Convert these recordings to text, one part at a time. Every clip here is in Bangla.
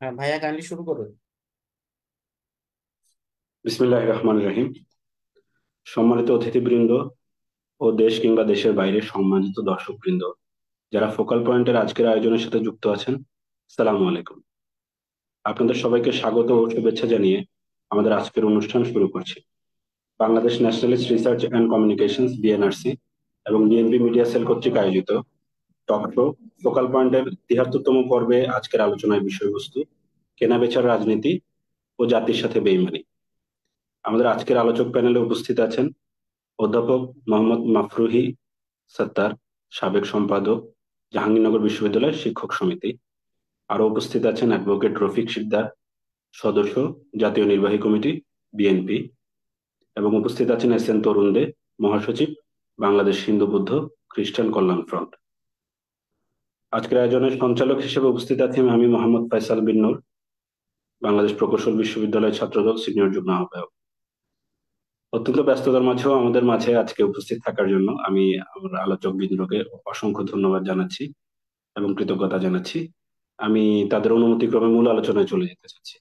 হ্যাঁ ভাইয়া, কাইন্ডলি শুরু করুন। বিসমিল্লাহির রহমানির রহিম। সম্মানিত অতিথিবৃন্দ ও দেশ কিংবা দেশের বাইরে সম্মানিত দর্শকবৃন্দ, যারা ফোকাল পয়েন্টের আজকের আয়োজনের সাথে যুক্ত আছেন, আসসালামু আলাইকুম। আপনাদের সবাইকে স্বাগত ও শুভেচ্ছা জানিয়ে আমাদের আজকের অনুষ্ঠান শুরু করছি। Bangladesh nationalist research and communications BNRC এবং বিএনপি মিডিয়া সেল কর্তৃক আয়োজিত টক শো ফোকাল পয়েন্টের ৭৩তম পর্বে আজকের আলোচনার বিষয়বস্তু কেনাবেচার রাজনীতি ও জাতির সাথে বেইমানি। আমাদের আজকের আলোচক প্যানেলে উপস্থিত আছেন অধ্যাপক মোহাম্মদ মাফরুহি সত্তার, সাবেক সম্পাদক, জাহাঙ্গীরনগর বিশ্ববিদ্যালয় শিক্ষক সমিতি। আরো উপস্থিত আছেন অ্যাডভোকেট রফিক শিকদার, সদস্য, জাতীয় নির্বাহী কমিটি, বিএনপি। এবং উপস্থিত আছেন এস এন তরুণ দে, মহাসচিব, বাংলাদেশ হিন্দু বৌদ্ধ খ্রিস্টান কল্যাণ ফ্রন্ট। আজকের আয়োজনের সঞ্চালক হিসেবে উপস্থিত আছি আমি মোহাম্মদ ফয়সাল বিন নূর, বাংলাদেশ প্রকৌশল বিশ্ববিদ্যালয় ছাত্রদল সিনিয়র যুগ্ম আহ্বায়ক। অত্যন্ত ব্যস্ততার মাঝেও আমাদের মাঝে আজকে উপস্থিত থাকার জন্য আমি আমার আলোচক বৃন্দকে অসংখ্য ধন্যবাদ জানাচ্ছি এবং কৃতজ্ঞতা জানাচ্ছি। আমি তাদের অনুমতিক্রমে মূল আলোচনায় চলে যেতে চাচ্ছি।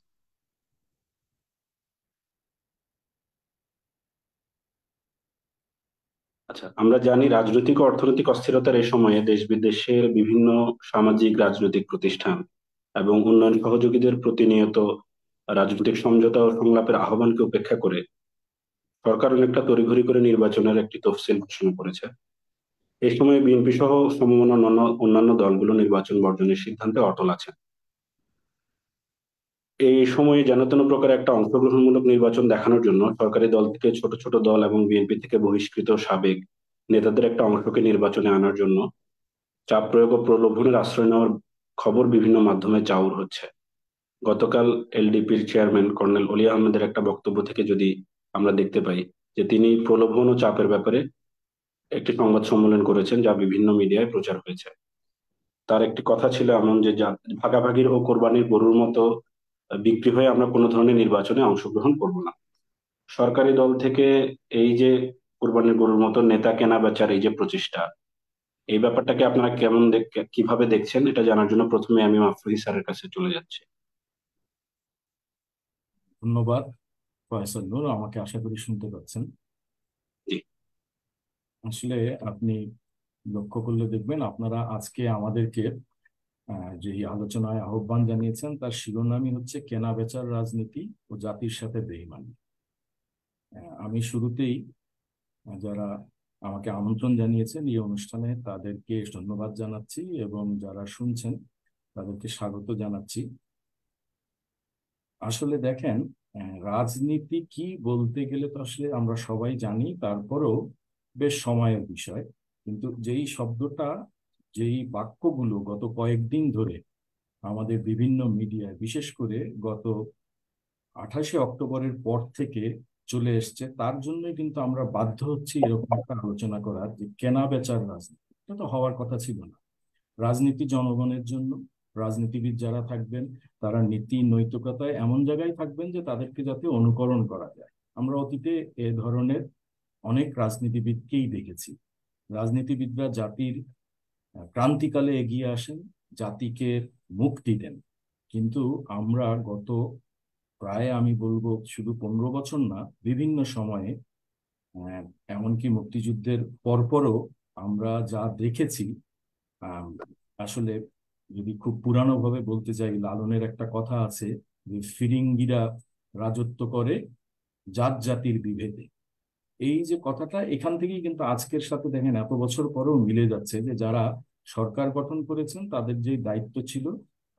আচ্ছা, আমরা জানি রাজনৈতিক ও অর্থনৈতিক অস্থিরতার এই সময়ে দেশ বিদেশের বিভিন্ন সামাজিক রাজনৈতিক প্রতিষ্ঠান এবং উন্নয়ন সহযোগীদের প্রতিনিয়ত রাজনৈতিক সমঝোতা ও সংলাপের আহ্বানকে উপেক্ষা করে সরকার অনেকটা তড়িঘড়ি করে নির্বাচনের একটি তফসিল ঘোষণা করেছে। এই সময়ে বিএনপি সহ সমমনা অন্যান্য দলগুলো নির্বাচন বর্জনের সিদ্ধান্তে অটল আছে। এই সময়ে যেন তেন প্রকার একটা অংশগ্রহণমূলক নির্বাচন দেখানোর জন্য সরকারি দল থেকে ছোট ছোট দল এবং বিএনপি থেকে বহিষ্কৃত সাবেক নেতাদের একটা অংশকে নির্বাচনে আনার জন্য চাপ প্রয়োগ ও প্রলোভনের আশ্রয় নেওয়ার খবর বিভিন্ন মাধ্যমে চাউর হচ্ছে। গতকাল এলডিপির চেয়ারম্যান কর্নেল অলি আহমেদের একটা বক্তব্য থেকে যদি আমরা দেখতে পাই যে তিনি প্রলোভন ও চাপের ব্যাপারে একটি সংবাদ সম্মেলন করেছেন, যা বিভিন্ন মিডিয়ায় প্রচার হয়েছে। তার একটি কথা ছিল এমন যে ভাগাভাগির ও কোরবানির গরুর মতো বিক্রি হয়ে আমরা কোনো ধরনের নির্বাচনে অংশগ্রহণ করব না। সরকারি দল থেকে এই যে কোরবানির গরুর মতো নেতা কেনা বেচার এই যে প্রচেষ্টা, এই ব্যাপারটাকে আপনারা কিভাবে দেখছেন, এটা জানার জন্য প্রথমে আমি মাফরুহি স্যারের কাছে চলে যাচ্ছি। ধন্যবাদ ফয়সাল নূর, আমাকে আশা করি শুনতে পাচ্ছেন। জি। আসলে আপনি লক্ষ্য করলে দেখবেন আপনারা আজকে আমাদেরকে যে আলোচনায় আহ্বান জানিয়েছেন তার শিরোনামই হচ্ছে কেনা বেচার রাজনীতি ও জাতির সাথে বেইমানি। আমি শুরুতেই যারা আমাকে আমন্ত্রণ জানিয়েছেন এই অনুষ্ঠানে তাদেরকে ধন্যবাদ জানাচ্ছি এবং যারা শুনছেন তাদেরকে স্বাগত জানাচ্ছি। আসলে দেখেন, রাজনীতি কি বলতে গেলে তো আসলে আমরা সবাই জানি, তারপরেও বেশ সময়ের বিষয়। কিন্তু যেই শব্দটা, যেই বাক্যগুলো গত কয়েকদিন ধরে আমাদের বিভিন্ন মিডিয়ায়, বিশেষ করে গত 28শে অক্টোবরের পর থেকে চলে এসছে, তার জন্যই কিন্তু আমরা বাধ্য হচ্ছি এরকম একটা আলোচনা করার যে কেনা বেচার রাজনীতি। এটা তো হওয়ার কথা ছিল না। রাজনীতি জনগণের জন্য। রাজনীতিবিদ যারা থাকবেন তারা নীতি নৈতিকতায় এমন জায়গায় থাকবেন যে তাদেরকে যাতে অনুকরণ করা যায়। আমরা অতীতে এ ধরনের অনেক রাজনীতিবিদকেই দেখেছি। রাজনীতিবিদরা জাতির ক্রান্তিকালে এগিয়ে আসেন, জাতিকে মুক্তি দেন। কিন্তু আমরা গত প্রায়, আমি বলবো শুধু 15 বছর না, বিভিন্ন সময়ে, আহ, এমনকি মুক্তিযুদ্ধের পরপরও আমরা যা দেখেছি, আম, আসলে যদি খুব পুরানো ভাবে বলতে চাই, লালনের একটা কথা আছে যে ফিরিঙ্গিরা রাজত্ব করে জাত জাতির বিভেদে। এই যে কথাটা, এখান থেকেই কিন্তু আজকের সাথে দেখেন এত বছর পরেও মিলে যাচ্ছে যে যারা সরকার গঠন করেছেন তাদের যে দায়িত্ব ছিল,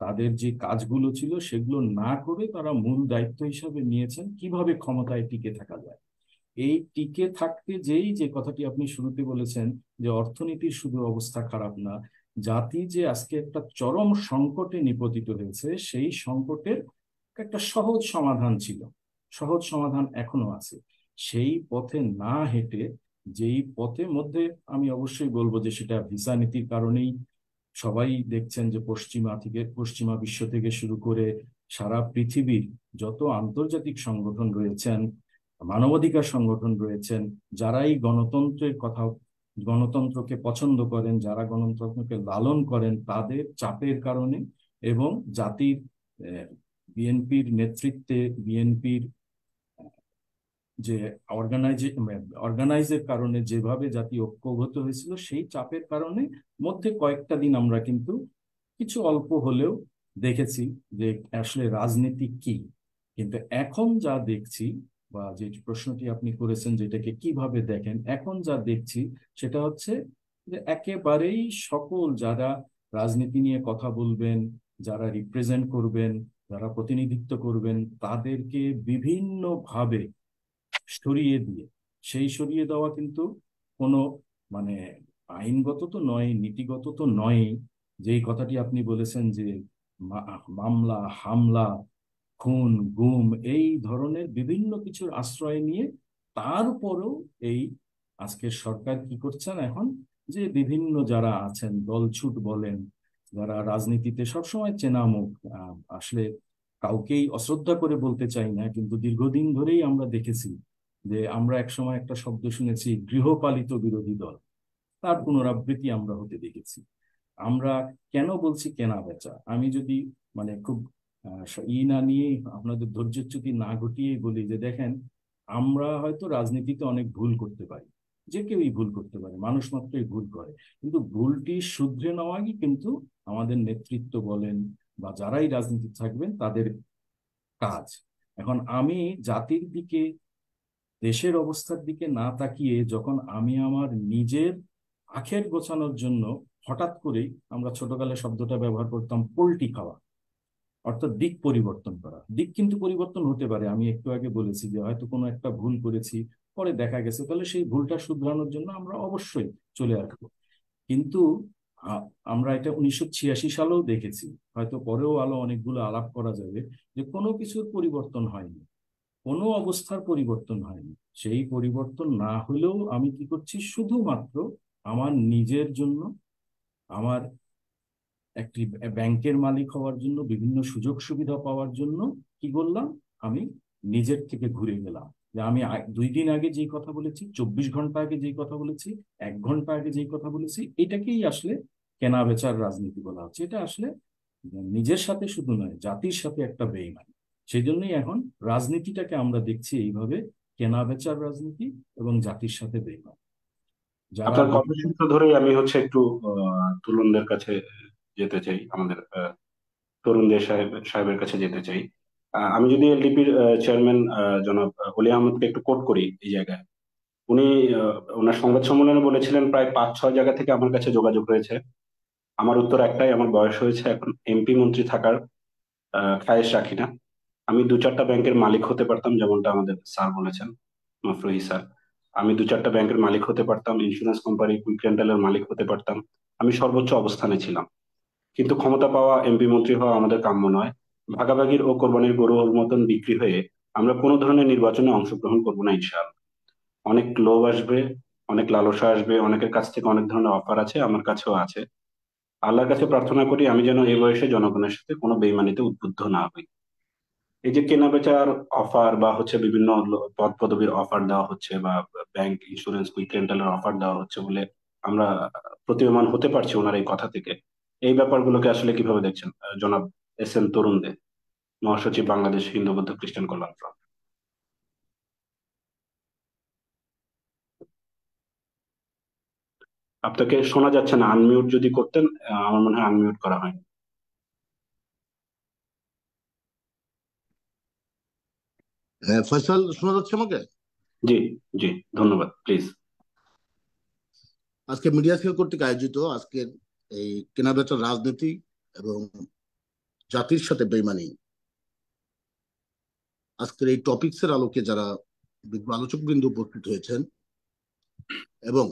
তাদের যে কাজগুলো ছিল সেগুলো না করে তারা মূল দায়িত্ব হিসাবে নিয়েছেন কিভাবে ক্ষমতায় টিকে থাকা যায়। এই টিকে থাকতে যেই যে কথাটি আপনি শুরুতে বলেছেন যে অর্থনীতির শুধু অবস্থা খারাপ না, জাতি যে আজকে একটা চরম সংকটে নিপতিত হয়েছে, সেই সংকটের একটা সহজ সমাধান ছিল, সহজ সমাধান এখনো আছে। সেই পথে না হেঁটে, যেই পথে মধ্যে আমি অবশ্যই বলবো যে সেটা ভিসা নীতির কারণেই সবাই দেখছেন যে পশ্চিমা বিশ্ব থেকে শুরু করে সারা পৃথিবীর যত আন্তর্জাতিক সংগঠন রয়েছেন, মানবাধিকার সংগঠন রয়েছেন, যারাই গণতন্ত্রের কথা, গণতন্ত্রকে পছন্দ করেন, যারা গণতন্ত্রকে লালন করেন, তাদের চাপের কারণে এবং জাতির বিএনপির নেতৃত্বে, বিএনপির যে অর্গানাইজের কারণে যেভাবে জাতি ঐক্যবদ্ধ হয়েছিল, সেই চাপের কারণে মধ্যে কয়েকটা দিন আমরা কিন্তু কিছু অল্প হলেও দেখেছি যে আসলে রাজনীতি কি। কিন্তু এখন যা দেখছি, বা যে প্রশ্নটি আপনি করেছেন যেটাকে কিভাবে দেখেন, এখন যা দেখছি সেটা হচ্ছে যে একেবারেই সকল যারা রাজনীতি নিয়ে কথা বলবেন, যারা রিপ্রেজেন্ট করবেন, যারা প্রতিনিধিত্ব করবেন, তাদেরকে বিভিন্নভাবে সরিয়ে দিয়ে, সেই সরিয়ে দেওয়া কিন্তু কোনো মানে আইনগত তো নয়, নীতিগত তো নয়। যেই কথাটি আপনি বলেছেন যে মামলা হামলা, খুন গুম, এই ধরনের বিভিন্ন কিছুর আশ্রয় নিয়ে, তারপরেও এই আজকের সরকার কি করছেন এখন, যে বিভিন্ন যারা আছেন দলছুট বলেন, যারা রাজনীতিতে সবসময় চেনা মুখ, আসলে কাউকেই অশ্রদ্ধা করে বলতে চাই না, কিন্তু দীর্ঘদিন ধরেই আমরা দেখেছি যে আমরা একসময় একটা শব্দ শুনেছি গৃহপালিত বিরোধী দল, তার পুনরাবৃত্তি আমরা হতে দেখেছি। আমরা কেন বলছি কেনা বেচা, আমি যদি খুব না নিয়ে আপনাদের ধৈর্যচ্যুতি না ঘটিয়েই বলি যে দেখেন, আমরা হয়তো রাজনীতিতে অনেক ভুল করতে পারি, যে কেউই ভুল করতে পারে, মানুষ মাত্রই ভুল করে, কিন্তু ভুলটি শুধরে নেওয়াই কিন্তু আমাদের নেতৃত্ব বলেন বা যারাই রাজনীতি থাকবেন তাদের কাজ। এখন আমি জাতির দিকে, দেশের অবস্থার দিকে না তাকিয়ে যখন আমি আমার নিজের আখের গোছানোর জন্য হঠাৎ করেই, আমরা ছোটকালে শব্দটা ব্যবহার করতাম পল্টি খাওয়া, অর্থাৎ দিক পরিবর্তন করা। দিক কিন্তু পরিবর্তন হতে পারে, আমি একটু আগে বলেছি যে হয়তো কোনো একটা ভুল করেছি, পরে দেখা গেছে, তাহলে সেই ভুলটা শুধরানোর জন্য আমরা অবশ্যই চলে আসবো। কিন্তু আমরা এটা 1986 সালেও দেখেছি, হয়তো পরেও আলো অনেকগুলো আলাপ করা যাবে, যে কোনো কিছুর পরিবর্তন হয়নি, কোনো অবস্থার পরিবর্তন হয়নি। সেই পরিবর্তন না হলেও আমি কি করছি, শুধুমাত্র আমার নিজের জন্য, আমার একটি ব্যাংকের মালিক হওয়ার জন্য, বিভিন্ন সুযোগ সুবিধা পাওয়ার জন্য কি করলাম, আমি নিজের থেকে ঘুরে গেলাম। যে আমি 2 দিন আগে যেই কথা বলেছি, 24 ঘন্টা আগে যেই কথা বলেছি, 1 ঘন্টা আগে যেই কথা বলেছি, এটাকেই আসলে কেনা বেচার রাজনীতি বলা হচ্ছে। এটা আসলে নিজের সাথে শুধু নয়, জাতির সাথে একটা বেইমানি। সেই জন্যই এখন রাজনীতিটাকে আমরা দেখছি এইভাবে, কেনা বেচার রাজনীতি এবং জাতির সাথে বেইমানি। যারা আপনার বিভিন্ন কর্মসূত্র ধরেই আমি হচ্ছে একটু তরুণদের কাছে যেতে চাই, আমাদের তরুণদের সাহেবের কাছে যেতে চাই। আমি যদি এলডিপির চেয়ারম্যান জনাব অলি আহমদকে একটু কোট করি এই জায়গায়। উনি ওনার সংবাদ সম্মেলনে বলেছিলেন প্রায় 5-6 জায়গা থেকে আমার কাছে যোগাযোগ হয়েছে। আমার উত্তর একটাই, আমার বয়স হয়েছে, এখন এমপি মন্ত্রী থাকার খায়েশ রাখি না। আমি 2-4টা ব্যাংকের মালিক হতে পারতাম, যেমনটা আমাদের স্যার বলেছেন, মাফরুহি স্যার। আমি 2-4টা ব্যাংকের মালিক হতে পারতাম, ইন্স্যুরেন্স কোম্পানি কুইক রেন্টালের মালিক হতে পারতাম। আমি সর্বোচ্চ অবস্থানে ছিলাম। কিন্তু ক্ষমতা পাওয়া, এমপি মন্ত্রী হওয়া আমাদের কাম্য নয়। ভাগাভাগির ও কোরবানির গরুর মতন বিক্রি হয়ে আমরা কোনো ধরনের নির্বাচনে অংশগ্রহণ করবো না, ইনশাআল্লাহ। অনেক লোভ আসবে, অনেক লালসা আসবে, অনেকের কাছ থেকে অনেক ধরনের অফার আছে, আমার কাছেও আছে। আল্লাহর কাছে প্রার্থনা করি আমি যেন এই বয়সে জনগণের সাথে কোনো বেইমানিতে উদ্বুদ্ধ না হই। এই যে কেনা বেচার অফার বা হচ্ছে বিভিন্ন পদ পদবীর অফার দেওয়া হচ্ছে, বা ব্যাংক ইন্স্যুরেন্স কুইক রেন্টালের অফার দেওয়া হচ্ছে বলে আমরা প্রতীয়মান হতে পারছি ওনার এই কথা থেকে। এই ব্যাপারগুলোকে আসলে কিভাবে দেখছেন জনাব এস এম তরুণ দে, মহাসচিব বাংলাদেশ হিন্দু বৌদ্ধ খ্রিস্টান কল্যাণ ফ্রন্ট? আপনাকে শোনা যাচ্ছে না, আনমিউট যদি করতেন। আমার মনে হয় আনমিউট করা হয়নি। হ্যাঁ, ফয়সাল, শোনা যাচ্ছে আমাকে? জি, জি, ধন্যবাদ, প্লিজ। আজকে মিডিয়া সেল কর্তৃক আয়োজিত আজকের এই কেনাবেচার রাজনীতি এবং জাতির সাথে বেইমানি, আজকের এই টপিকস এর আলোকে যারা বিজ্ঞ আলোচক বৃন্দ উপস্থিত হয়েছেন এবং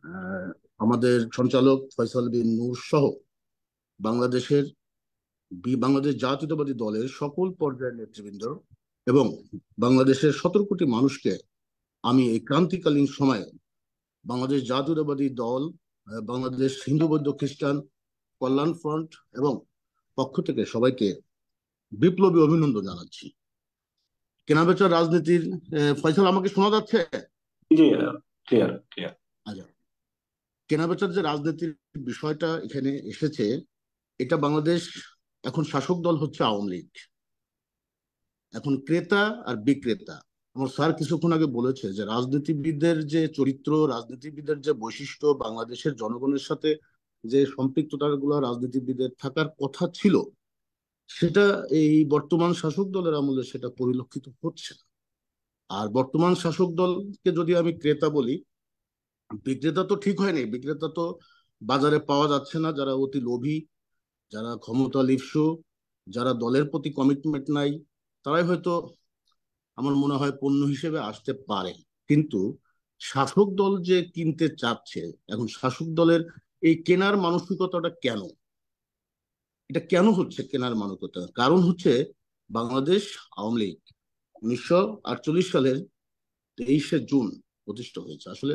আহ, আমাদের সঞ্চালক ফয়সাল বিন নূর সহ বাংলাদেশের বাংলাদেশ জাতীয়তাবাদী দলের সকল পর্যায়ের নেতৃবৃন্দ এবং বাংলাদেশের 17 কোটি মানুষকে আমি এই ক্রান্তিকালীন সময়ে বাংলাদেশ জাতীয়তাবাদী দল, বাংলাদেশ হিন্দু বৌদ্ধ খ্রিস্টান কল্যাণ ফ্রন্ট এবং পক্ষ থেকে সবাইকে বিপ্লবী অভিনন্দন জানাচ্ছি। কেনাবেচার রাজনীতির ফয়সাল, আমাকে শোনা যাচ্ছে? জি, ক্লিয়ার, ক্লিয়ার। আচ্ছা, কেনাবেচার যে রাজনীতির বিষয়টা এখানে এসেছে, এটা বাংলাদেশ এখন শাসক দল হচ্ছে আওয়ামী লীগ। এখন ক্রেতা আর বিক্রেতা। আমার স্যার কিছুক্ষণ আগে বলেছে যে রাজনীতিবিদদের যে চরিত্র, রাজনীতিবিদদের যে বৈশিষ্ট্য, বাংলাদেশের জনগণের সাথে যে সম্পৃক্ততা গুলো রাজনীতিবিদের থাকার কথা ছিল, সেটা এই বর্তমান শাসক দলের আমলে সেটা পরিলক্ষিত হচ্ছে না। আর বর্তমান শাসক দলকে যদি আমি ক্রেতা বলি, বিক্রেতা তো ঠিক হয়নি। বিক্রেতা তো বাজারে পাওয়া যাচ্ছে না। যারা অতি লোভী, যারা ক্ষমতা লিপ্সু, যারা দলের প্রতি কমিটমেন্ট নাই, তারাই হয়তো আমার মনে হয় পণ্য হিসেবে আসতে পারে। কিন্তু শাসক দল যে কিনতে চাচ্ছে, এখন শাসক দলের এই কেনার মানসিকতাটা কেন? এটা কেন হচ্ছে কেনার মানসিকতা? কারণ হচ্ছে বাংলাদেশ আওয়ামী লীগ 1948 সালের 23শে জুন প্রতিষ্ঠা হয়েছে। আসলে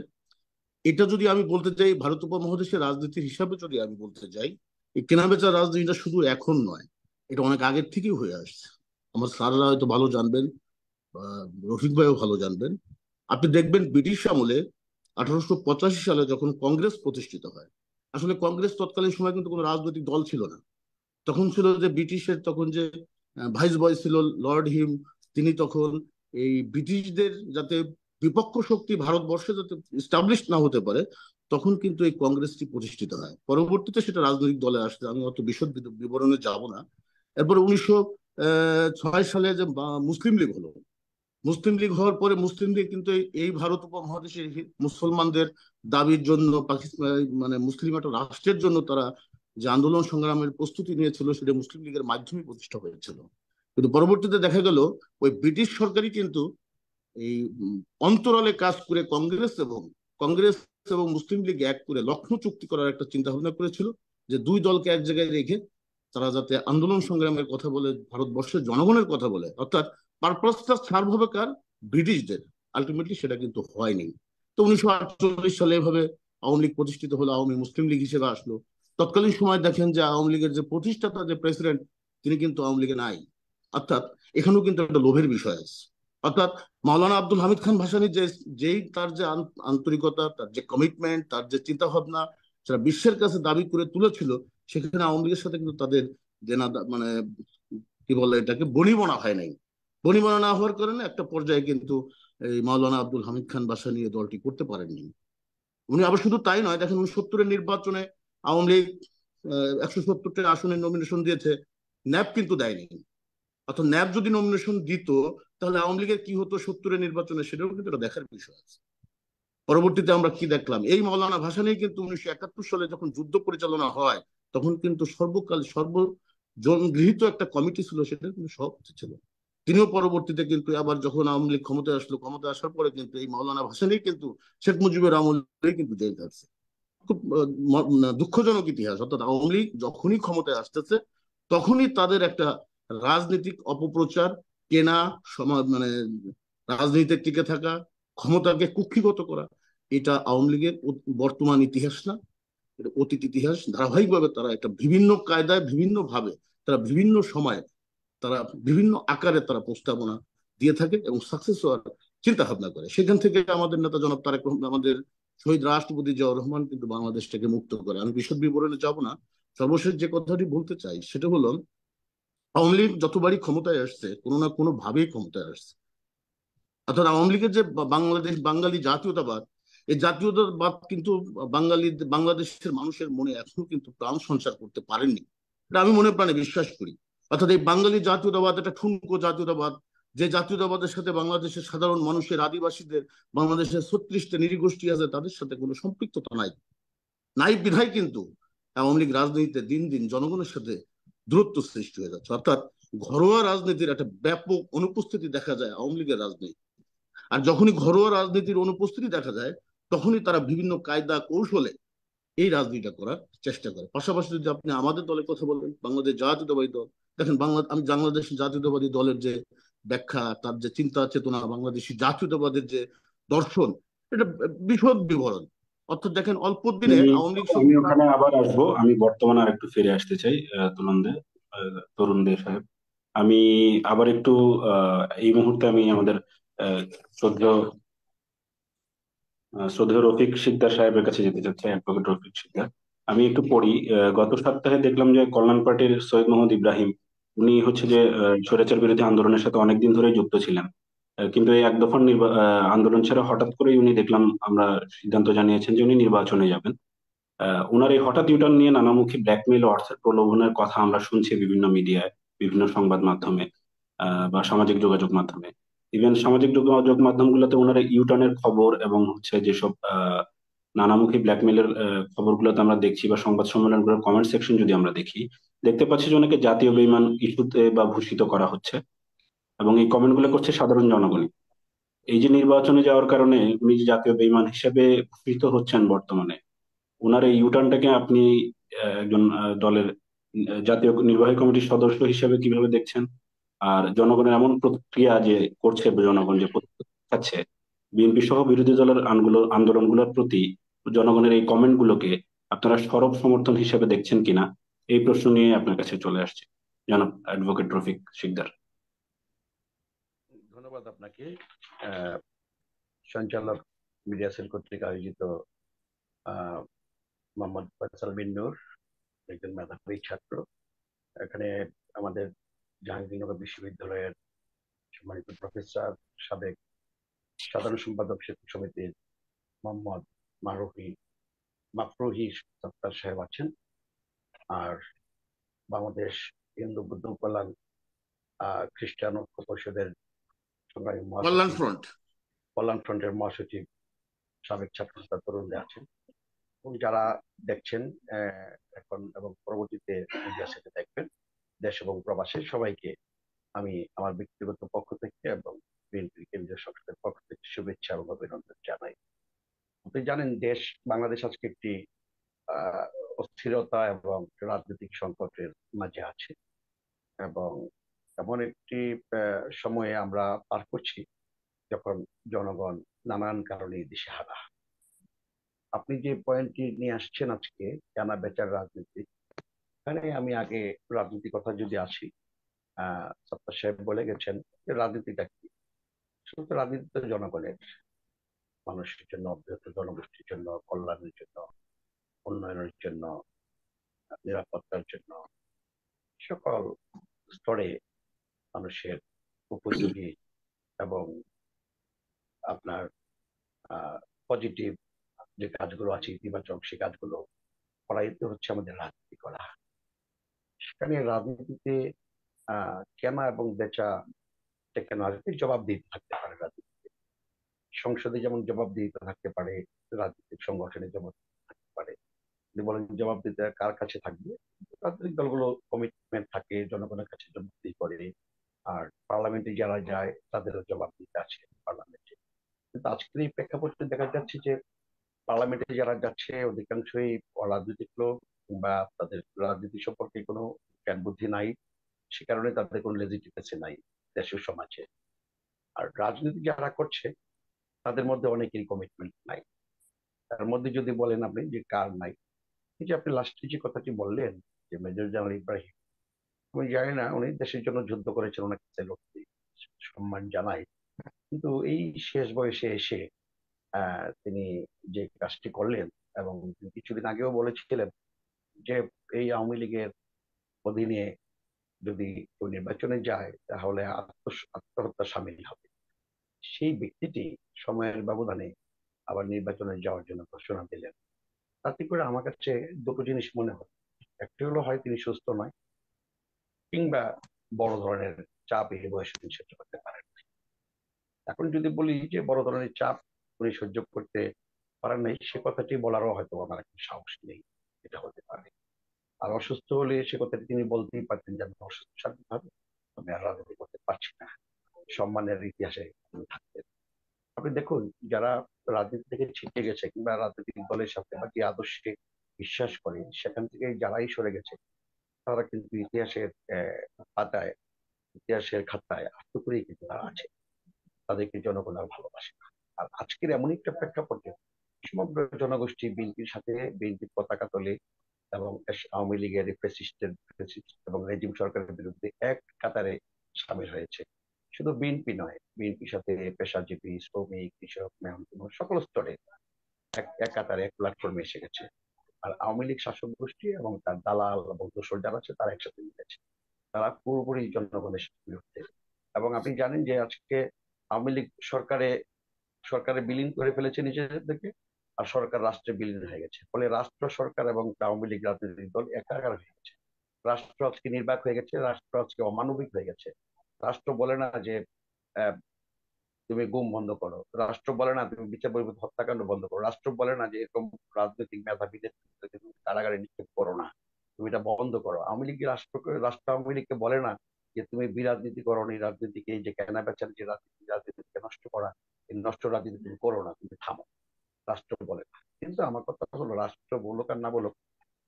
এটা যদি আমি বলতে চাই ভারত উপমহাদেশের রাজনীতির হিসাবে, যদি আমি বলতে চাই, এই কেনাবেচা রাজনীতিটা শুধু এখন নয়, এটা অনেক আগের থেকেই হয়ে আসছে। আমার স্যাররা হয়তো ভালো জানবেন, বা রফিক ভাইও ভালো জানবেন। আপনি দেখবেন ব্রিটিশ আমলে 1885 সালে যখন কংগ্রেস প্রতিষ্ঠিত হয়, আসলে কংগ্রেস তৎকালীন সময় কিন্তু কোনো রাজনৈতিক দল ছিল না। তখন ছিল যে ব্রিটিশের তখন যে ভাইস বয় ছিল লর্ড হিম, তিনি তখন এই ব্রিটিশদের যাতে বিপক্ষ শক্তি ভারতবর্ষে যাতে স্টাবলিশ না হতে পারে, তখন কিন্তু এই কংগ্রেসটি প্রতিষ্ঠিত হয়। পরবর্তীতে সেটা রাজনৈতিক দলে আসছে, আমি অত বিশদ বিবরণে যাব না। এরপরে 1906 সালে যে মুসলিম লীগ হলো, মুসলিম লীগ হওয়ার পরে মুসলিম লীগ কিন্তু এই ভারত উপমহাদেশের মুসলমানদের দাবির জন্য, পাকিস্তান মানে মুসলিম একটা রাষ্ট্রের জন্য তারা যে আন্দোলন সংগ্রামের প্রস্তুতি নিয়েছিল, সেটা মুসলিম লীগের মাধ্যমে প্রতিষ্ঠা হয়েছিল। কিন্তু পরবর্তীতে দেখা গেল ওই ব্রিটিশ সরকারই কিন্তু এই অন্তরালে কাজ করে কংগ্রেস এবং মুসলিম লীগ এক করে লখনৌ চুক্তি করার একটা চিন্তা ভাবনা করেছিল, যে দুই দলকে এক জায়গায় রেখে তারা যাতে আন্দোলন সংগ্রামের কথা বলে, ভারতবর্ষের জনগণের কথা বলে, অর্থাৎ পারপাসটা সার্ভ হবে কার? ব্রিটিশদের। আলটিমেটলি সেটা কিন্তু হয়নি। তো 1948 সালে এভাবে আওয়ামী লীগ প্রতিষ্ঠিত হলো, আওয়ামী মুসলিম লীগ হিসেবে আসলো। তৎকালীন সময় দেখেন যে আওয়ামী লীগের যে প্রতিষ্ঠাতা, যে প্রেসিডেন্ট, তিনি কিন্তু আওয়ামী লীগে নাই। অর্থাৎ এখানেও কিন্তু একটা লোভের বিষয় আছে। অর্থাৎ মাওলানা আব্দুল হামিদ খান ভাসানী যেই তার যে আন্তরিকতা, তার যে কমিটমেন্ট, তার যে চিন্তা ভাবনা, সেটা বিশ্বের কাছে দাবি করে তুলেছিল, সেখানে আওয়ামী লীগের সাথে কিন্তু তাদের দেনা মানে কি বলে এটাকে, বনিবনা হয় নাই। বনিবনা না হওয়ার কারণে একটা পর্যায়ে কিন্তু এই মাওলানা আব্দুল হামিদ খান ভাসানী এই দলটি করতে পারেননি। উনি আবার শুধু তাই নয়, দেখেন 1970-এর নির্বাচনে আওয়ামী লীগ 170টা আসনের নমিনেশন দিয়েছে, ন্যাপ কিন্তু দেয়নি। অর্থাৎ ন্যাপ যদি নমিনেশন দিত, তাহলে আওয়ামী লীগের কি হতো 70-এর নির্বাচনে, সেটাও কিন্তু একটা দেখার বিষয় আছে। পরবর্তীতে আমরা কি দেখলাম, এই মাওলানা ভাসানী কিন্তু 1971 সালে যখন যুদ্ধ পরিচালনা হয়, তখন কিন্তু সর্বজন গৃহীত একটা কমিটি ছিল, সেটা কিন্তু সভাপতি ছিল। তিনিও পরবর্তীতে কিন্তু আবার যখন আওয়ামী লীগ ক্ষমতায় আসলো, ক্ষমতায় আসার পরে কিন্তু এই মাওলানা ভাসানী কিন্তু শেখ মুজিবের আমলে কিন্তু জেল খাটছে। খুব দুঃখজনক ইতিহাস। অর্থাৎ আওয়ামী লীগ যখনই ক্ষমতায় আসতেছে, তখনই তাদের একটা রাজনৈতিক অপপ্রচার, কেনা, সমাজ মানে রাজনীতিতে টিকে থাকা, ক্ষমতাকে কুক্ষিগত করা, এটা আওয়ামী লীগের বর্তমান ইতিহাস না, এটা অতীত ইতিহাস। ধারাবাহিকভাবে তারা একটা বিভিন্ন কায়দায়, বিভিন্ন ভাবে, তারা বিভিন্ন সময়ে, তারা বিভিন্ন আকারে তারা প্রস্তাবনা দিয়ে থাকে এবং সাকসেস হওয়ার চিন্তা ভাবনা করে। সেখান থেকে আমাদের নেতা জনাব তারেক রহমান, আমাদের শহীদ রাষ্ট্রপতি জিয়াউর রহমান কিন্তু বাংলাদেশটাকে মুক্ত করে। আমি বিশদ বিবরণে যাব না। সর্বশেষ যে কথাটি বলতে চাই সেটা হলো, আওয়ামী লীগ যতবারই ক্ষমতায় আসছে, কোনো না কোনো ভাবেই ক্ষমতায় আসছে। অর্থাৎ আওয়ামী লীগের যে বাঙালি জাতীয়তাবাদ, এই জাতীয়তাবাদ কিন্তু বাংলাদেশের মানুষের মনে এখনো কিন্তু প্রাণ সঞ্চার করতে পারেননি। এটা আমি মনে প্রাণে বিশ্বাস করি। অর্থাৎ এই বাঙালি জাতীয়তাবাদ একটা ঠুনকো জাতীয়তাবাদ, যে জাতীয়তাবাদের সাথে বাংলাদেশের সাধারণ মানুষের, আদিবাসীদের, বাংলাদেশের 36টা নৃগোষ্ঠী আছে, তাদের সাথে কোনো সম্পৃক্ততা নাই। নাই বিধায় কিন্তু আওয়ামী লীগ রাজনীতিতে দিন দিন জনগণের সাথে দূরত্ব সৃষ্টি হয়ে যাচ্ছে। অর্থাৎ ঘরোয়া রাজনীতির একটা ব্যাপক অনুপস্থিতি দেখা যায় আওয়ামী লীগের রাজনীতি। আর যখনই ঘরোয়া রাজনীতির অনুপস্থিতি দেখা যায়, তখনই তারা বিভিন্ন কায়দা কৌশলে এই রাজনীতিটা করার চেষ্টা করে। পাশাপাশি যদি আপনি আমাদের দলের কথা বলেন, বাংলাদেশ জাতীয়তাবাদী দল, দেখেন আমি বাংলাদেশ জাতীয়তাবাদী দলের যে ব্যাখ্যা, তার যে চিন্তা চেতনা, বাংলাদেশি জাতীয়তাবাদের যে দর্শন, এটা বিশদ বিবরণ। অর্থাৎ দেখেন অল্প দিনে আওয়ামী লীগ আমি সরকার। ওখানে আবার আসবো। আমি বর্তমানে আর একটু ফিরে আসতে চাই, তরুণ দে সাহেব। আমি আবার একটু এই মুহূর্তে আমি আমাদের আহ, শ্রদ্ধেয় শ্রদ্ধেয় রফিক শিকদার সাহেবের কাছে যেতে চাচ্ছি, অ্যাডভোকেট রফিক শিকদার। আমি একটু পড়ি। গত সপ্তাহে দেখলাম যে কল্যাণ পার্টির সৈয়দ মোহাম্মদ ইব্রাহিম, উনি হচ্ছে যে স্বৈরাচার বিরোধী আন্দোলনের সাথে অনেকদিন ধরেই যুক্ত ছিলেন। কিন্তু এই এক দফার আন্দোলন ছেড়ে হঠাৎ করেই উনি দেখলাম আমরা সিদ্ধান্ত জানিয়েছেন যে উনি নির্বাচনে যাবেন। উনার এই হঠাৎ ইউটার্ন নিয়ে নানামুখী ব্ল্যাকমেইল ও অর্থের প্রলোভনের কথা আমরা শুনছি বিভিন্ন মিডিয়ায়, বিভিন্ন সংবাদ মাধ্যমে, বা সামাজিক যোগাযোগ মাধ্যমে। ইভেন সামাজিক যোগাযোগ মাধ্যমগুলোতে ওনার ইউটার্নের খবর এবং হচ্ছে যেসব নানামুখী ব্ল্যাকমেইলের খবরগুলোতে আমরা দেখছি, বা সংবাদ সম্মেলনগুলোর কমেন্ট সেকশন যদি আমরা দেখি, দেখতে পাচ্ছি যে ওনাকে জাতীয় বেঈমান ইস্যুতে বা ভূষিত করা হচ্ছে, এবং এই কমেন্ট গুলো করছে সাধারণ জনগণই। এই যে নির্বাচনে যাওয়ার কারণে উনি যে জাতীয় বেঈমান হিসেবে ভূষিত হচ্ছেন বর্তমানে, ওনার এই ইউটার্নটাকে আপনি একজন দলের জাতীয় নির্বাহী কমিটির সদস্য হিসেবে কিভাবে দেখছেন? আর জনগণের এমন প্রতিক্রিয়া যে করছে, জনগণ যে প্রতিক্রিয়া দেখাচ্ছে বিএনপি সহ বিরোধী দলের আন্দোলনগুলোর প্রতি, জনগণের এই কমেন্ট গুলোকে আপনারা সরব সমর্থন হিসেবে দেখছেন কিনা, এই প্রশ্ন নিয়ে আপনার কাছে চলে আসছে জনাব অ্যাডভোকেট রফিক শিকদার। ধন্যবাদ আপনাকে। আহ, সঞ্চালক মিডিয়া সেল কর্তৃক আয়োজিত আহ, মোহাম্মদ ফয়সাল বিন নূর একজন মেধাবী ছাত্র। এখানে আমাদের জাহাঙ্গীরনগর বিশ্ববিদ্যালয়ের সম্মানিত প্রফেসর, সাবেক সাধারণ সম্পাদক শিক্ষক সমিতির মোহাম্মদ মারুফি মাফরুহি সত্তার সাহেব আছেন। আর বাংলাদেশ হিন্দু বৌদ্ধ কল্যাণ খ্রিস্টান ঐক্য পরিষদের সংগ্রামী কল্যাণ মহাসচিব, ফ্রন্ট। কল্যাণ ফ্রন্টের মহাসচিব সাবেক ছাত্র নেতা তরুণরা আছেন, এবং যারা দেখছেন এখন এবং পরবর্তীতে মিডিয়া সেটে দেখবেন, দেশ এবং প্রবাসের সবাইকে আমি আমার ব্যক্তিগত পক্ষ থেকে এবং বিএনপির কেন্দ্রীয় সংসদের পক্ষ থেকে শুভেচ্ছা এবং অভিনন্দন জানাই। আপনি জানেন বাংলাদেশ আজকে একটি আহ অস্থিরতা এবং রাজনৈতিক সংকটের মাঝে আছে, এবং এমন একটি সময়ে আমরা পার করছি যখন জনগণ নানান কারণে দিশেহারা। আপনি যে পয়েন্টটি নিয়ে আসছেন আজকে, কেনা বেচার রাজনীতি, এখানে আমি আগে রাজনীতির কথা যদি আসি, সত্তার সাহেব বলে গেছেন যে রাজনীতিটা কি। শুধু রাজনীতি তো জনগণের, মানুষের জন্য, বৃহত্তর জনগোষ্ঠীর জন্য, কল্যাণের জন্য, উন্নয়নের জন্য, নিরাপত্তার জন্য, সকল স্তরে মানুষের উপযোগী এবং আপনার পজিটিভ যে কাজগুলো আছে, ইতিবাচক সে কাজগুলো করাই তো হচ্ছে আমাদের রাজনীতি করা। সেখানে রাজনীতিতে কেনা এবং বেচা কেন আসবে, জবাব দিতে থাকতে পারে রাজনীতি। সংসদে যেমন জবাব দিতে থাকতে পারে, রাজনৈতিক সংগঠনে জবাব থাকতে পারে। যদি বলেন জবাব দিতে কার কাছে থাকবে, রাজনৈতিক দলগুলো কমিটমেন্ট থাকে, জনগণের কাছে জবাবদিহি করে। আর পার্লামেন্টে যারা যায় তাদেরও জবাব দিতে আছে পার্লামেন্টে। কিন্তু আজকের এই প্রেক্ষাপটে দেখা যাচ্ছে যে পার্লামেন্টে যারা যাচ্ছে অধিকাংশই রাজনৈতিক লোক, বা তাদের রাজনীতি সম্পর্কে কোনো জ্ঞান বুদ্ধি নাই, সে কারণে তাদের কোনো লেজিটিমেসি নাই দেশের সমাজে। আর রাজনীতি যারা করছে তাদের মধ্যে অনেকেরই কমিটমেন্ট নাই। তার মধ্যে যদি বলেন আপনি যে কার নাই, এই যে আপনি লাস্টে যে কথাটি বললেন যে মেজর জেনারেল ইব্রাহিম, আমি জানি না উনি দেশের জন্য যুদ্ধ করেছেন, ওনাকে স্যালুট দিই, সম্মান জানাই। কিন্তু এই শেষ বয়সে এসে তিনি যে কাজটি করলেন, এবং কিছুদিন আগেও বলেছিলেন যে এই আওয়ামী লীগের অধীনে যদি কেউ নির্বাচনে যায় তাহলে আত্মহত্যা সামিল হবে, সেই ব্যক্তিটি সময়ের ব্যবধানে আবার নির্বাচনে যাওয়ার জন্য ঘোষণা দিলেন। তাতে করে আমার কাছে দুটো জিনিস মনে হয়। একটি হলো হয় তিনি সুস্থ নয়, কিংবা বড় ধরনের চাপ এই বয়সে তিনি সহ্য করতে পারেন। এখন যদি বলি যে বড় ধরনের চাপ উনি সহ্য করতে পারেন নাই, সে কথাটি বলারও হয়তো আমার একটা সাহস নেই, এটা হতে পারে। আর অসুস্থ হলে সে কথাটি তিনি বলতেই পারতেন যে আমি অসুস্থ, স্বাধীনভাবে আমি আর রাজনীতি করতে পারছি না, সম্মানের ইতিহাসে তিনি থাকতেন। আপনি দেখুন, যারা রাজনীতি থেকে ছিটকে গেছে কিংবা রাজনৈতিক দলের সাথে বা যে আদর্শে বিশ্বাস করে সেখান থেকে যারাই সরে গেছে, তারা কিন্তু ইতিহাসের পাতায়, ইতিহাসের খাতায় আত্ম করেই কিন্তু তারা আছে, তাদেরকে জনগণ আর ভালোবাসে না। আর আজকের এমন একটা প্রেক্ষাপটে সমগ্র জনগোষ্ঠী বিএনপির সাথে, বিএনপির পতাকা তোলে, এবং আওয়ামী লীগের এবং রেজিম সরকারের বিরুদ্ধে এক কাতারে সামিল হয়েছে। শুধু বিএনপি নয়, বিএনপির সাথে পেশাজীবী, শ্রমিক, কৃষক, মেহনতি সকল স্তরে এক এক কাতারে, এক প্ল্যাটফর্মে এসে গেছে। আর আওয়ামী লীগ শাসক গোষ্ঠী এবং তার দালাল এবং দোসর যারা আছে তারা একসাথে মিলেছে, তারা পুরোপুরি জনগণের বিরুদ্ধে। এবং আপনি জানেন যে আজকে আওয়ামী লীগ সরকারে বিলীন করে ফেলেছে নিজেদেরকে, আর সরকার রাষ্ট্রে বিলীন হয়ে গেছে, ফলে রাষ্ট্র সরকার এবং আওয়ামী লীগ রাজনৈতিক দল একাকার হয়ে গেছে। রাষ্ট্র আজকে নির্বাক হয়ে গেছে, রাষ্ট্র আজকে অমানবিক হয়ে গেছে। রাষ্ট্র বলে না যে আহ, তুমি গুম বন্ধ করো, রাষ্ট্র বলে না তুমি বিচার বহির্ভূত হত্যাকাণ্ড বন্ধ করো, রাষ্ট্র বলে না যে এরকম রাজনৈতিক মেধাবীদের তুমি কারাগারে নিক্ষেপ করো না, তুমি এটা বন্ধ করো। আওয়ামী লীগ রাষ্ট্র আওয়ামী লীগকে বলে না যে তুমি বিরাজনীতি করো, এই রাজনীতিকে, এই যে কেনা বেচার যে রাজনীতিকে নষ্ট করা, এই নষ্ট রাজনীতি তুমি করো না, তুমি থামো। রাষ্ট্র বলে না। কিন্তু আমার কথা হলো, রাষ্ট্র বলুক আর না বলুক,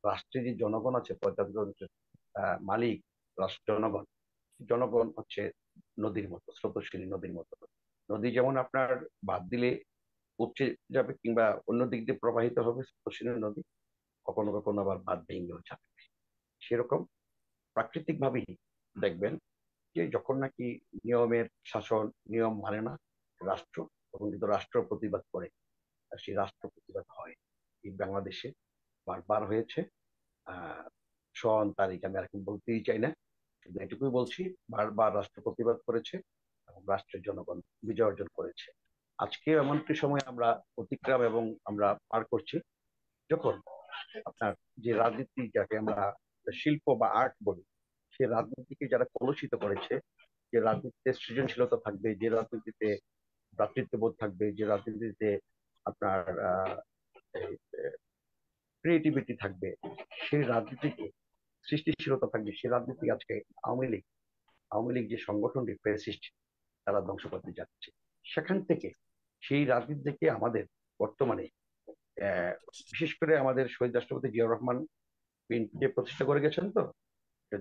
রাষ্ট্রে যে জনগণ আছে, প্রজাতন্ত্রের মালিক রাষ্ট্র জনগণ। জনগণ হচ্ছে নদীর মতো, স্রোতস্বিনী নদীর মতো। নদী যেমন আপনার বাদ দিলে উপচে যাবে কিংবা অন্য দিক দিয়ে প্রবাহিত হবে স্রোতস্বিনী নদী, কখনো কখনো আবার বাঁধ ভেঙেও যাবে। সেরকম প্রাকৃতিক ভাবেই দেখবেন যে যখন নাকি নিয়মের শাসন, নিয়ম মানে না রাষ্ট্র, তখন কিন্তু রাষ্ট্র প্রতিবাদ করে, আর সেই রাষ্ট্র প্রতিবাদ হয়। এই বাংলাদেশে বারবার হয়েছে। আহ সন তারিখ আমি আর এখন বলতেই চাই না, শুধু এটুকুই বলছি, বারবার রাষ্ট্র প্রতিবাদ করেছে এবং রাষ্ট্রের জনগণ বিজয় অর্জন করেছে। আজকে এমন একটি সময় আমরা অতিক্রম এবং আমরা পার করছি, যখন আপনার যে রাজনীতি, যাকে আমরা শিল্প বা আর্ট বলি, সে রাজনীতিকে যারা কলুষিত করেছে, যে রাজনীতিতে সৃজনশীলতা থাকবে, যে রাজনীতিতে ভ্রাতৃত্ববোধ থাকবে, যে রাজনীতিতে আপনার ক্রিয়েটিভিটি থাকবে, সেই রাজনীতিকে সৃষ্টিশীলতা থাকবে, সেই রাজনীতি আজকে আওয়ামী লীগ যে সংগঠনটি ফ্যাসিস্ট, তারা ধ্বংস করতে যাচ্ছে। সেখান থেকে, সেই রাজনীতি থেকে আমাদের বর্তমানে আহ, বিশেষ করে আমাদের শহীদ রাষ্ট্রপতি জিয়াউর রহমান বিএনপি প্রতিষ্ঠা করে গেছেন, তো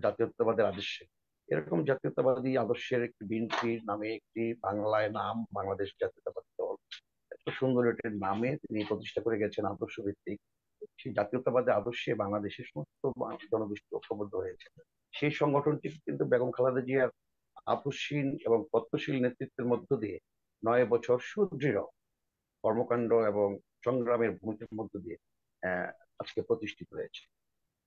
জাতীয়তাবাদের আদর্শে, এরকম জাতীয়তাবাদী আদর্শের একটি বিএনপির নামে একটি বাংলায় নাম, বাংলাদেশ জাতীয়তাবাদী দল, এত সুন্দর একটি নামে তিনি প্রতিষ্ঠা করে গেছেন, আদর্শ ভিত্তিক। সেই জাতীয়তাবাদী আদর্শে বাংলাদেশের সমস্ত জনগোষ্ঠী ঐক্যবদ্ধ হয়েছে। সেই সংগঠনটি কিন্তু বেগম খালেদা জিয়ার আপসহীন এবং প্রত্যয়শীল নেতৃত্বের মধ্য দিয়ে 9 বছর সুদৃঢ় কর্মকাণ্ড এবং সংগ্রামের ভূমিকার মধ্য দিয়ে আহ, আজকে প্রতিষ্ঠিত হয়েছে।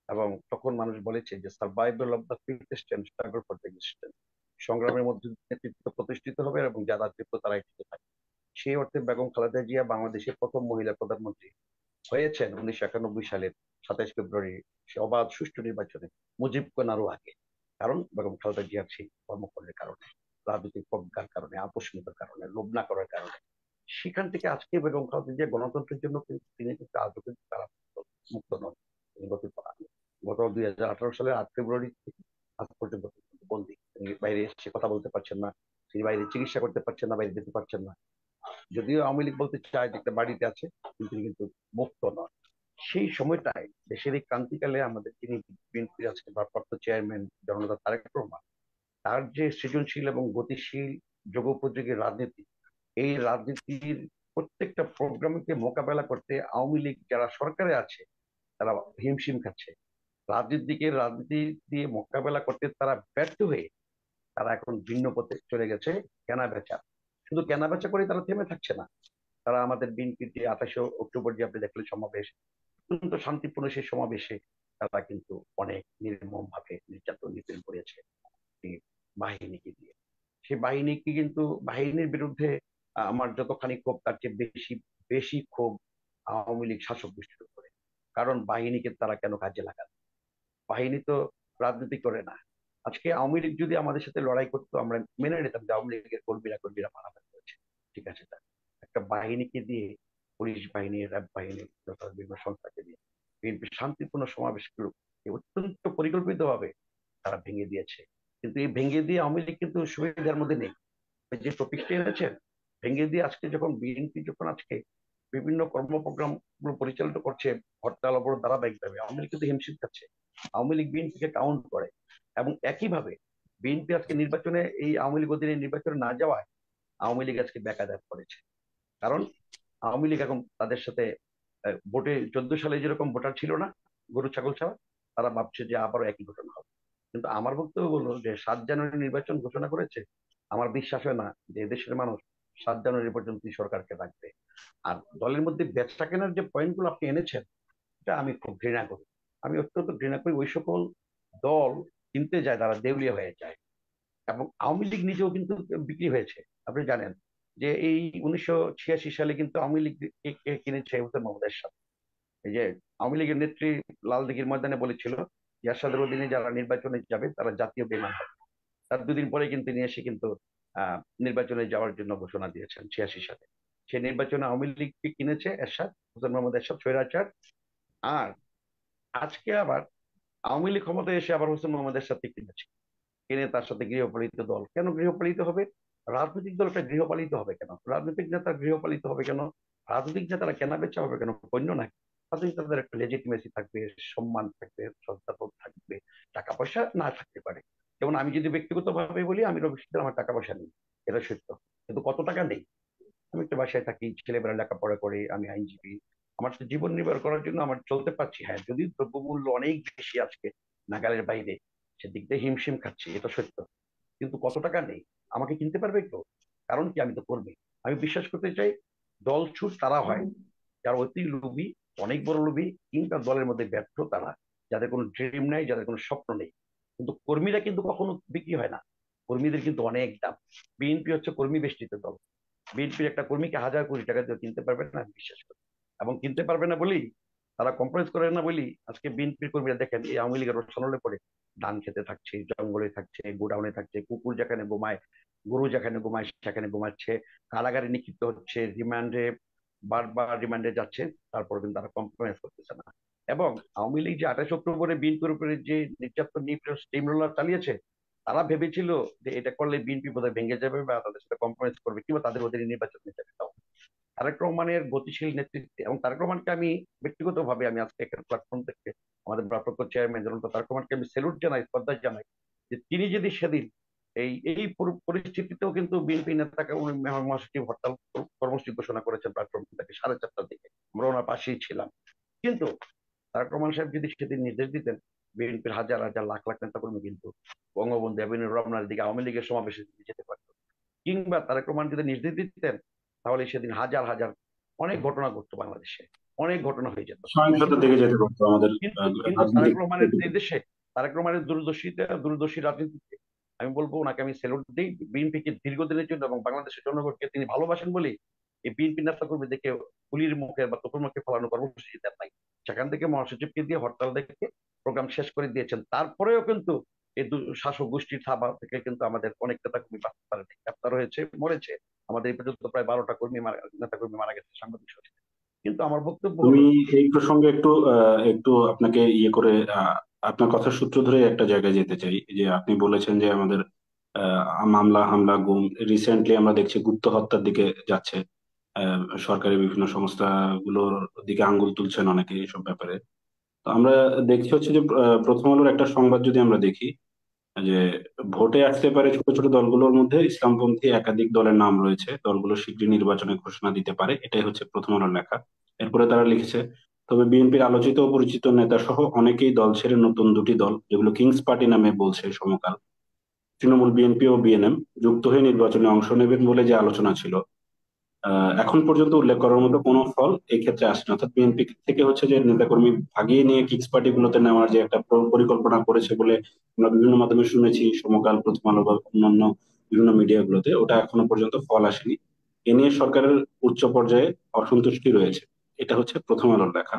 এবং তখন মানুষ বলেছে যে survival of the fittest and struggle for the existence, সংগ্রামের মধ্যে দিয়ে নেতৃত্ব প্রতিষ্ঠিত হবে এবং যারা যোগ্য তারাই টিকে থাকবে। সেই অর্থে বেগম খালেদা জিয়া বাংলাদেশের প্রথম মহিলা প্রধানমন্ত্রী হয়েছেন 1991 সালের 27 ফেব্রুয়ারি, সে অবাধ সুষ্ঠু নির্বাচনে, মুজিব কোনারও আগে। কারণ বেগম খালেদা জিয়ার সেই কর্মকাণ্ডের কারণে, রাজনৈতিক প্রজ্ঞার কারণে, আপোষহীনতার কারণে, লোভ না করার কারণে। সেখান থেকে আজকে বেগম খালেদা জিয়া গণতন্ত্রের জন্য কিন্তু তিনি কিন্তু আজও কিন্তু তারা মুক্ত নন। তিনি গত 2018 সালের 8 ফেব্রুয়ারি থেকে আজ পর্যন্ত বন্দী। তিনি বাইরে এসে কথা বলতে পারছেন না, তিনি বাইরে চিকিৎসা করতে পারছেন না, বাইরে যেতে পারছেন না। যদিও আওয়ামী লীগ বলতে চায় যে একটা বাড়িতে আছে, কিন্তু তিনি কিন্তু মুক্ত নন। সেই সময়টায় দেশের এই ক্রান্তিকালে আমাদের যিনি বিএনপির আজকে ভারপ্রাপ্ত চেয়ারম্যান জননেতা তারেক রহমান, তার যে সৃজনশীল এবং গতিশীল যুগোপযোগী রাজনীতি, এই রাজনীতির প্রত্যেকটা প্রোগ্রামকে মোকাবেলা করতে আওয়ামী লীগ যারা সরকারে আছে, তারা হিমশিম খাচ্ছে। রাজনীতি দিয়ে মোকাবেলা করতে তারা ব্যর্থ হয়ে তারা এখন ভিন্ন পথে চলে গেছে, কেনা বেচা। শুধু কেনা বেচা করে তারা থেমে থাকছে না, তারা আমাদের বিএনপির যে 28 অক্টোবর যে আপনি দেখলেন সমাবেশ, অত্যন্ত শান্তিপূর্ণ সেই সমাবেশে তারা কিন্তু অনেক নির্মম ভাবে নির্যাতন নিপীড়ন করেছে এই বাহিনীকে দিয়ে। সেই বাহিনীকে কিন্তু, বাহিনীর বিরুদ্ধে আমার যতখানি ক্ষোভ, তার চেয়ে বেশি বেশি ক্ষোভ আওয়ামী লীগ শাসক গোষ্ঠীর উপরে। কারণ বাহিনীকে তারা কেন কাজে লাগান? বাহিনী তো রাজনীতি করে না। আজকে আওয়ামী লীগ যদি আমাদের সাথে লড়াই করতো, আমরা মেনে নিতাম যে আওয়ামী লীগের কর্মীরা মারামারি করেছে, ঠিক আছে। তা একটা বাহিনীকে দিয়ে, পুলিশ বাহিনী, র্যাব বাহিনী, বিভিন্ন সংস্থাকে দিয়ে বিএনপি শান্তিপূর্ণ সমাবেশগুলো অত্যন্ত পরিকল্পিত ভাবে তারা ভেঙে দিয়েছে। কিন্তু এই ভেঙে দিয়ে আওয়ামী লীগ কিন্তু সুবিধার মধ্যে নেই। যে টপিকটা এনেছেন, ভেঙে দিয়ে আজকে যখন বিএনপি যখন আজকে বিভিন্ন কর্মপ্রোগ্রাম গুলো পরিচালিত করছে হরতাল অবরোধ ধারাবাহিকভাবে, আওয়ামী লীগ কিন্তু হিমশিম খাচ্ছে। আওয়ামী লীগ বিএনপিকে কাউন্ট করে। এবং একইভাবে বিএনপি আজকে নির্বাচনে, এই আওয়ামী লীগ অধীনে নির্বাচনে না যাওয়ায় আওয়ামী লীগ আজকে বেকায়দায় পড়েছে। কারণ আওয়ামী লীগ এখন তাদের সাথে ভোটে 14 সালে যেরকম ভোটার ছিল না, গরু ছাগল ছাড়া, তারা ভাবছে যে আবারও একই ঘটনা হবে। কিন্তু আমার বক্তব্য বললো যে 7 জানুয়ারি নির্বাচন ঘোষণা করেছে, আমার বিশ্বাস হয় না যে দেশের মানুষ 7 জানুয়ারি পর্যন্ত সরকারকে রাখবে। আর দলের মধ্যে বেচা কেনার যে পয়েন্ট গুলো আপনি এনেছেন, এটা আমি খুব ঘৃণা করি। আমি অত্যন্ত ঘৃণা করি ওই সকল দল কিনতে যায়, তারা দেউলিয়া হয়ে যায়। এবং আওয়ামী লীগ নিজেও কিন্তু বিক্রি হয়েছে। আপনি জানেন যে এই 1986 সালে কিন্তু আওয়ামী লীগ কিনেছে হোসেন মোহাম্মদ এরশাদ। এই যে আওয়ামী লীগের নেত্রী লালদিঘির ময়দানে বলেছিল যে এরশাদের অধীনে যারা নির্বাচনে যাবে তারা জাতীয় বেঈমান হবে। তার দুদিন পরে কিন্তু তিনি এসে কিন্তু নির্বাচনে যাওয়ার জন্য ঘোষণা দিয়েছেন 86 সালে। সে নির্বাচনে আওয়ামী লীগ কিনেছে এরশাদ, হোসেন মোহাম্মদ এরশাদ স্বৈরাচার। আর আজকে আবার আওয়ামী লীগ ক্ষমতায় এসে আবার হোসেন মোহাম্মদ এরশাদকে কিনেছে, কিনে তার সাথে গৃহপালিত দল। কেন গৃহপালিত হবে? রাজনৈতিক দলটা গৃহপালিত হবে কেন? রাজনৈতিক নেতা গৃহপালিত হবে কেন? রাজনৈতিক নেতারা কেনা বেচা হবে কেন? পণ্য নাকি? রাজনৈতিক নেতাদের একটা লেজিটিমেসি থাকবে, সম্মান থাকবে, শ্রদ্ধাবোধ থাকবে, টাকা পয়সা না থাকতে পারে। যেমন আমি যদি ব্যক্তিগত ভাবে বলি, আমি রবি শীতের আমার টাকা পয়সা নেই, এটা সত্য। কিন্তু কত টাকা নেই? আমি একটা বাসায় থাকি, ছেলেবেলা লেখাপড়া করে, আমি আইনজীবী। আমার তো জীবন নির্বাহ করার জন্য আমার চলতে পারছি। হ্যাঁ, যদি দ্রব্যমূল্য অনেক বেশি আজকে নাগালের বাইরে, সেদিক দিয়ে হিমশিম খাচ্ছি, এটা সত্য। কিন্তু কত টাকা নেই, আমাকে কিনতে পারবে কেউ? কারণ কি, আমি তো কর্মী। আমি বিশ্বাস করতে চাই দল ছুট তারা হয় যারা অতি লোভী, অনেক বড় লোভী, কিংবা দলের মধ্যে ব্যর্থ তারা, যাদের কোনো ড্রিম নাই, যাদের কোনো স্বপ্ন নেই। কিন্তু কর্মীরা কিন্তু কখনো বিক্রি হয় না। কর্মীদের কিন্তু অনেক দাম। বিএনপি হচ্ছে কর্মী বেষ্টিত দল। বিএনপির একটা কর্মীকে হাজার কোটি টাকা দিয়ে কিনতে পারবে না, আমি বিশ্বাস করি। এবং কিনতে পারবে না বলেই, তারা কম্প্রোমাইজ করে না বলেই আজকে বিএনপির কর্মীরা দেখেন এই আওয়ামী লীগের সনলে পড়ে ধান খেতে থাকছে, জঙ্গলে থাকছে, গোডাউনে থাকছে, কুকুর যেখানে ঘুমায়, গরু যেখানে ঘুমায় সেখানে ঘুমাচ্ছে, কারাগারে নিক্ষিপ্ত হচ্ছে, রিমান্ডে বারবার রিমান্ডে যাচ্ছে। তারপর কিন্তু তারা কম্প্রোমাইজ করতেছে না। এবং আওয়ামী লীগ যে 28 অক্টোবরে বিএনপির উপরে যে নির্যাতন স্টিমরোলার চালিয়েছে, তারা ভেবেছিল যে এটা করলে বিএনপি বোধহয় ভেঙে যাবে বা তাদের সাথে কম্প্রোমাইজ করবে, কিংবা তাদের অধীনে নির্বাচনে যাবে। তাও তারেক রহমানের গতিশীল নেতৃত্বে, এবং তারেক রহমানকে আমি ব্যক্তিগতভাবে, আমি আজকে একটা প্ল্যাটফর্ম থেকে আমাদের ভারপ্রাপ্ত চেয়ারম্যান জনতা তারেক রহমানকে আমি স্যালুট জানাই, শ্রদ্ধা জানাই, যে তিনি যদি সেদিন এই এই পরিস্থিতিতেও কিন্তু বিএনপি নেতাকে উনি মহাসচিব হরতাল কর্মসূচি ঘোষণা করেছেন প্ল্যাটফর্ম থেকে 4:30টার দিকে। আমরা ওনার পাশেই ছিলাম। কিন্তু তারেক রহমান সাহেব যদি সেদিন নির্দেশ দিতেন, বিএনপির হাজার হাজার লাখ লাখ নেতা কর্মী কিন্তু বঙ্গবন্ধু এভিনিউ রমনার দিকে আওয়ামী লীগের সমাবেশে যেতে পারত। কিংবা তারেক রহমান যদি নির্দেশ দিতেন, তাহলে সেদিন হাজার হাজার অনেক ঘটনা ঘটতো বাংলাদেশে, অনেক ঘটনা হয়ে যেত। সহিংসতা কিন্তু দিকে যেতে পারতো আমাদের কিন্তু কিন্তু তারেক রাজনৈতিক। রহমানের নির্দেশে, তারেক রহমানের দূরদর্শী রাজনীতিতে আমি বলবো ওনাকে আমি স্যালুট দিই। বিএনপিকে দীর্ঘদিনের জন্য এবং বাংলাদেশের জনগণকে তিনি ভালোবাসেন বলে এই বিএনপি নেতা কর্মীদেরকে পুলির মুখে বা তোপের মুখে ফলানো কর্মসূচি দেন নাই। সেখান থেকে মহাসচিবকে দিয়ে হরতাল দেখে প্রোগ্রাম শেষ করে দিয়েছেন। তারপরেও কিন্তু এই শাসক গোষ্ঠীর থাবা থেকে কিন্তু আমাদের অনেক নেতা কর্মী বাঁচতে পারেনি, গ্রেপ্তার হয়েছে, মরেছে। আমাদের এই পর্যন্ত প্রায় 12টা নেতা কর্মী মারা গেছে সাংবাদিক সহিত। কিন্তু আমার বক্তব্য আমি হলো, এই প্রসঙ্গে একটু আপনাকে ইয়ে করে আপনার কথার সূত্র ধরে একটা জায়গায় যেতে চাই। যে আপনি বলেছেন যে আমাদের মামলা হামলা গুম রিসেন্টলি আমরা দেখছি গুপ্ত হত্যার দিকে যাচ্ছে। সরকারি বিভিন্ন সংস্থাগুলোর দিকে আঙ্গুল তুলছেন অনেকে এইসব ব্যাপারে। তো আমরা দেখছি হচ্ছে যে প্রথম আলোর একটা সংবাদ যদি আমরা দেখি, যে ভোটে আসতে পারে ছোট ছোট দলগুলোর মধ্যে ইসলামপন্থী একাধিক দলের নাম রয়েছে, দলগুলো শীঘ্রই নির্বাচনে ঘোষণা দিতে পারে, এটাই হচ্ছে প্রথম আলোর লেখা। এরপরে তারা লিখেছে, তবে বিএনপির আলোচিত ও পরিচিত নেতা সহ অনেকেই দল ছেড়ে নতুন দুটি দল, যেগুলো কিংস পার্টি নামে বলছে সমকাল, তৃণমূল, বিএনপি ও বিএনএম, যুক্ত হয়ে নির্বাচনে অংশ নেবেন বলে যে আলোচনা ছিল, এখন পর্যন্ত উল্লেখ করার মতো কোনো ফল এই ক্ষেত্রে আসেনি। অর্থাৎ বিএনপি থেকে হচ্ছে যে নেতাকর্মী ভাগিয়ে নিয়ে কিংস পার্টি গুলোতে নেওয়ার যে একটা পরিকল্পনা করেছে বলে আমরা বিভিন্ন মাধ্যমে শুনেছি, সমকাল, প্রথম আলো বা অন্যান্য বিভিন্ন মিডিয়া গুলোতে, ওটা এখনো পর্যন্ত ফল আসেনি। এ নিয়ে সরকারের উচ্চ পর্যায়ে অসন্তুষ্টি রয়েছে। এটা হচ্ছে প্রথম আলোর লেখা।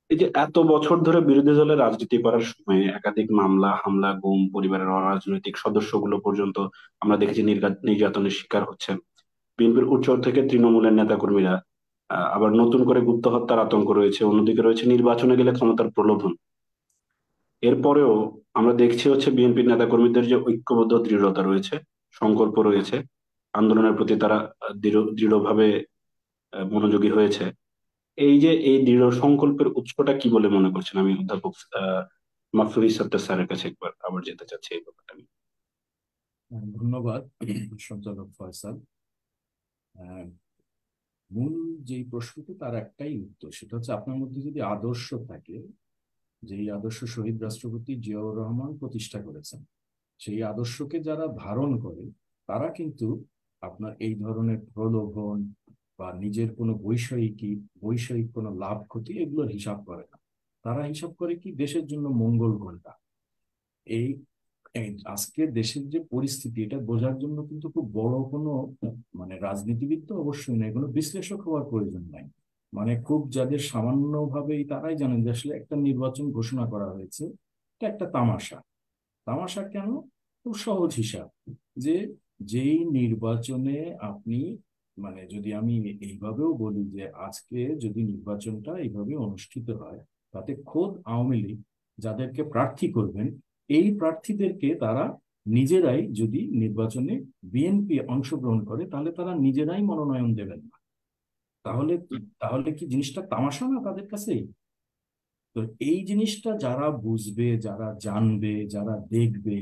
এই যে এত বছর ধরে বিরোধী দলের রাজনীতি করার সময় একাধিক মামলা হামলা গুম, পরিবারের অরাজনৈতিক সদস্যগুলো পর্যন্ত আমরা দেখেছি নির্যাতনের শিকার হচ্ছেন। বিএনপির উচ্চ থেকে তৃণমূলের নেতাকর্মীরা, আবার নতুন করে গুপ্ত হত্যার আতঙ্ক রয়েছে, অন্যদিকে রয়েছে নির্বাচনে গেলে ক্ষমতার প্রলোভন। এরপরেও আমরা দেখছি হচ্ছে বিএনপির নেতাকর্মীদের যে ঐক্যবদ্ধ দৃঢ়তা রয়েছে, সংকল্প রয়েছে, আন্দোলনের প্রতি তারা দৃঢ়ভাবে মনোযোগী হয়েছে। এই যে এই দৃঢ় সংকল্পের উৎসটা কি বলে মনে করছেন? আমি অধ্যাপক মাফরুল সত্তার স্যারের কাছে একবার আবার যেতে চাচ্ছি এই ব্যাপারটা নিয়ে। ধন্যবাদ সঞ্চালক ফয়সাল। আহ, মূল যে প্রশ্নটি তার একটাই উত্তর, সেটা হচ্ছে আপনার মধ্যে যদি আদর্শ থাকে, যেই আদর্শ শহীদ রাষ্ট্রপতি জিয়াউর রহমান প্রতিষ্ঠা করেছেন, সেই আদর্শকে যারা ধারণ করে তারা কিন্তু আপনার এই ধরনের প্রলোভন বা নিজের কোনো বৈষয়িক কোনো লাভ ক্ষতি এগুলোর হিসাব করে না। তারা হিসাব করে কি দেশের জন্য মঙ্গল কোনটা। এই এই আজকে দেশের যে পরিস্থিতি, এটা বোঝার জন্য কিন্তু খুব বড় কোনো মানে রাজনীতিবিদ তো অবশ্যই নয়, কোনো বিশ্লেষক হওয়ার প্রয়োজন নাই। মানে খুব যাদের সামান্যভাবেই, তারাই জানেন যে আসলে একটা নির্বাচন ঘোষণা করা হয়েছে, এটা একটা তামাশা। তামাশা কেন? খুব সহজ হিসাব, যে যেই নির্বাচনে আপনি, মানে যদি আমি এইভাবেও বলি যে আজকে যদি নির্বাচনটা এইভাবে অনুষ্ঠিত হয়, তাতে খোদ আওয়ামী লীগ যাদেরকে প্রার্থী করবেন, এই প্রার্থীদেরকে তারা নিজেরাই, যদি নির্বাচনে বিএনপি অংশগ্রহণ করে, তাহলে তারা নিজেরাই মনোনয়ন দেবেন না। তাহলে তাহলে কি জিনিসটা তামাশা না তাদের কাছেই? তো এই জিনিসটা যারা বুঝবে, যারা জানবে, যারা দেখবে,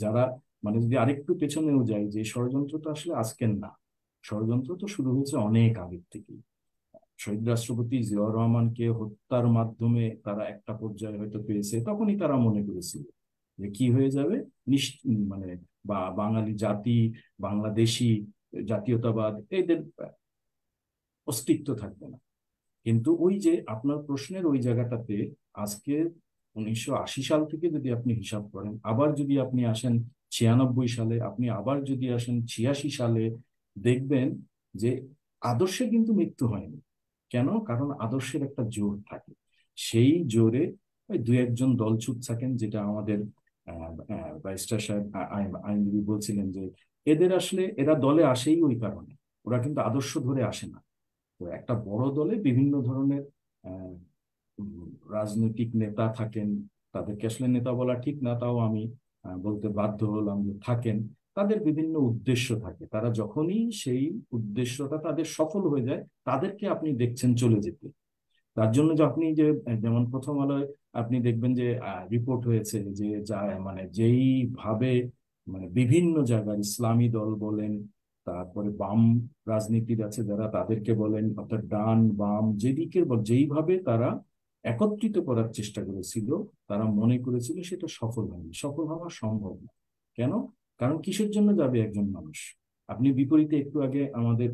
যারা, মানে যদি আরেকটু পেছনেও যাই, যে ষড়যন্ত্রটা আসলে আজকের না, ষড়যন্ত্র তো শুরু হয়েছে অনেক আগের থেকেই। শহীদ রাষ্ট্রপতি জিয়াউর রহমানকে হত্যার মাধ্যমে তারা একটা পর্যায়ে হয়তো পেয়েছে, তখনই তারা মনে করেছিল যে কি হয়ে যাবে, মানে বা বাঙালি জাতি, বাংলাদেশি জাতীয়তাবাদ, এদের অস্তিত্ব থাকবে না। কিন্তু ওই যে আপনার প্রশ্নের ওই জায়গাটাতে, আজকে 1980 সাল থেকে যদি আপনি হিসাব করেন, আবার যদি আপনি আসেন 96 সালে, আপনি আবার যদি আসেন 86 সালে, দেখবেন যে আদর্শে কিন্তু মৃত্যু হয়নি। কেন? কারণ আদর্শের একটা জোর থাকে। সেই জোরে ওই দু একজন দলছুট থাকেন, যেটা আমাদের ব্যারিস্টার সাহেব আইনজীবী বলছিলেন, যে এদের আসলে এরা দলে আসেই ওই কারণে, ওরা কিন্তু আদর্শ ধরে আসে না। তো একটা বড় দলে বিভিন্ন ধরনের আহ, রাজনৈতিক নেতা থাকেন। তাদেরকে আসলে নেতা বলা ঠিক না, তাও আমি বলতে বাধ্য হলাম যে থাকেন। তাদের বিভিন্ন উদ্দেশ্য থাকে, তারা যখনই সেই উদ্দেশ্যটা তাদের সফল হয়ে যায়, তাদেরকে আপনি দেখছেন চলে যেতে। তার জন্য যে আপনি যে, যেমন প্রথম আলোয় আপনি দেখবেন যে রিপোর্ট হয়েছে যে যা, মানে যেইভাবে, মানে বিভিন্ন জায়গায় ইসলামী দল বলেন, তারপরে বাম রাজনীতির আছে যারা, তাদেরকে বলেন, অর্থাৎ ডান বাম যেদিকের যেইভাবে তারা একত্রিত করার চেষ্টা করেছিল, তারা মনে করেছিল সেটা সফল হয়নি, সফল হওয়া সম্ভব না। কেন? কারণ কিসের জন্য যাবে একজন মানুষ? আপনি বিপরীতে একটু আগে আমাদের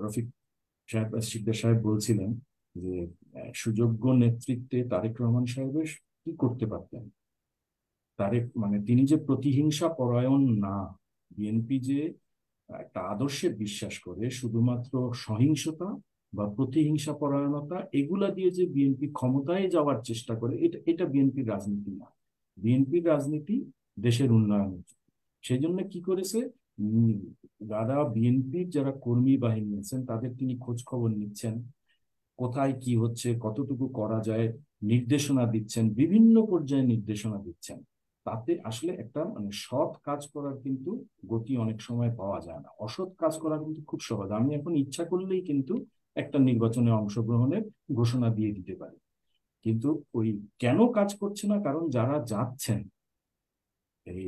রফিক সাহেব, সিকদার সাহেব বলছিলেন যে সুযোগ্য নেতৃত্বে তারেক রহমান সাহেবের কি করতে পারতেন। তারেক, মানে তিনি যে প্রতিহিংসা পরায়ণ না, বিএনপি যে একটা আদর্শে বিশ্বাস করে, শুধুমাত্র সহিংসতা বা প্রতিহিংসা পরায়ণতা এগুলা দিয়ে যে বিএনপি ক্ষমতায় যাওয়ার চেষ্টা করে, এটা এটা বিএনপির রাজনীতি না। বিএনপির রাজনীতি দেশের উন্নয়নের। সেই জন্য কি করেছে, উম, যারা বিএনপির যারা কর্মী বাহিনী আছেন, তাদের তিনি খোঁজ খবর নিচ্ছেন, কোথায় কি হচ্ছে, কতটুকু করা যায়, নির্দেশনা দিচ্ছেন, বিভিন্ন পর্যায়ে নির্দেশনা দিচ্ছেন। তাতে আসলে একটা মানে সৎ কাজ করার কিন্তু গতি অনেক সময় পাওয়া যায় না, অসৎ কাজ করা কিন্তু খুব সহজ। আমি এখন ইচ্ছা করলেই কিন্তু একটা নির্বাচনে অংশগ্রহণের ঘোষণা দিয়ে দিতে পারি। কিন্তু ওই কেন কাজ করছে না? কারণ যারা যাচ্ছেন, এই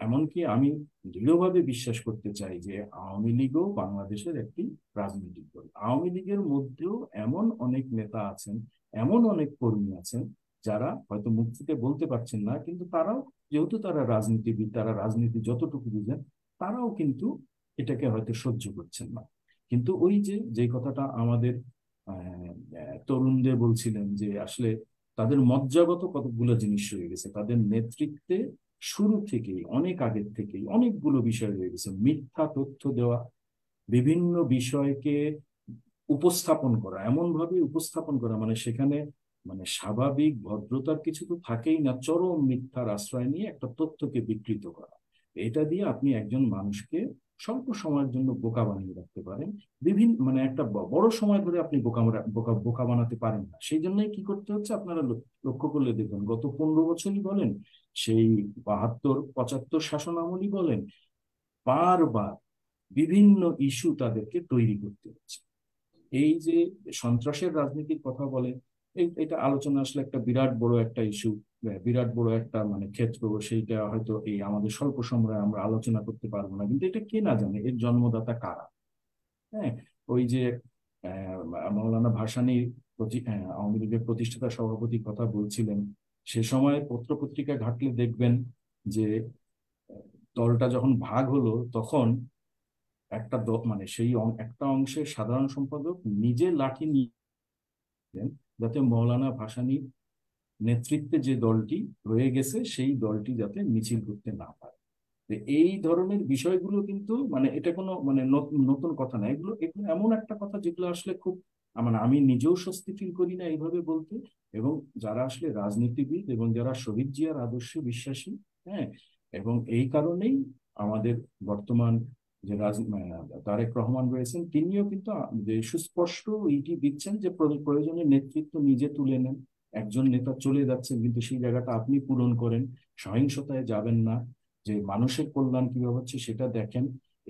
এমনকি আমি দৃঢ়ভাবে বিশ্বাস করতে চাই যে আওয়ামী লীগও বাংলাদেশের একটি রাজনৈতিক দল। আওয়ামী লীগের মধ্যেও এমন অনেক নেতা আছেন, এমন অনেক কর্মী আছেন, যারা হয়তো মুখ ফুটে বলতে পারছেন না, কিন্তু তারাও, যেহেতু তারা রাজনীতিবিদ, তারা রাজনীতি যতটুকু বুঝেন, তারাও কিন্তু এটাকে হয়তো সহ্য করছেন না। কিন্তু ওই যে যে কথাটা আমাদের তরুণদের বলছিলেন, যে আসলে তাদের মজ্জাগত কতগুলো জিনিস রয়ে গেছে তাদের নেতৃত্বে। শুরু থেকেই, অনেক আগের থেকেই অনেকগুলো বিষয় রয়ে গেছে, মিথ্যা তথ্য দেওয়া, বিভিন্ন বিষয়কে উপস্থাপন করা, এমন ভাবে উপস্থাপন করা, মানে সেখানে মানে স্বাভাবিক ভদ্রতার কিছু তো থাকেই না, চরম মিথ্যার আশ্রয় নিয়ে একটা তথ্যকে বিকৃত করা। এটা দিয়ে আপনি একজন মানুষকে স্বল্প সময়ের জন্য বোকা বানিয়ে রাখতে পারেন। বিভিন্ন মানে একটা বড় সময় ধরে আপনি বোকা বোকা বোকা বানাতে পারেন না। সেই জন্যই কি করতে হচ্ছে, আপনারা লক্ষ্য করলে দেখবেন, গত 15 বছরই বলেন, সেই 72-75 শাসন আমলই বলেন, বারবার বিভিন্ন ইস্যু তাদেরকে তৈরি করতে হচ্ছে। এই যে সন্ত্রাসের রাজনীতির কথা বলে, এটা আলোচনা আসলে একটা বিরাট বড় একটা ইস্যু, বিরাট বড় একটা মানে ক্ষেত্র, সেইটা হয়তো এই আমাদের স্বল্প সময়ে আমরা আলোচনা করতে পারবো না। কিন্তু এটা কে না জানে এর জন্মদাতা কারা? হ্যাঁ, ওই যে মৌলানা ভাসানী আওয়ামী লীগের প্রতিষ্ঠাতা সভাপতি কথা বলছিলেন, সে সময় পত্র পত্রিকা ঘাটলে দেখবেন যে দলটা যখন ভাগ হলো, তখন একটা মানে সেই একটা অংশের সাধারণ সম্পাদক নিজে লাঠি নিয়ে যাতে মৌলানা ভাসানী নেতৃত্বে যে দলটি রয়ে গেছে সেই দলটি যাতে মিছিল করতে না পারে। তো এই ধরনের বিষয়গুলো কিন্তু মানে এটা কোনো মানে নতুন নতুন কথা না, এগুলো এগুলো এমন একটা কথা যেগুলো আসলে খুব মানে আমি নিজেও স্বস্তি ফিল করি না এইভাবে বলতে। এবং যারা আসলে রাজনীতিবিদ এবং যারা শহীদ জিয়ার আদর্শে বিশ্বাসী, হ্যাঁ, এবং এই কারণেই আমাদের বর্তমান যে তারেক রহমান রয়েছেন তিনিও কিন্তু যে সুস্পষ্ট ইটি দিচ্ছেন যে প্রয়োজনে নেতৃত্ব নিজে তুলে নেন। একজন নেতা চলে যাচ্ছেন কিন্তু সেই জায়গাটা আপনি পূরণ করেন, সহিংসতায় যাবেন না, যে মানুষের কল্যাণ কিভাবে হচ্ছে সেটা দেখেন।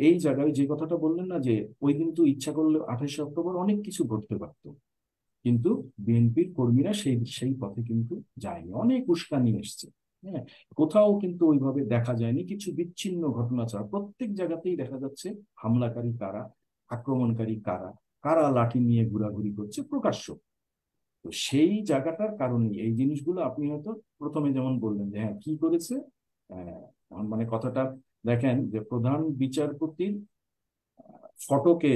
এই জায়গায় যে কথাটা বললেন না যে ওই কিন্তু ইচ্ছা করলে 28শে অক্টোবর অনেক কিছু ঘটতে পারতো, কিন্তু বিএনপির কর্মীরা সেই সেই পথে কিন্তু যায়নি, অনেক উস্কানি এসছে। হ্যাঁ, কোথাও কিন্তু ওইভাবে দেখা যায়নি কিছু বিচ্ছিন্ন ঘটনা ছাড়া, প্রত্যেক জায়গাতেই দেখা যাচ্ছে হামলাকারী কারা, আক্রমণকারী কারা, কারা লাঠি নিয়ে ঘোরাঘুরি করছে প্রকাশ্য। তো সেই জায়গাটার কারণে এই জিনিসগুলো আপনি হয়তো প্রথমে যেমন বললেন যে হ্যাঁ কি করেছে, মানে কথাটা দেখেন যে প্রধান বিচারপতির ফটকে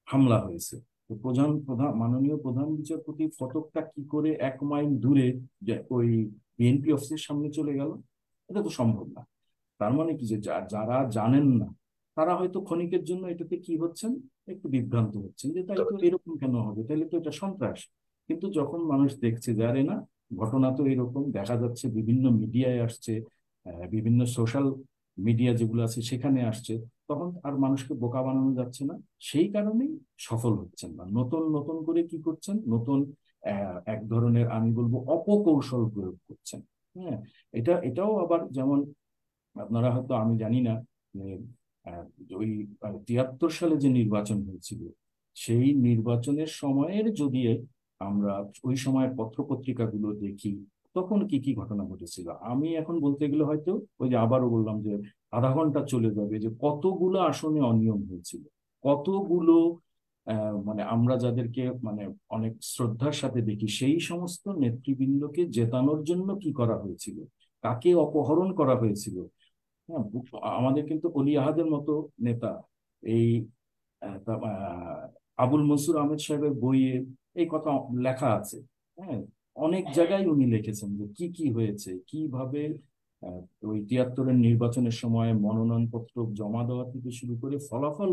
হামলা হয়েছে। তো প্রধান প্রধান মাননীয় প্রধান বিচারপতি ফটকটা কি করে 1 মাইল দূরে যে ওই বিএনপি অফিসের সামনে চলে গেল? এটা তো সম্ভব না। তার মানে কি যে যারা জানেন না তারা হয়তো ক্ষণিকের জন্য এটাতে কি হচ্ছেন, একটু বিভ্রান্ত হচ্ছেন যে তাই তো এরকম কেন হবে, তাহলে তো এটা সন্ত্রাস। কিন্তু যখন মানুষ দেখছে যে আরে না, ঘটনা তো এরকম দেখা যাচ্ছে, বিভিন্ন মিডিয়ায় আসছে, বিভিন্ন সোশ্যাল মিডিয়া যেগুলো আছে সেখানে আসছে, তখন আর মানুষকে বোকা বানানো যাচ্ছে না। সেই কারণেই সফল হচ্ছেন না, নতুন নতুন করে কি করছেন, নতুন এক ধরনের আমি বলবো অপকৌশল প্রয়োগ করছেন। হ্যাঁ, এটাও আবার যেমন আপনারা হয়তো, আমি জানি না যে আহ, ওই 73 সালে যে নির্বাচন হয়েছিল সেই নির্বাচনের সময়ের যদি আমরা ওই সময়ের পত্রপত্রিকাগুলো দেখি তখন কি কি ঘটনা ঘটেছিল, আমি এখন বলতে গেলে হয়তো ওই যে আবারও বললাম যে আধা ঘন্টা চলে যাবে যে কতগুলো আসনে অনিয়ম হয়েছিল, কতগুলো মানে আমরা যাদেরকে মানে অনেক শ্রদ্ধার সাথে দেখি সেই সমস্ত নেতৃবৃন্দকে জেতানোর জন্য কি করা হয়েছিল, কাকে অপহরণ করা হয়েছিল। হ্যাঁ, আমাদের কিন্তু অলি আহাদের মতো নেতা এই আবুল মনসুর আহমেদ সাহেবের বইয়ে এই কথা লেখা আছে। হ্যাঁ, অনেক জায়গায় উনি লিখেছেন যে কি কি হয়েছে, কিভাবে আহ, ওই 73-এর নির্বাচনের সময় মনোনয়নপত্র জমা দেওয়া থেকে শুরু করে ফলাফল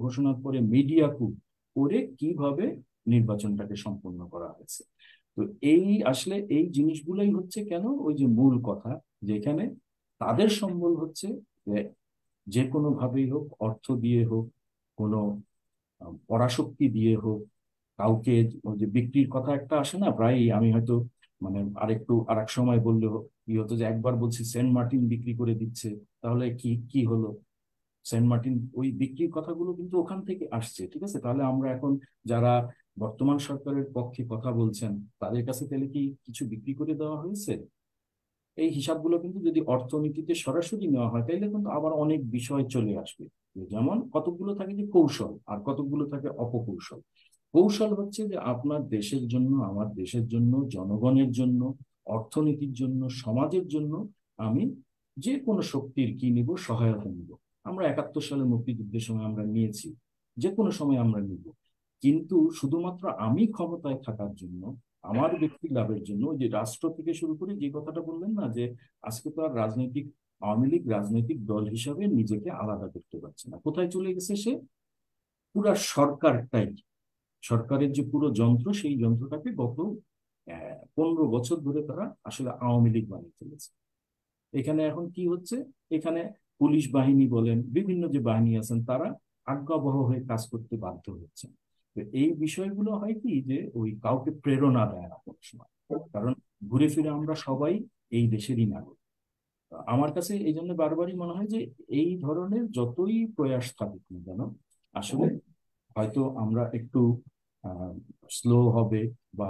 ঘোষণার পরে মিডিয়া কুপ করে কিভাবে নির্বাচনটাকে সম্পন্ন করা হয়েছে। তো এই আসলে এই জিনিসগুলোই হচ্ছে কেন ওই যে মূল কথা, যেখানে তাদের সম্বল হচ্ছে যে যে কোনো ভাবেই হোক, অর্থ দিয়ে হোক, কোনো পরাশক্তি দিয়ে হোক, কাউকে ওই যে বিক্রির কথা একটা আসে না প্রায়ই, আমি হয়তো মানে আরেকটু আর এক সময় বললে কি হতো যে একবার বলছি সেন্ট মার্টিন বিক্রি করে দিচ্ছে, তাহলে কি কি হলো, সেন্ট মার্টিন ওই বিক্রির কথাগুলো কিন্তু ওখান থেকে আসছে। ঠিক আছে, তাহলে আমরা এখন যারা বর্তমান সরকারের পক্ষে কথা বলছেন তাদের কাছে তাহলে কি কিছু বিক্রি করে দেওয়া হয়েছে? এই হিসাবগুলো কিন্তু যদি অর্থনীতিতে সরাসরি নেওয়া হয় তাহলে কিন্তু আবার অনেক বিষয় চলে আসবে। যেমন কতগুলো থাকে যে কৌশল আর কতগুলো থাকে অপকৌশল। কৌশল হচ্ছে যে আপনার দেশের জন্য, আমার দেশের জন্য, জনগণের জন্য, অর্থনীতির জন্য, সমাজের জন্য আমি যে কোনো শক্তির কি নিব, সহায়তা নিব। আমরা 71 সালে মুক্তিযুদ্ধের সময় আমরা নিয়েছি, যে কোনো সময় আমরা নিব। কিন্তু শুধুমাত্র আমি ক্ষমতায় থাকার জন্য, আমার ব্যক্তি লাভের জন্য, ওই যে রাষ্ট্র থেকে শুরু করে যে কথাটা বললেন না যে আজকে তো আর রাজনৈতিক আওয়ামী লীগ রাজনৈতিক দল হিসাবে নিজেকে আলাদা করতে পারছে না, কোথায় চলে গেছে সে, পুরা সরকারটাই, সরকারের যে পুরো যন্ত্র সেই যন্ত্রটাকে গত 15 বছর ধরে তারা আসলে আওয়ামী লীগ বানিয়ে ফেলেছে। এখানে এখন কি হচ্ছে, এখানে পুলিশ বাহিনী বলেন, বিভিন্ন যে বাহিনী আছেন তারা আজ্ঞাবহ হয়ে কাজ করতে বাধ্য হচ্ছেন। তো এই বিষয়গুলো হয় কি যে ওই কাউকে প্রেরণা দেয় না কোনো সময়, কারণ ঘুরে ফিরে আমরা সবাই এই দেশেরই নাগরিক। আমার কাছে এই জন্য বারবারই মনে হয় যে এই ধরনের যতই প্রয়াস থাকুক না কেন, আসলে হয়তো আমরা একটু স্লো হবে, বা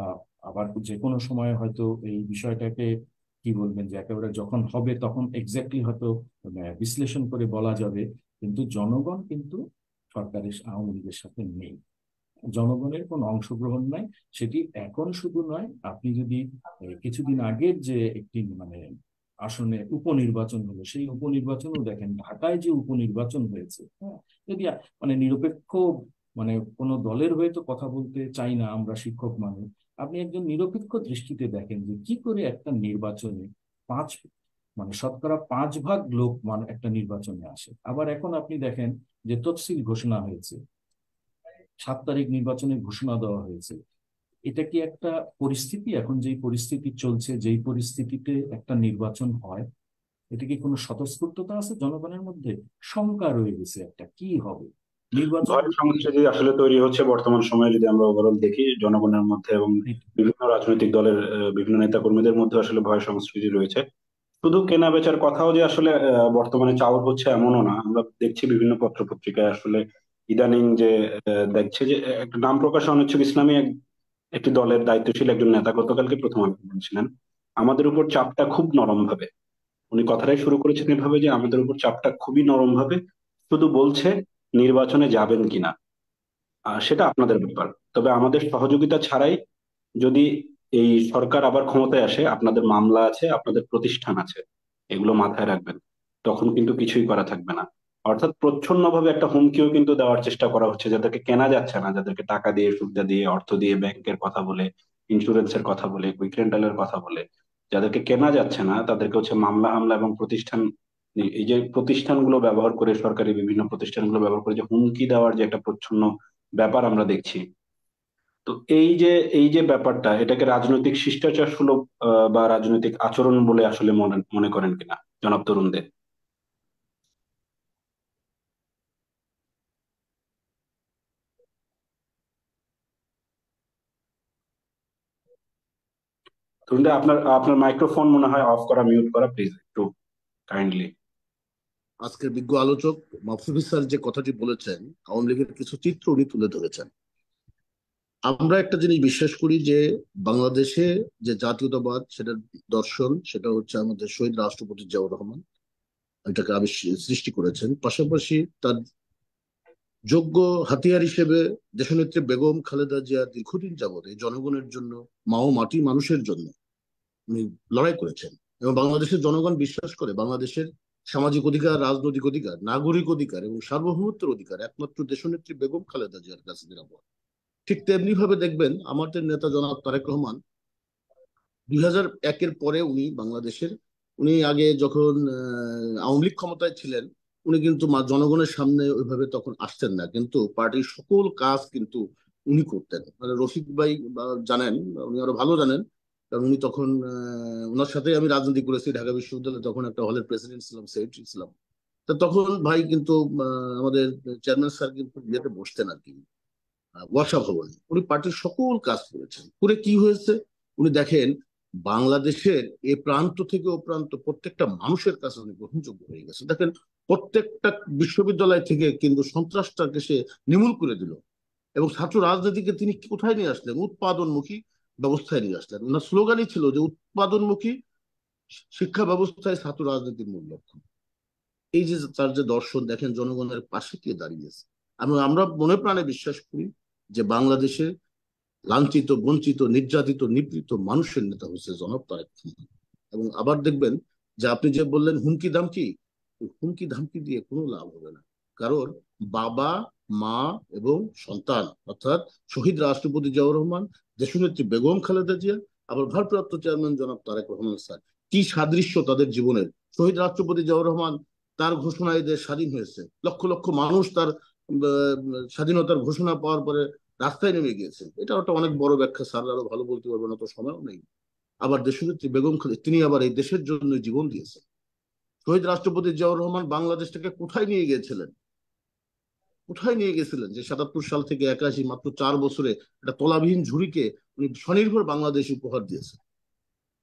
আবার যে কোনো সময় হয়তো এই বিষয়টাকে কি বলবেন যে একেবারে যখন হবে তখন এক্স্যাক্টলি হয়তো বিশ্লেষণ করে বলা যাবে। কিন্তু জনগণ কিন্তু সরকারের আওয়ামী লীগের সাথে নেই, জনগণের কোনো অংশগ্রহণ নাই। সেটি এখন শুধু নয়, আপনি যদি কিছুদিন আগের যে একটি মানে আসনে উপনির্বাচন হলো সেই উপনির্বাচনও দেখেন, ঢাকায় যে উপনির্বাচন হয়েছে, হ্যাঁ, যদি মানে নিরপেক্ষ মানে কোনো দলের হয়ে তো কথা বলতে চাই না আমরা শিক্ষক মানুষ, আপনি একজন নিরপেক্ষ দৃষ্টিতে দেখেন যে কি করে একটা নির্বাচনে পাঁচ শতকরা 5 ভাগ লোক একটা নির্বাচনে আসে। আবার এখন আপনি দেখেন যে তফসিল ঘোষণা হয়েছে, 7 তারিখ নির্বাচনের ঘোষণা দেওয়া হয়েছে। এটা কি একটা পরিস্থিতি, এখন যেই পরিস্থিতি চলছে, যেই পরিস্থিতিতে একটা নির্বাচন হয়, এটা কি কোনো স্বতঃস্ফূর্ততা আছে জনগণের মধ্যে? শঙ্কা রয়ে গেছে একটা, কি হবে নির্বাচন। ভয় সংস্কৃতি আসলে তৈরি হচ্ছে বর্তমান সময়ে, যদি আমরা ওভারঅল দেখি জনগণের মধ্যে এবং বিভিন্ন রাজনৈতিক দলের বিভিন্ন নেতা কর্মীদের মধ্যে আসলে ভয় সংস্কৃতি রয়েছে। শুধু কেনা বেচার কথাও যে আসলে বর্তমানে চাউর হচ্ছে এমনও না। আমরা দেখছি বিভিন্ন পত্র পত্রিকায় আসলে ইদানিং যে দেখছে যে একটা নাম প্রকাশে অনিচ্ছুক ইসলামী একটি দলের দায়িত্বশীল একজন নেতা গতকালকে প্রথম আলোকে বলেছিলেন আমাদের উপর চাপটা খুব নরম ভাবে। উনি কথাটাই শুরু করেছেন এভাবে যে আমাদের উপর চাপটা খুবই নরম ভাবে, শুধু বলছে নির্বাচনে যাবেন কিনা সেটা আপনাদের ব্যাপার, তবে আমাদের সহযোগিতা ছাড়াই যদি এই সরকার আবার ক্ষমতায় আসে, আপনাদের মামলা আছে, আপনাদের প্রতিষ্ঠান আছে, এগুলো মাথায় রাখবেন, তখন কিন্তু কিছুই করা থাকবে না। অর্থাৎ প্রচ্ছন্নভাবে একটা হুমকিও কিন্তু দেওয়ার চেষ্টা করা হচ্ছে, যাদেরকে কেনা যাচ্ছে না, যাদেরকে টাকা দিয়ে, সুবিধা দিয়ে, অর্থ দিয়ে, ব্যাংকের কথা বলে, ইন্স্যুরেন্সের কথা বলে, কুইক রেন্টালের কথা বলে, যাদেরকে কেনা যাচ্ছে না তাদেরকে হচ্ছে মামলা হামলা এবং প্রতিষ্ঠান, এই যে প্রতিষ্ঠানগুলো ব্যবহার করে, সরকারি বিভিন্ন প্রতিষ্ঠানগুলো ব্যবহার করে যে হুমকি দেওয়ার যে একটা প্রচ্ছন্ন ব্যাপার আমরা দেখছি। তো এই যে ব্যাপারটা, এটাকে রাজনৈতিক শিষ্টাচার সুলভ বা রাজনৈতিক আচরণ বলে আসলে মনে মনে করেন কিনা জনাব তরুণদের? তরুণদের, আপনার আপনার মাইক্রোফোন মনে হয় অফ করা, মিউট করা, প্লিজ একটু কাইন্ডলি। আজকের বিজ্ঞ আলোচক মাহফুজ স্যার যে কথাটি বলেছেন, আওয়ামী লীগের কিছু চিত্র উনি তুলে ধরেছেন। আমরা একটা জিনিস বিশ্বাস করি যে বাংলাদেশে যে জাতীয়তাবাদ, সেটার দর্শন, সেটা হচ্ছে আমাদের শহীদ রাষ্ট্রপতি জিয়াউর রহমান এটাকে সৃষ্টি করেছেন। পাশাপাশি তার যোগ্য হাতিয়ার হিসেবে দেশনেত্রী বেগম খালেদা জিয়া দীর্ঘদিন যাবৎ এই জনগণের জন্য, মা ও মাটি মানুষের জন্য উনি লড়াই করেছেন। এবং বাংলাদেশের জনগণ বিশ্বাস করে বাংলাদেশের সামাজিক অধিকার, রাজনৈতিক অধিকার, নাগরিক অধিকার এবং সার্বভৌমত্বের অধিকার একমাত্র দেশনেত্রী বেগম খালেদা জিয়ার কাছে নিরাপদ। ঠিক তেমনি ভাবে দেখবেন আমাদের নেতা জনাব তারেক রহমান 2001-এর পরে উনি বাংলাদেশের, উনি আগে যখন আওয়ামী লীগ ক্ষমতায় ছিলেন, উনি কিন্তু জনগণের সামনে ওইভাবে তখন আসতেন না, কিন্তু পার্টির সকল কাজ কিন্তু উনি করতেন। মানে রফিক ভাই জানেন, উনি আরো ভালো জানেন, কারণ উনি তখন ওনার সাথে আমি রাজনীতি করেছি ঢাকা বিশ্ববিদ্যালয়ে, তখন একটা হলের প্রেসিডেন্ট ছিলাম, সেক্রেটারি ছিলাম। তা তখন ভাই কিন্তু আমাদের চেয়ারম্যান স্যার কিন্তু ইয়েতে বসতেন আর কি, ওয়াসা ভবনে। উনি পার্টির সকল কাজ করেছেন। করে কি হয়েছে উনি দেখেন, বাংলাদেশের এ প্রান্ত থেকে ও প্রান্ত প্রত্যেকটা মানুষের কাছে উনি গ্রহণযোগ্য হয়ে গেছে। দেখেন, প্রত্যেকটা বিশ্ববিদ্যালয় থেকে কিন্তু সন্ত্রাসটাকে সে নির্মূল করে দিল। এবং ছাত্র রাজনীতিকে তিনি কোথায় নিয়ে আসলেন? উৎপাদনমুখী ব্যবস্থায় নিয়ে আসলেন। ওনার স্লোগানই ছিল যে উৎপাদনমুখী শিক্ষা ব্যবস্থায় ছাত্র রাজনীতির মূল লক্ষ্য। এই যে তার যে দর্শন, দেখেন জনগণের পাশে কে দাঁড়িয়েছে। আমরা মনে প্রাণে বিশ্বাস করি যে বাংলাদেশে লাঞ্ছিত, বঞ্চিত, নির্যাতিত, নিপীড়িত মানুষের নেতা হচ্ছে জনাব তারেক রহমান। এবং আবার দেখবেন যে আপনি যে বললেন হুমকি ধামকি, হুমকি ধামকি দিয়ে কোনো লাভ হবে না। কারণ বাবা, মা এবং সন্তান, অর্থাৎ শহীদ রাষ্ট্রপতি জিয়াউর রহমান, দেশনেত্রী বেগম খালেদা জিয়া, আবার ভারপ্রাপ্ত চেয়ারম্যান জনাব তারেক রহমান স্যার, কি সাদৃশ্য তাদের জীবনের। শহীদ রাষ্ট্রপতি জিয়াউর রহমান, তার ঘোষণায় দেশ স্বাধীন হয়েছে, লক্ষ লক্ষ মানুষ তার স্বাধীনতার ঘোষণা পাওয়ার পরে রাস্তায় নেমে গিয়েছে। এটা একটা অনেক বড় ব্যাখ্যা, স্যার আরো ভালো বলতে পারবেন, অত সময়ও নেই। আবার দেশনেত্রী বেগম খালেদা, তিনি আবার এই দেশের জন্য জীবন দিয়েছেন। শহীদ রাষ্ট্রপতি জিয়াউর রহমান বাংলাদেশটাকে কোথায় নিয়ে গিয়েছিলেন, কোথায় নিয়ে গেছিলেন? যে 77 সাল থেকে 81, মাত্র 4 বছরে একটা তলাবিহীন ঝুড়িকে উনি স্বনির্ভর বাংলাদেশ উপহার দিয়েছেন।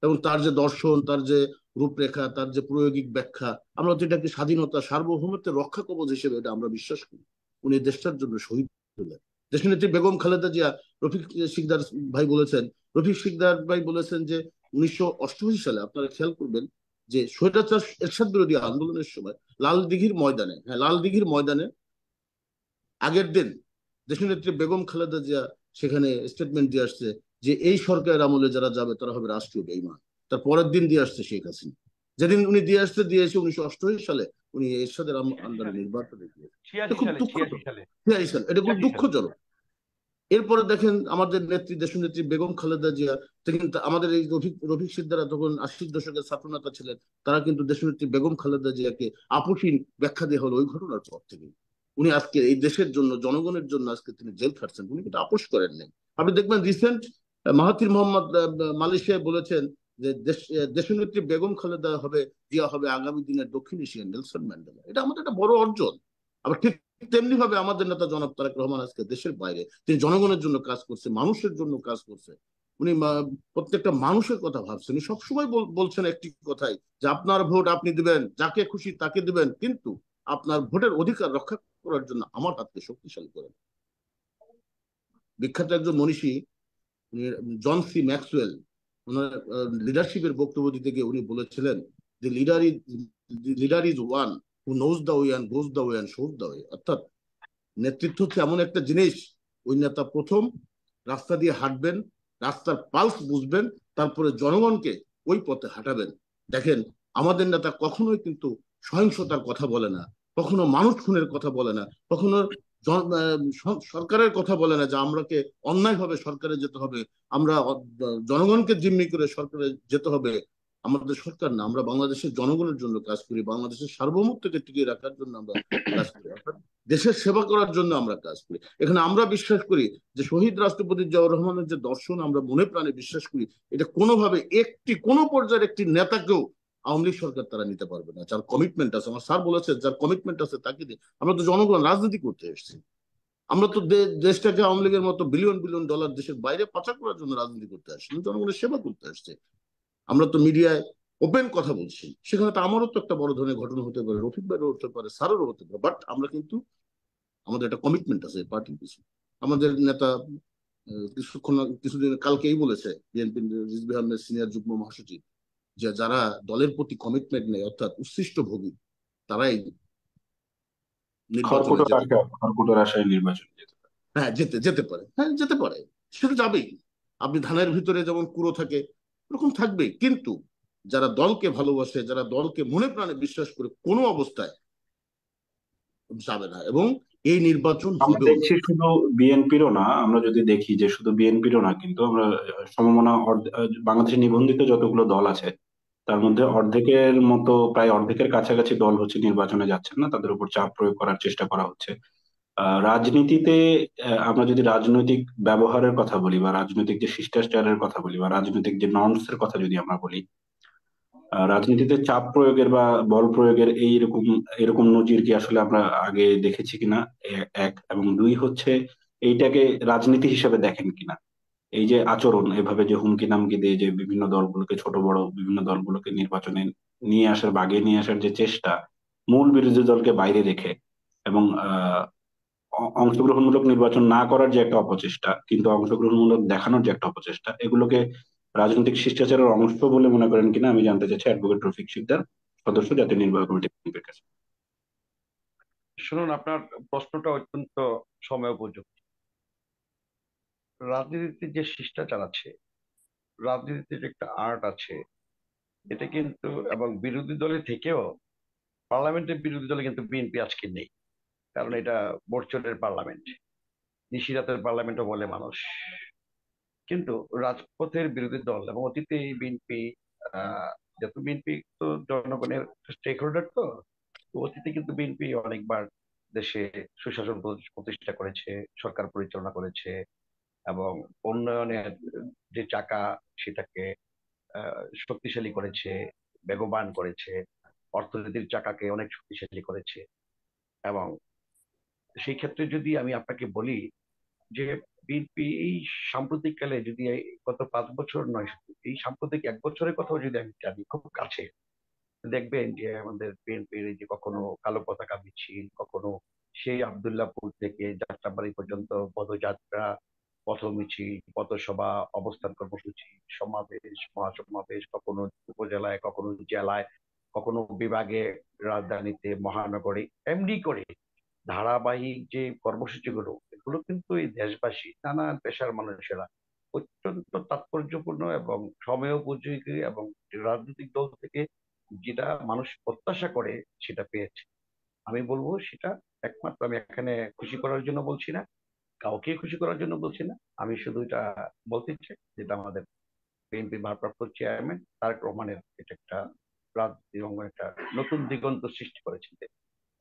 এবং তার যে দর্শন, তার যে রূপরেখা, তার যে প্রায়োগিক ব্যাখ্যা, আমরা তো এটাকে স্বাধীনতা, সার্বভৌমত্বের রক্ষা কবচ হিসেবে এটা আমরা বিশ্বাস করি। উনি দেশটার জন্য শহীদ হলেন। দেশনেত্রী বেগম খালেদা জিয়া, রফিক শিকদার ভাই বলেছেন, রফিক শিকদার ভাই বলেছেন যে 1988 সালে, আপনারা খেয়াল করবেন যে স্বৈরাচার এরশাদ বিরোধী আন্দোলনের সময় লাল দিঘির ময়দানে, হ্যাঁ লাল দিঘির ময়দানে আগের দিন দেশনেত্রী বেগম খালেদা জিয়া সেখানে স্টেটমেন্ট দিয়ে আসছে যে এই সরকারের আমলে যারা যাবে তারা হবে রাষ্ট্রীয় বেঈমান। তার পরের দিন দিয়ে আসছে শেখ হাসিনা। যেদিন উনি দিয়ে এসে 1988 সালে উনি এরশাদের ছিয়াশি আন্ডারে সালে নির্বাচনে গিয়েছে। এটা 86 খুব সালে দুঃখজনক। 86 সালে 86 সাল, এটা খুব 86 সালে দুঃখজনক। এরপরে দেখেন আমাদের নেত্রী দেশনেত্রী বেগম খালেদা জিয়া, কিন্তু আমাদের এই রফিক সিদ্দারা তখন 80-র দশকের ছাত্রনেতা ছিলেন, তারা কিন্তু দেশনেত্রী বেগম খালেদা জিয়াকে আপসহীন ব্যাখ্যা দেওয়া হলো ওই ঘটনার পর থেকে। উনি আজকে এই দেশের জন্য, জনগণের জন্য আজকে তিনি জেল খাটছেন, উনি কিন্তু আপোষ করেননি। আপনি দেখবেন রিসেন্ট মাহাথির মোহাম্মদ মালয়েশিয়ায় বলেছেন যে দেশনেত্রী বেগম খালেদা জিয়া হবে আগামী দিনের দক্ষিণ এশিয়ার নেলসন ম্যান্ডেলা। এটা আমাদের একটা বড় অর্জন। আবার ঠিক তেমনি ভাবে আমাদের নেতা জনাব তারেক রহমান আজকে দেশের বাইরে, তিনি জনগণের জন্য কাজ করছে, মানুষের জন্য কাজ করছে। উনি প্রত্যেকটা মানুষের কথা ভাবছেন। উনি সবসময় বলছেন একটি কথাই, যে আপনার ভোট আপনি দিবেন, যাকে খুশি তাকে দিবেন, কিন্তু আপনার ভোটের অধিকার রক্ষা করার জন্য আমার হাতকে শক্তিশালী করেন। বিখ্যাত একজন মনীষী জন সি ম্যাক্সওয়েল, ওনার লিডারশিপের বক্তব্য দিতে গিয়ে উনি বলেছিলেন যে leader is one who knows the way and goes the way and shows the way. অর্থাৎ নেতৃত্ব হচ্ছে এমন একটা জিনিস, ওই নেতা প্রথম রাস্তা দিয়ে হাঁটবেন, রাস্তার পালস বুঝবেন, তারপরে জনগণকে ওই পথে হাঁটাবেন। দেখেন আমাদের নেতা কখনোই কিন্তু সহিংসতার কথা বলে না, কখনো মানুষ খুনের কথা বলে না, কখনো সরকারের কথা বলে না যে আমরাকে অন্যায়ভাবে সরকারে যেতে হবে, আমরা জনগণকে জিম্মি করে সরকারে যেতে হবে। আমাদের সরকার না, আমরা বাংলাদেশের জনগণের জন্য কাজ করি, বাংলাদেশের সার্বভৌমত্বকে টিকিয়ে রাখার জন্য আমরা কাজ করি, দেশের সেবা করার জন্য আমরা কাজ করি। এখানে আমরা বিশ্বাস করি যে শহীদ রাষ্ট্রপতি জিয়াউর রহমানের যে দর্শন আমরা মনে প্রাণে বিশ্বাস করি, এটা কোনোভাবে কোনো পর্যায়ের একটি নেতাকেও আওয়ামী লীগ সরকার তারা নিতে পারবে না। যার কমিটমেন্ট আছে, আমার স্যার বলেছে, যার কমিটমেন্ট আছে তাকে দিয়ে। আমরা তো জনগণ রাজনীতি করতে এসেছি, আমরা তো দেশটাকে আওয়ামী লীগের মতো বিলিয়ন বিলিয়ন ডলার দেশের বাইরে পাচার করার জন্য রাজনীতি করতে আসছি, জনগণের সেবা করতে আসছে। আমরা তো মিডিয়ায় ওপেন কথা বলছি, সেখানে তো আমারও তো একটা বড় ধরনের ঘটনা হতে পারে, রফিক ভাইয়েরও হতে পারে, স্যারেরও হতে পারে, বাট আমরা কিন্তু আমাদের একটা কমিটমেন্ট আছে পার্টির পিছু। আমাদের নেতা কিছুদিন কালকেই বলেছে, বিএনপি রিজভী আহমেদ সিনিয়র যুগ্ম মহাসচিব, যে যারা দলের প্রতি কমিটমেন্ট নেই, অর্থাৎ উচ্ছিষ্ট ভোগী, তারাই নির্বাচনে যেতে পারে। খড়কুটোর আশায় নির্বাচন যেতে পারে। হ্যাঁ, যেতে পারে, হ্যাঁ যেতে পারে, সেটা যাবেই। আপনি ধানের ভিতরে যেমন কুড়ো থাকে, ওরকম থাকবে, কিন্তু যারা দলকে ভালোবাসে, যারা দলকে মনে প্রাণে বিশ্বাস করে, কোনো অবস্থায় যাবে না, এবং এই নির্বাচন আমরা হবেও না। দেখছি শুধু বিএনপিরও না, আমরা যদি দেখি যে শুধু বিএনপিরও না, কিন্তু আমরা সমমনা বাংলাদেশে নিবন্ধিত যতগুলো দল আছে তার মধ্যে অর্ধেকের মতো, প্রায় অর্ধেকের কাছাকাছি দল হচ্ছে নির্বাচনে যাচ্ছেন না, তাদের উপর চাপ প্রয়োগ করার চেষ্টা করা হচ্ছে। রাজনীতিতে আমরা যদি রাজনৈতিক ব্যবহারের কথা বলি, বা রাজনৈতিক যে শিষ্টাচারের কথা বলি, বা রাজনৈতিক যে নর্মস এর কথা যদি আমরা বলি, রাজনীতিতে চাপ প্রয়োগের বা বল প্রয়োগের এরকম এরকম নজির কি আসলে আমরা আগে দেখেছি কিনা, এক। এবং দুই হচ্ছে, এইটাকে রাজনীতি হিসেবে দেখেন কিনা। এই যে আচরণ, এভাবে যে হুমকি নামকি দিয়ে যে বিভিন্ন দলগুলোকে, ছোট বড় বিভিন্ন দলগুলোকে নির্বাচনে নিয়ে আসার, বাগিয়ে নিয়ে আসার যে চেষ্টা, মূল বিরোধী দলকে বাইরে রেখে, এবং অংশগ্রহণমূলক নির্বাচন না করার যে একটা অপচেষ্টা, কিন্তু অংশগ্রহণমূলক দেখানোর যে একটা অপচেষ্টা, এগুলোকে রাজনৈতিক শিষ্টাচারের অংশ বলে মনে করেন কিনা আমি জানতে চাচ্ছি অ্যাডভোকেট রফিক শিকদার, সদস্য, জাতীয় নির্বাহী কমিটি, বিএনপির কাছে। শুনুন, আপনার প্রশ্নটা অত্যন্ত সময় উপযোগী। রাজনীতিতে যে শিষ্টাচার আছে, রাজনীতিতে যে একটা আর্ট আছে, এটা কিন্তু, এবং বিরোধী দলে থেকেও, পার্লামেন্টের বিরোধী দলে কিন্তু বিএনপি আজকে নেই, কারণ এটা বড়চরের পার্লামেন্ট, নিশিরাতের পার্লামেন্টও বলে মানুষ। কিন্তু রাজপথের বিরোধী দল এবং অতীতে বিএনপি, যেহেতু বিএনপি তো জনগণের স্টেক হোল্ডার, তো তো অতীতে কিন্তু বিএনপি অনেকবার দেশে সুশাসন প্রতিষ্ঠা করেছে, সরকার পরিচালনা করেছে, এবং উন্নয়নের যে চাকা সেটাকে শক্তিশালী করেছে, বেগবান করেছে, অর্থনীতির চাকাকে অনেক শক্তিশালী করেছে। এবং সেই ক্ষেত্রে যদি আমি আপনাকে বলি যে বিএনপি এই সাম্প্রতিককালে, যদি গত 5 বছর নয়, শুধু এই সাম্প্রতিক 1 বছরের কথাও যদি আমি জানি খুব কাছে, দেখবেন যে আমাদের বিএনপির এই যে কখনো কালো পতাকা মিছিল, কখনো সেই আবদুল্লাহপুর থেকে যাত্রাবাড়ি পর্যন্ত পদযাত্রা, পথ মিছিল, পথসভা, অবস্থান কর্মসূচি, সমাবেশ, মহাসমাবেশ, কখনো উপজেলায়, কখনো জেলায়, কখনো বিভাগে, রাজধানীতে, মহানগরে, এমনি করে ধারাবাহিক যে কর্মসূচিগুলো, এগুলো কিন্তু এই দেশবাসী, নানান পেশার মানুষেরা অত্যন্ত তাৎপর্যপূর্ণ এবং সময়োপযোগী, এবং রাজনৈতিক দল থেকে যেটা মানুষ প্রত্যাশা করে সেটা পেয়েছে। আমি বলবো সেটা একমাত্র, আমি এখানে খুশি করার জন্য বলছি না, কাউকে খুশি করার জন্য বলছি না, আমি শুধু এটা বলতে চাই যেটা আমাদের বিএনপি ভারপ্রাপ্ত চেয়ারম্যান তারেক রহমানের এটা একটা রাজনীতি এবং একটা নতুন দিগন্ত সৃষ্টি করেছেন।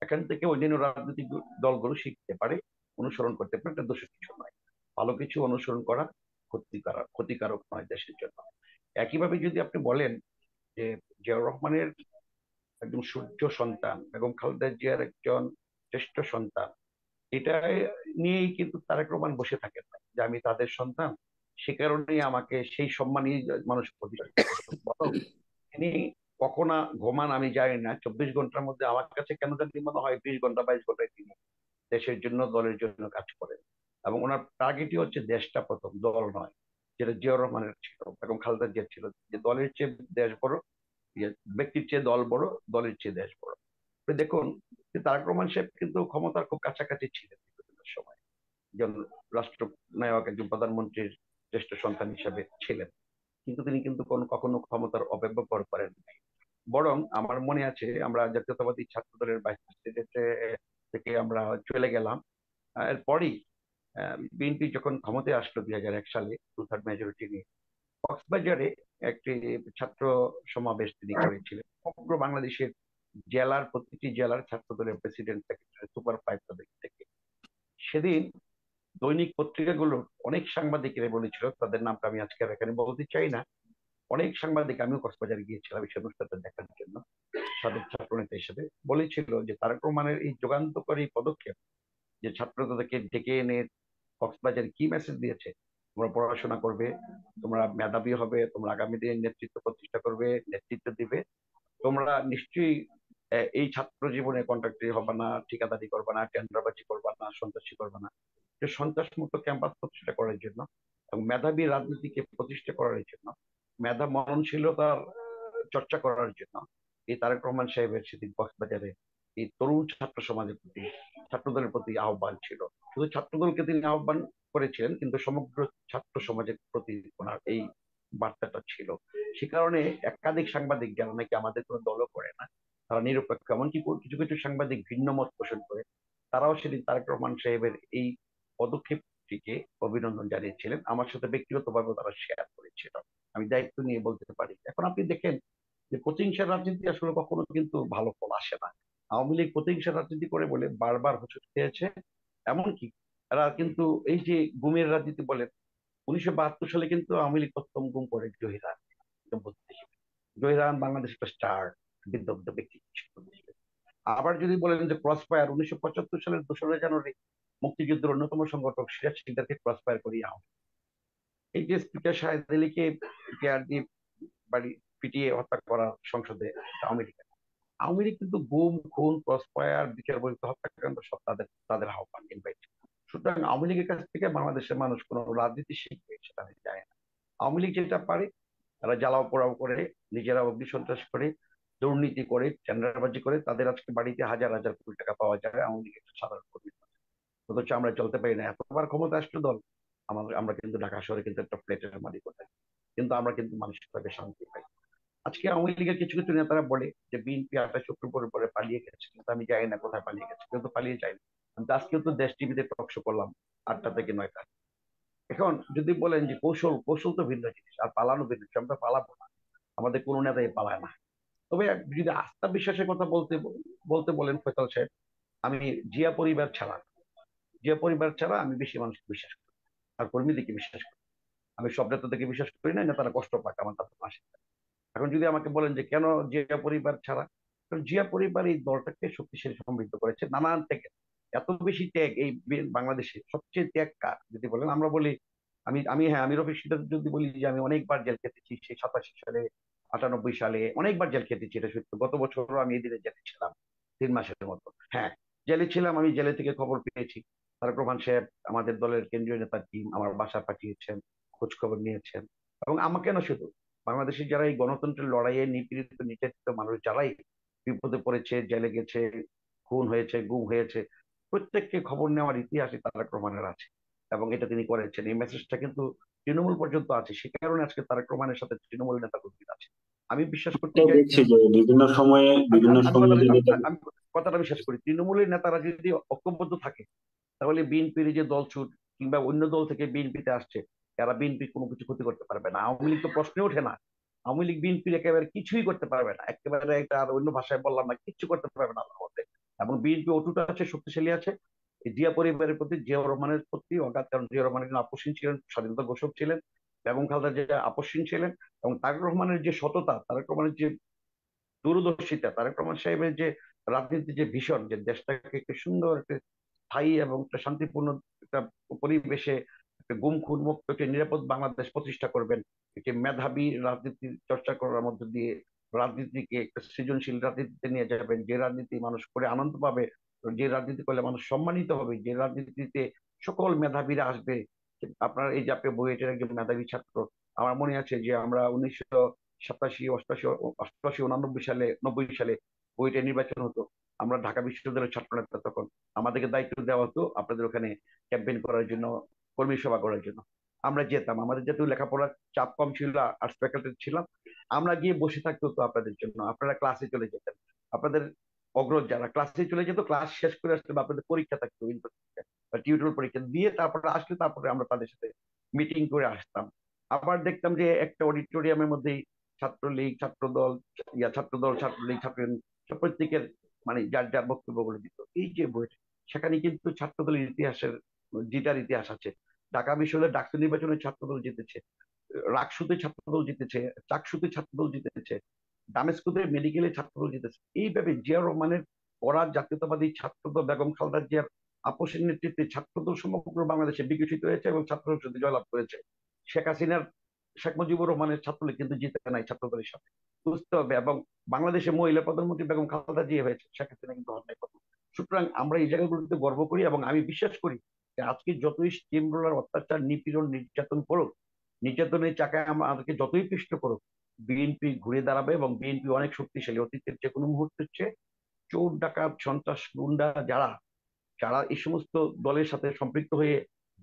এখান থেকে অন্যান্য রাজনৈতিক দলগুলো শিখতে পারে, অনুসরণ করতে পারে, এটা দোষের কিছু নয়। ভালো কিছু অনুসরণ করা ক্ষতিকারক নয় দেশের জন্য। একইভাবে যদি আপনি বলেন যে জিয়াউর রহমানের একজন সূর্য সন্তান এবং খালেদা জিয়ার একজন জ্যেষ্ঠ সন্তান, এটা নিয়েই কিন্তু তারেক রহমান বসে থাকেন না যে আমি তাদের সন্তান, সে কারণেই আমাকে সেই সম্মানই মানুষ প্রতিষ্ঠিত করবে। বরং তিনি কখন ঘুমান আমি জানি না, 24 ঘন্টার মধ্যে আমার কাছে কেন জানি মনে হয় 20 ঘন্টা 22 ঘন্টায় তিনি দেশের জন্য দলের জন্য কাজ করেন। এবং ওনার টার্গেটই হচ্ছে দেশটা প্রথম, দল নয়, যেটা জিয়াউর রহমানের ছিল এবং খালেদা জিয়ার ছিল, যে দলের চেয়ে দেশ বড়, ব্যক্তির চেয়ে দল বড়, দলের চেয়ে দেশ বড়। দেখুন যে তারেক রহমান সাহেব কিন্তু ক্ষমতার খুব কাছাকাছি ছিলেন বিভিন্ন সময়, একজন রাষ্ট্রনায়ক, একজন প্রধানমন্ত্রীর জ্যেষ্ঠ সন্তান হিসেবে ছিলেন, কিন্তু তিনি কিন্তু কখনো ক্ষমতার অপব্যবহার করেন নাই। বরং আমার মনে আছে আমরা জাতীয়তাবাদী ছাত্র দলের ভাইস প্রেসিডেন্ট থেকে আমরা চলে গেলাম, এরপরই বিএনপি যখন ক্ষমতায় আসলো 2001 সালে 2/3 মেজরিটি নিয়ে, কক্সবাজারে একটি ছাত্র সমাবেশ তিনি করেছিলেন। সমগ্র বাংলাদেশের জেলার প্রতিটি জেলার ছাত্র দলের প্রেসিডেন্ট, সেক্রেটারি, সুপার 5 তাদের থেকে সেদিন দৈনিক পত্রিকাগুলোর অনেক সাংবাদিকেরা বলেছিল, তাদের নামটা আমি আজকে আর এখানে বলতে চাই না, অনেক সাংবাদিক, আমিও কক্সবাজারে গিয়েছিলাম এই অনুষ্ঠানটা দেখার জন্য সাবেক ছাত্রনেতা হিসেবে, বলেছিল যে তারেক রহমানের এই যুগান্তকারী পদক্ষেপ, যে ছাত্রদেরকে ডেকে এনে কক্সবাজারে কি মেসেজ দিয়েছে, তোমরা পড়াশোনা করবে, তোমরা মেধাবী হবে, তোমরা আগামী দিনে নেতৃত্ব প্রতিষ্ঠা করবে, নেতৃত্ব দিবে, তোমরা নিশ্চয়ই এই ছাত্র জীবনে কন্ট্রাক্টরি হবে না, ঠিকাদারি করবে না, টেন্ডারবাজি করবে না, সন্ত্রাসী করবে না, যে সন্ত্রাস মুক্ত ক্যাম্পাস প্রতিষ্ঠা করার জন্য এবং মেধাবী রাজনীতিকে প্রতিষ্ঠা করার জন্য, মেধা মননশীলতার চর্চা করার জন্য এই তারেক রহমান সাহেবের সেদিন কক্সবাজারে এই তরুণ ছাত্র সমাজের প্রতি, ছাত্রদলের প্রতি আহ্বান ছিল। শুধু ছাত্রদলকে তিনি আহ্বান করেছিলেন, কিন্তু সমগ্র ছাত্র সমাজের প্রতি ওনার এই বার্তাটা ছিল। সে কারণে একাধিক সাংবাদিক, যারা নাকি আমাদের কোনো দলও করে না, তারা নিরপেক্ষ, এমনকি কিছু কিছু সাংবাদিক ভিন্ন মত পোষণ করে, তারাও সেদিন তারেক রহমান সাহেবের এই পদক্ষেপটিকে অভিনন্দন জানিয়েছিলেন। আমার সাথে ব্যক্তিগতভাবে তারা শেয়ার করেছিল, আমি দায়িত্ব নিয়ে বলতে পারি। এখন আপনি দেখেন যে প্রতিহিংসার রাজনীতি আসলে কখনো কিন্তু ভালো ফল আসে না। আওয়ামী লীগ প্রতিহিংসার রাজনীতি করে বলে বারবার হোঁচট খেয়েছে। এমনকি এরা কিন্তু এই যে গুমের রাজনীতি বলে, 1972 সালে কিন্তু আওয়ামী লীগ প্রথম গুম করে জহিরান, জহিরান বাংলাদেশের একটা স্টার বিদগ্ধ ব্যক্তি ছিল। আবার যদি বলেন যে ক্রস ফায়ার, 1975 সালের 2রা জানুয়ারি মুক্তিযুদ্ধের অন্যতম সংগঠক সিরাজ শিকদারকে ক্রস ফায়ার করি আওয়ামী লীগ। এই যে স্পিকার শাহেদ আলীকে বাড়ি পিটিয়ে হত্যা করা সংসদে, আওয়ামী লীগ। আওয়ামী লীগ কিন্তু গুম, খুন, ক্রস ফায়ার, বিচার বহির্ভূত হত্যাকাণ্ড সব তাদের তাদের আহ্বান, ইনভাইট। সুতরাং আওয়ামী লীগের কাছ থেকে বাংলাদেশের মানুষ কোন রাজনীতি শিখবে সেটা যায় না। আওয়ামী লীগ যেটা পারে, তারা জ্বালাও পোড়াও করে, নিজেরা অগ্নিসন্ত্রাস করে, দুর্নীতি করে, টেন্ডারবাজি করে, তাদের আজকে বাড়িতে হাজার হাজার কোটি টাকা পাওয়া যায় আওয়ামী লীগের একটা সাধারণ কর্মী। অথচ আমরা চলতে পারি না, এতবার ক্ষমতা আসলো দল, আমরা কিন্তু ঢাকা শহরে কিন্তু একটা ফ্ল্যাটের মালিক হতে, কিন্তু আমরা কিন্তু মানসিকভাবে শান্তি পাই। আজকে আওয়ামী লীগের কিছু কিছু নেতারা বলে যে বিএনপি 28 অক্টোবরের পরে পালিয়ে গেছে, কিন্তু আমি জানি না কোথায় পালিয়ে গেছে, কিন্তু পালিয়ে যায়নি। আমি তো আজকেও তো দেশ টিভিতে টক শো করলাম 8টা থেকে 9টা। এখন যদি বলেন যে কৌশল, কৌশল তো ভিন্ন জিনিস, আর পালানো ভিন্ন জিনিস, আমরা পালাবো না, আমাদের কোনো নেতাই পালায় না। তবে যদি আস্থা বিশ্বাসের কথা বলতে বলতে বলেন ফয়সাল সাহেব, আমি জিয়া পরিবার ছাড়া, জিয়া পরিবার ছাড়া আমি বেশি মানুষকে বিশ্বাস করি, আর কর্মীদেরকে বিশ্বাস করি। আমি সব নেতাদেরকে বিশ্বাস করি না, নেতারা কষ্ট পাক আমার তাতে আসে। এখন যদি আমাকে বলেন যে কেন জিয়া পরিবার ছাড়া, কারণ জিয়া পরিবার এই দলটাকে শক্তিশালী সমৃদ্ধ করেছে নানান ত্যাগে। এত বেশি ত্যাগ এই বাংলাদেশে সবচেয়ে ত্যাগ কার যদি বলেন, আমরা বলি, আমি রফিক সিদ্ধার্থ যদি বলি যে আমি অনেকবার জেল খেটেছি, সেই 87 সালে, 98 সালে অনেকবার জেল খেটেছি, এটা সত্য। গত বছরও আমি এই দিনে জেলে ছিলাম 3 মাসের মতো। হ্যাঁ, জেলে ছিলাম, আমি জেলে থেকে খবর পেয়েছি। তারেক রহমান সাহেব আমাদের দলের কেন্দ্রীয় নেতার টিম আমার বাসা পাঠিয়েছেন, খোঁজ খবর নিয়েছেন। এবং আমাকে না শুধু, বাংলাদেশের যারা এই গণতন্ত্রের লড়াইয়ে নিপীড়িত নির্যাতিত মানুষ যারাই বিপদে পড়েছে, জেলে গেছে, খুন হয়েছে, গুম হয়েছে, প্রত্যেককে খবর নেওয়ার ইতিহাসই তারেক রহমানের আছে, এবং এটা তিনি করেছেন। এই মেসেজটা কিন্তু তৃণমূল পর্যন্ত আছে, সে কারণে আজকে তারেক রহমানের সাথে তৃণমূল নেতা কর্মী আছে। আমি বিশ্বাস করতে তো চাই, দেখছি যে বিভিন্ন সময়ে আমি বিভিন্ন আমি আমি সমাজে নেতা। আমি কথাটা বিশ্বাস করি, তৃণমূলের নেতারা যদি ঐক্যবদ্ধ থাকে, তাহলে বিএনপির যে দলছুট কিংবা অন্য দল থেকে বিএনপিতে আসছে, এরা বিএনপি কোনো কিছু ক্ষতি করতে পারবে না। আওয়ামী লীগ তো প্রশ্নে ওঠে না। আওয়ামী লীগ বিএনপির একেবারে কিছুই করতে পারবে না, একেবারে একটা আর অন্য ভাষায় বললাম না, কিচ্ছু করতে পারবে না আল্লাহর মধ্যে। এবং বিএনপি অটুট আছে, শক্তিশালী আছে। এই জিয়া পরিবারের প্রতি, জিয়াউর রহমানের প্রতি অগাধ, কারণ জিয়া রহমান একজন আপসহীন ছিলেন, স্বাধীনতা ঘোষক ছিলেন। বেগম খালেদা জিয়া আপসহীন ছিলেন। এবং তারেক রহমানের যে সততা, তারেক রহমানের যে দূরদর্শিতা, তারেক রহমান সাহেবের যে রাজনীতির যে ভীষণ, যে দেশটাকে একটি সুন্দর একটা স্থায়ী এবং একটা শান্তিপূর্ণ একটা পরিবেশে একটা গুম খুন মুক্ত একটি নিরাপদ বাংলাদেশ প্রতিষ্ঠা করবেন, একটি মেধাবী রাজনীতি চর্চা করার মধ্য দিয়ে রাজনীতিকে একটা সৃজনশীল রাজনীতিতে নিয়ে যাবেন, যে রাজনীতি মানুষ করে আনন্দ পাবে, যে রাজনীতি করলে মানুষ সম্মানিত হবে, যে রাজনীতিতে সকল মেধাবীরা আসবে। আপনার এই যে আপনি বুয়েটের একজন মেধাবী ছাত্র, আমার মনে আছে যে আমরা 1987, 88, 88, 89 সালে, 90 সালে বুয়েটে নির্বাচন হতো। আমরা ঢাকা বিশ্ববিদ্যালয়ের ছাত্র নেতা তখন। আমাদেরকে দায়িত্ব দেওয়া হতো আপনাদের ওখানে ক্যাম্পেইন করার জন্য, কর্মী সভা করার জন্য। আমরা যেতাম, আমাদের যেহেতু লেখাপড়ার চাপ কম ছিল, আর্টস ফ্যাকাল্টি ছিলাম, আমরা গিয়ে বসে থাকতে হতো আপনাদের জন্য। আপনারা ক্লাসে চলে যেতেন, আপনাদের অগ্রজ যারা ক্লাসে চলে যেত, ক্লাস শেষ করে আসতে বা আপনাদের পরীক্ষা থাকতো, ইন্টার পরীক্ষা বা টিউটোরিয়াল পরীক্ষা দিয়ে তারপরে আসলে তারপরে আমরা তাদের সাথে মিটিং করে আসতাম। আবার দেখতাম যে একটা অডিটোরিয়ামের মধ্যেই ছাত্রলীগ, ছাত্রদল, ছাত্রদল, ছাত্রলীগ, ছাত্র প্রত্যেকের মানে যার যার বক্তব্যগুলো দিত। এই যে বই, সেখানে কিন্তু ছাত্রদলের ইতিহাসের জিটার ইতিহাস আছে। ঢাকা বিশ্ববিদ্যালয়ের ডাকসু নির্বাচনে ছাত্রদল জিতেছে, রাকসুতে ছাত্রদল জিতেছে, চাকসুতে ছাত্রদল জিতেছে, দামেস্কুতে মেডিকেলে ছাত্রদল জিতেছে। এইভাবে জিয়াউর রহমানের কড়া জাতীয়তাবাদী ছাত্রদল, বেগম খালেদা জিয়ার আপসের নেতৃত্বে ছাত্রদল সমগ্র বাংলাদেশে বিকশিত হয়েছে এবং ছাত্র সংসদে জয়লাভ করেছে। শেখ হাসিনার, শেখ মুজিবুর রহমানের ছাত্রলীগ কিন্তু জিতে নাই ছাত্রদলের সাথে, বুঝতে হবে। এবং বাংলাদেশে মহিলা প্রধানমন্ত্রী বেগম খালেদা জিয়া হয়েছে, শেখ হাসিনা কিন্তু হন নাই কখনো। সুতরাং আমরা এই জায়গাগুলোতে গর্ব করি এবং আমি বিশ্বাস করি যে আজকে যতই স্টিম রোলার অত্যাচার, নিপীড়ন, নির্যাতন করুক, নির্যাতনের চাকায় আমাদেরকে যতই পিষ্ট করুক, বিএনপি ঘুরে দাঁড়াবে এবং বিএনপি অনেক শক্তিশালী। অতীতের যে কোনো মুহূর্তের চেয়ে চোর, ডাকাত, সন্ত্রাস, গুন্ডা যারা যারা এই সমস্ত দলের সাথে সম্পৃক্ত হয়ে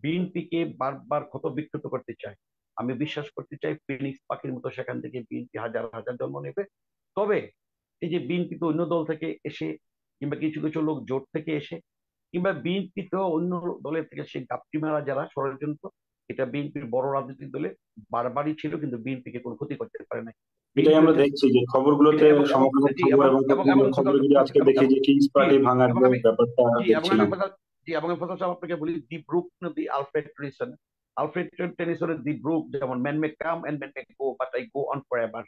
বিএনপিকে বারবার ক্ষত বিক্ষত করতে চায়, আমি বিশ্বাস করতে চাই ফিনিক্স পাখির মতো সেখান থেকে বিএনপি হাজার হাজার জন্ম নেবে। তবে এই যে বিএনপি তো অন্য দল থেকে এসে, কিংবা কিছু কিছু লোক জোট থেকে এসে, কিংবা বিএনপি তো অন্য দলের থেকে সেই গাপটি মারা যারা ষড়যন্ত্র, এটা বিএনপির বড় রাজনৈতিক দলে বারবারই ছিল, কিন্তু বিএনপিকে কোনো ক্ষতি করতে পারে নাই। এটাই বিএনপি আমরা হচ্ছে দেখছি যে খবরগুলোতে, এবং এবং সমকালীন জি খবর এবং এবং এবং এবং তথ্যমূলক খবরে যদি আজকে দেখি যে কিংস জি পার্টি ভাঙার এবং যে আমি ব্যাপারটা জি এবং আমি দেখছিলাম। জি এবং আমি প্রথম আপনাকে বলি, দি ব্রুক নদী, আলফ্রেড টেনিসন, আলফ্রেড টেনিসনের দি ব্রুক, যেমন man may come and man may go but I go on forever,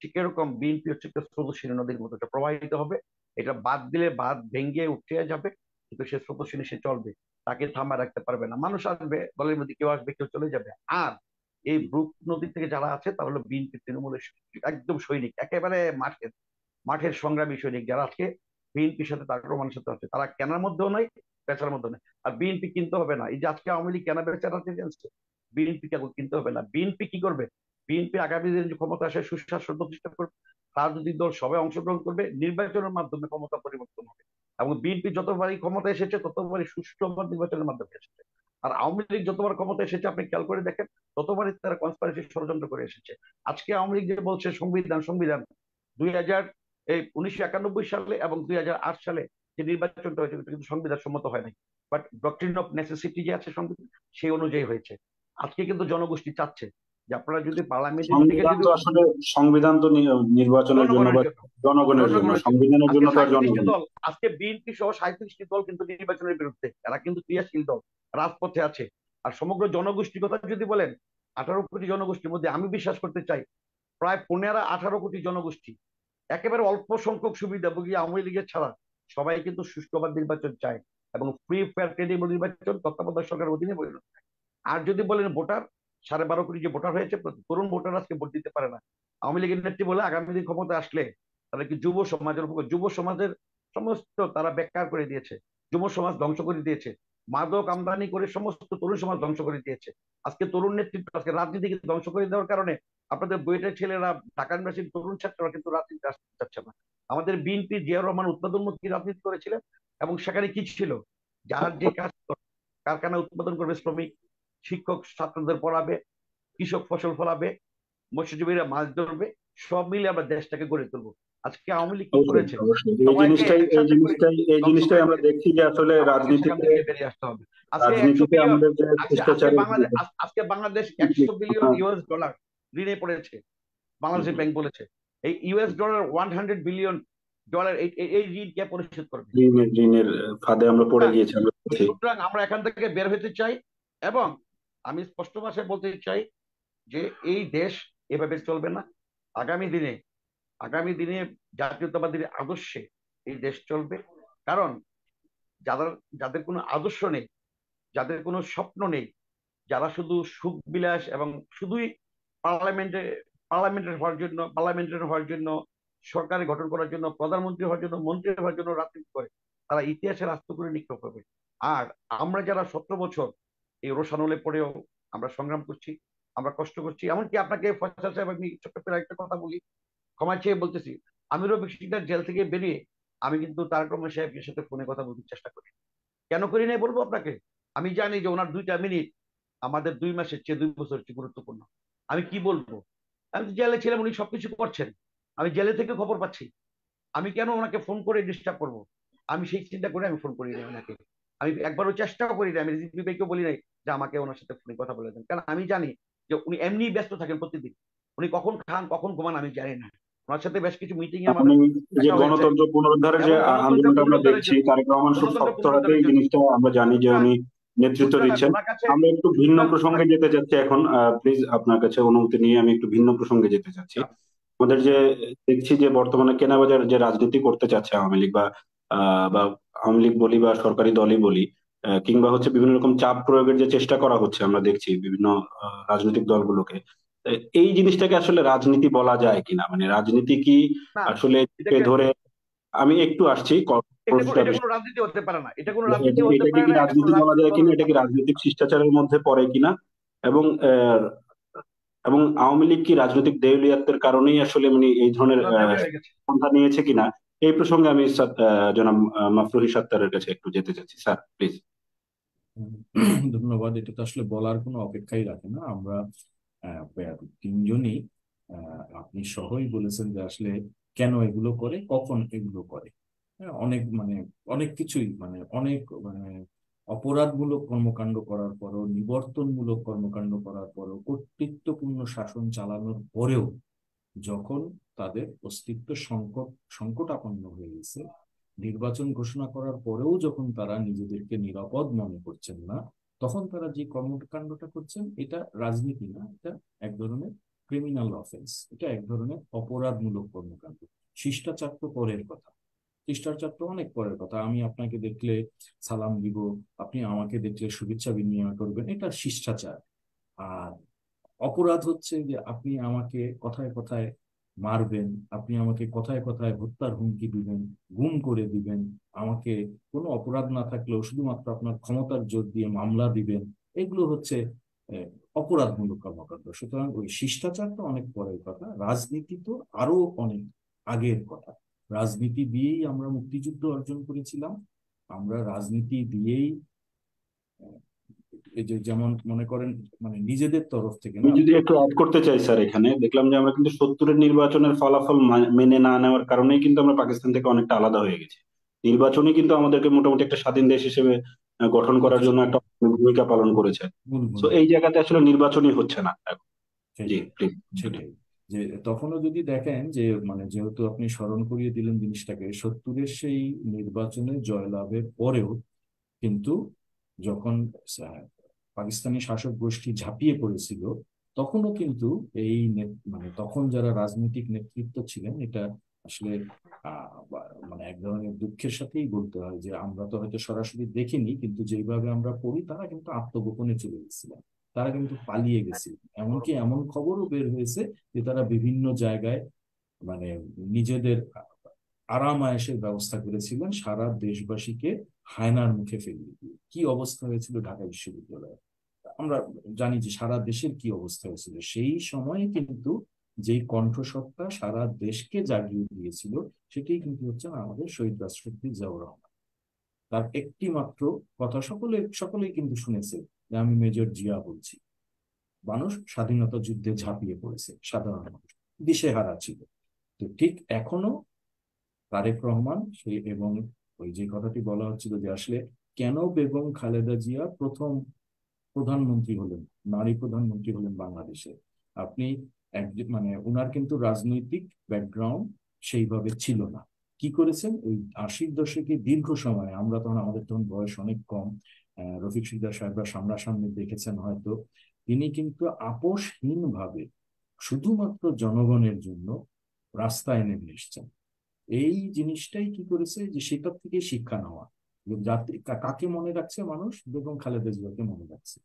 ঠিক এরকম বিএনপি হচ্ছে একটা স্রোতস্বিনী নদীর মতো, এটা প্রবাহিত হবে। এটা বাদ দিলে বাদ ভেঙে উঠে যাবে, কিন্তু সে স্রোতস্বিনী, সে চলবে, তাকে থামা রাখতে পারবে না। মানুষ আসবে, দলের মধ্যে কেউ আসবে, কেউ চলে যাবে। আর এই ব্রুক নদী থেকে যারা আছে তারা হলো বিএনপি তৃণমূলের একদম সৈনিক, একেবারে মাঠের মাঠের সংগ্রামী সৈনিক, যারা আজকে বিএনপির সাথে, তারেক রহমানের সাথে আছে। তারা কেনার মধ্যেও নাই, বেচার মধ্যেও নাই। আর বিএনপি কিনতে হবে না। এই যে আজকে আওয়ামী লীগ কেনা বেচা রাজনীতি আনছে, বিএনপি কে কিনতে হবে না। বিএনপি কি করবে? বিএনপি আগামী দিনে যে ক্ষমতা আসে সুশাসন প্রতিষ্ঠা করবে, রাজনৈতিক দল সবাই অংশগ্রহণ করবে, নির্বাচনের মাধ্যমে ক্ষমতা পরিবর্তন হবে। এবং বিএনপি যতবারই ক্ষমতা এসেছে ততবারই সুষ্ঠু নির্বাচনের মাধ্যমে এসেছে। আর আওয়ামী লীগ যতবার ক্ষমতা এসেছে আপনি খেয়াল করে দেখেন, ততবারই তারা কনস্পাইরেসি ষড়যন্ত্র করে এসেছে। আজকে আওয়ামী লীগ যে বলছে সংবিধান সংবিধান, 1991 সালে এবং 2008 সালে যে নির্বাচনটা হয়েছে এটা কিন্তু সংবিধান সম্মত হয় নাই, বাট ডক্ট্রিন অফ নেসেসিটি যে আছে সংবিধান, সেই অনুযায়ী হয়েছে। আজকে কিন্তু জনগোষ্ঠী চাচ্ছে যে আপনারা যদি পার্লামেন্টের দিকে সংবিধান যদি তো আসলে, সংবিধান তো নির্বাচনের জন্য জনগণের বা জন্য, জনগণের জন্য, জনগণের জন্য। সংবিধানের আজকে জন্য তো আর 37টি জনগণ। দল, আজকে বিএনপি সহ 37টি দল কিন্তু নির্বাচনের বিরুদ্ধে, এরা কিন্তু ক্রিয়াশীল দল, রাজপথে আছে। আর সমগ্র জনগোষ্ঠীর কথা যদি বলেন, 18 কোটি জনগোষ্ঠীর মধ্যে আমি বিশ্বাস করতে চাই প্রায় 15-18 কোটি জনগোষ্ঠী, একেবারে অল্প সংখ্যক সুবিধাভোগী আওয়ামী লীগের ছাড়া সবাই কিন্তু সুষ্ঠুভাবে নির্বাচন চায় এবং ফ্রি ফেয়ার ক্রেডিবল নির্বাচন তত্ত্বাবধায়ক সরকারের অধীনে পরিণত হয়। আর যদি বলেন ভোটার, 12.5 কোটি যে ভোটার হয়েছে, তরুণ ভোটার আজকে ভোট দিতে পারে না। আওয়ামী লীগের নেত্রী বলে আগামী দিন ক্ষমতা আসলে তারা কি যুব সমাজের উপর, যুব সমাজের সমস্ত তারা বেকার করে দিয়েছে, যুব সমাজ ধ্বংস করে দিয়েছে, মাদক আমদানি করে সমস্ত তরুণ সমাজ ধ্বংস করে দিয়েছে। আজকে তরুণ নেতৃত্ব, আজকে রাজনীতিকে ধ্বংস করে দেওয়ার কারণে আপনাদের বুয়েটের ছেলেরা, ঢাকা ইউনিভার্সিটির তরুণ ছাত্ররা কিন্তু রাজনীতি আসতে চাচ্ছে না। আমাদের বিএনপি, জিয়াউর রহমান উৎপাদনমুখী রাজনীতি করেছিলেন এবং সেখানে কি ছিল, যার যে কাজ, কারখানা উৎপাদন করবে শ্রমিক, শিক্ষক ছাত্রদের পড়াবে, কৃষক ফসল ফলাবে, মৎস্যজীবীরা মাছ ধরবে, সব মিলে আমরা দেশটাকে গড়ে তুলবো। আজকে আওয়ামী লীগ কি অবশ্যই করেছে? অবশ্যই এই সবাইকে জিনিসটাই এই একসাথে করে জিনিসটাই এই ধ্বংস জিনিসটাই করে আমরা দিয়েছে। দেখছি যে আসলে আমাদেরকে সেখান থেকে বেরিয়ে আসতে হবে। আজকে 100 রাজনীতিতে বিলিয়ন, আমাদের যে আজকে আজকে শিষ্টাচারের বাংলাদেশ আজকে বাংলাদেশ 100 বিলিয়ন ইউএস ডলার ঋণে পড়েছে। বাংলাদেশ ব্যাংক বলেছে এই ইউএস ডলার 100 বিলিয়ন ডলার এই ঋণ কে পরিশোধ করবে? ঋণের ফাঁদে আমরা পড়ে সুতরাং গিয়েছি, আমরা বলছি। সুতরাং আমরা এখান থেকে বের হতে চাই এবং আমি স্পষ্ট ভাষায় বলতে চাই যে এই দেশ এভাবে চলবে না। আগামী দিনে আগামী দিনে জাতীয়তাবাদীর আদর্শে এই দেশ চলবে। কারণ যাদের যাদের কোনো আদর্শ নেই, যাদের কোনো স্বপ্ন নেই, যারা শুধু সুখ বিলাস এবং শুধুই পার্লামেন্টে পার্লামেন্টের হওয়ার জন্য, সরকার গঠন করার জন্য, প্রধানমন্ত্রী হওয়ার জন্য, মন্ত্রী হওয়ার জন্য রাজনীতি করে, তারা ইতিহাসের আস্ত করে নিক্ষেপ হবে। আর আমরা যারা 17 বছর এই রোষানলে পড়েও আমরা সংগ্রাম করছি, আমরা কষ্ট করছি, এমনকি আপনাকে ফয়সাল সাহেব আমি ছোট্ট করে একটা কথা বলি, ক্ষমা চেয়ে বলতেছি, আমিরও বেশিরভাগ জেল থেকে বেরিয়ে আমি কিন্তু তারেক রহমান সাহেবের সাথে ফোনে কথা বলতে চেষ্টা করি। কেন করি নাই বলবো আপনাকে। আমি জানি যে ওনার 2টা মিনিট আমাদের 2 মাসের চেয়ে 2 বছরের চেয়ে গুরুত্বপূর্ণ। আমি কি বলবো? আমি তো জেলে ছিলাম, উনি সবকিছু করছেন, আমি জেলে থেকে খবর পাচ্ছি, আমি কেন ওনাকে ফোন করে ডিস্টার্ব করবো? আমি সেই চিন্তা করে আমি ফোন করি নাই ওনাকে। আমি একবারও চেষ্টাও করি নাই, আমি রিজভি ভাইকে বলি নাই যে আমাকে ওনার সাথে ফোনে কথা বলে দেন, কারণ আমি জানি যে উনি এমনি ব্যস্ত থাকেন প্রতিদিন। উনি কখন খান কখন ঘুমান আমি জানি না। ওনার সাথে বেশ কিছু মিটিং এ আপনি আমাদের যে দেখা হয়েছে গণতন্ত্র পুনরুদ্ধারের যে এবং গণতন্ত্র আন্দোলনটা আমরা পুনরুদ্ধারের দেখছি, জন্য, তারেক রহমান খুব গণতন্ত্র শক্ত হাতে পুনরুদ্ধারের এই জন্য। জিনিসটা আমরা জানি যে সুতরাং উনি নেতৃত্ব সুতরাং দিচ্ছেন। ওনার কাছে আমরা একটু ভিন্ন সুতরাং প্রসঙ্গে যেতে চাচ্ছি এখন, প্লিজ আপনার কাছে অনুমতি নিয়ে আমি একটু ভিন্ন প্রসঙ্গে যেতে চাচ্ছি। আমাদের যে দেখছি যে বর্তমানে কেনাবাজার যে রাজনীতি করতে চাচ্ছে আওয়ামী লীগ বা আওয়ামী লীগ বলি বা সরকারি দলই বলি, কিংবা হচ্ছে বিভিন্ন রকম চাপ প্রয়োগের যে চেষ্টা করা হচ্ছে, আমরা দেখছি বিভিন্ন রাজনৈতিক দলগুলোকে। এই জিনিসটাকে আসলে রাজনীতি বলা যায় কিনা, মানে রাজনীতি কি না, আসলে চেপে এটাকে ধরে, আমি একটু আসছি প্রশ্নটা এটা কোনো বিষয়, রাজনীতি হতে পারে না, এটা কোনো রাজনীতি হতে এটাকে পারে কি না, এটা কোনো রাজনীতি বলা রাজনীতি যায় কিনা, বলার এটা কি কথা না। রাজনৈতিক শিষ্টাচারের মধ্যে পড়ে কিনা, এবং এবং আওয়ামী লীগ কি রাজনৈতিক দেউলিয়াত্বের কারণেই আসলে মানে এই ধরনের ওরা দেউলিয়া হয়ে গেছে। পন্থা নিয়েছে কিনা, এই প্রসঙ্গে আমি জনাব মাফরুহি সাত্তারের কাছে একটু যেতে চাচ্ছি, স্যার প্লিজ। ধন্যবাদ। এটা তো আসলে বলার কোনো অপেক্ষাই রাখে না। আমরা তিনজনই আপনি সহই বলেছেন যে আসলে কেন এগুলো করে, কখন এগুলো করে। হ্যাঁ, অনেক মানে অনেক কিছুই মানে অনেক মানে অপরাধমূলক কর্মকাণ্ড করার পরও, নিবর্তনমূলক কর্মকাণ্ড করার পরও, কর্তৃত্বপূর্ণ শাসন চালানোর পরেও যখন তাদের অস্তিত্ব সংকটাপন্ন হয়ে গেছে, নির্বাচন ঘোষণা করার পরেও যখন তারা নিজেদেরকে নিরাপদ মনে করছেন না, তখন তারা যে কর্মকাণ্ডটা করছেন এটা রাজনীতি না, এটা এক ধরনের ক্রিমিনাল অফেন্স, এটা এক ধরনের অপরাধমূলক কর্মকাণ্ড। শিষ্টাচার তো পরের কথা, শিষ্টাচার তো অনেক পরের কথা। আমি আপনাকে দেখলে সালাম দিব, আপনি আমাকে দেখলে শুভেচ্ছা বিনিময় করবেন, এটা শিষ্টাচার। আর অপরাধ হচ্ছে যে আপনি আমাকে কথায় কথায় মারবেন, আপনি আমাকে কথায় কথায় হত্যার হুমকি দিবেন, গুম করে দিবেন, আমাকে কোনো অপরাধ না থাকলেও শুধুমাত্র আপনার ক্ষমতার জোর দিয়ে মামলা দিবেন। এগুলো হচ্ছে আহ, অপরাধমূলক কর্মকাণ্ড। সুতরাং ওই শিষ্টাচার তো অনেক পরের কথা, রাজনীতি তো আরো অনেক আগের কথা। রাজনীতি দিয়েই আমরা মুক্তিযুদ্ধ অর্জন করেছিলাম, আমরা রাজনীতি দিয়েই এই যে যেমন মনে করেন মানে নিজেদের তরফ থেকে আমি না। যদি একটু অ্যাড করতে চাই স্যার, এখানে দেখলাম যে আমরা কিন্তু 70-এর নির্বাচনের ফলাফল মেনে না নেওয়ার কারণেই কিন্তু আমরা পাকিস্তান থেকে অনেকটা আলাদা হয়ে গেছি। নির্বাচনই কিন্তু আমাদেরকে মোটামুটি একটা স্বাধীন দেশ হিসেবে গঠন করার জন্য প্রতিষ্ঠা একটা ভূমিকা পালন করেছে। মূল তো ভূমিকা। এই জায়গাতে আসলে নির্বাচনই হচ্ছে না এখন। জি সেটাই প্লিজ। সেটাই যে তখনও যদি দেখেন যে মানে যেহেতু আপনি স্মরণ করিয়ে দিলেন জিনিসটাকে, 70-এর সেই নির্বাচনে জয়লাভের পরেও কিন্তু যখন আহ, পাকিস্তানি শাসক গোষ্ঠী ঝাঁপিয়ে পড়েছিল, তখনও কিন্তু এই মানে তখন যারা রাজনৈতিক নেতৃত্ব ছিলেন, এটা আসলে মানে এক ধরনের দুঃখের সাথেই বলতে হয় যে আমরা তো হয়তো সরাসরি দেখিনি, কিন্তু যেভাবে আমরা পড়ি তারা কিন্তু আত্মগোপনে চলে গেছিলেন, তারা কিন্তু পালিয়ে গেছিল। এমনকি এমন খবরও বের হয়েছে যে তারা বিভিন্ন জায়গায় মানে নিজেদের আরাম আয়েশের ব্যবস্থা করেছিলেন সারা দেশবাসীকে হায়নার মুখে ফেলিয়ে দিয়ে। কি অবস্থা হয়েছিল ঢাকা বিশ্ববিদ্যালয়ে আমরা জানি, যে সারা দেশের কি অবস্থা হয়েছিল সেই সময়ে, কিন্তু যেই কণ্ঠস্বরটা সারা দেশকে জাগিয়ে দিয়েছিল সেটাই কিন্তু হচ্ছে আমাদের শহীদ রাষ্ট্রপতি জিয়াউর রহমান। তার একটি মাত্র কথা সকলেই কিন্তু শুনেছে যে আমি মেজর জিয়া বলছি। মানুষ স্বাধীনতা যুদ্ধে ঝাঁপিয়ে পড়েছে, সাধারণ মানুষ। দিশেহারা ছিল। তো ঠিক এখনো তারেক রহমান সেই, এবং ওই যে কথাটি বলা হচ্ছিল যে আসলে কেন বেগম খালেদা জিয়া প্রথম প্রধানমন্ত্রী হলেন, নারী প্রধানমন্ত্রী হলেন বাংলাদেশে। আপনি মানে ওনার কিন্তু রাজনৈতিক ব্যাকগ্রাউন্ড সেইভাবে ছিল না। কি করেছেন ওই 80-র দশকে দীর্ঘ সময়, আমরা তখন, আমাদের তখন বয়স অনেক কম, রফিক শিকদার সাহেবরা সামনাসামনি দেখেছেন হয়তো, তিনি কিন্তু আপোষহীন ভাবে শুধুমাত্র জনগণের জন্য রাস্তায় নেমে এসেছেন। এই জিনিসটাই কি করেছে যে সেটার থেকে শিক্ষা নেওয়া, যে কাকে মনে রাখছে মানুষ, বেগম খালেদা জিয়াকে মনে রাখছে।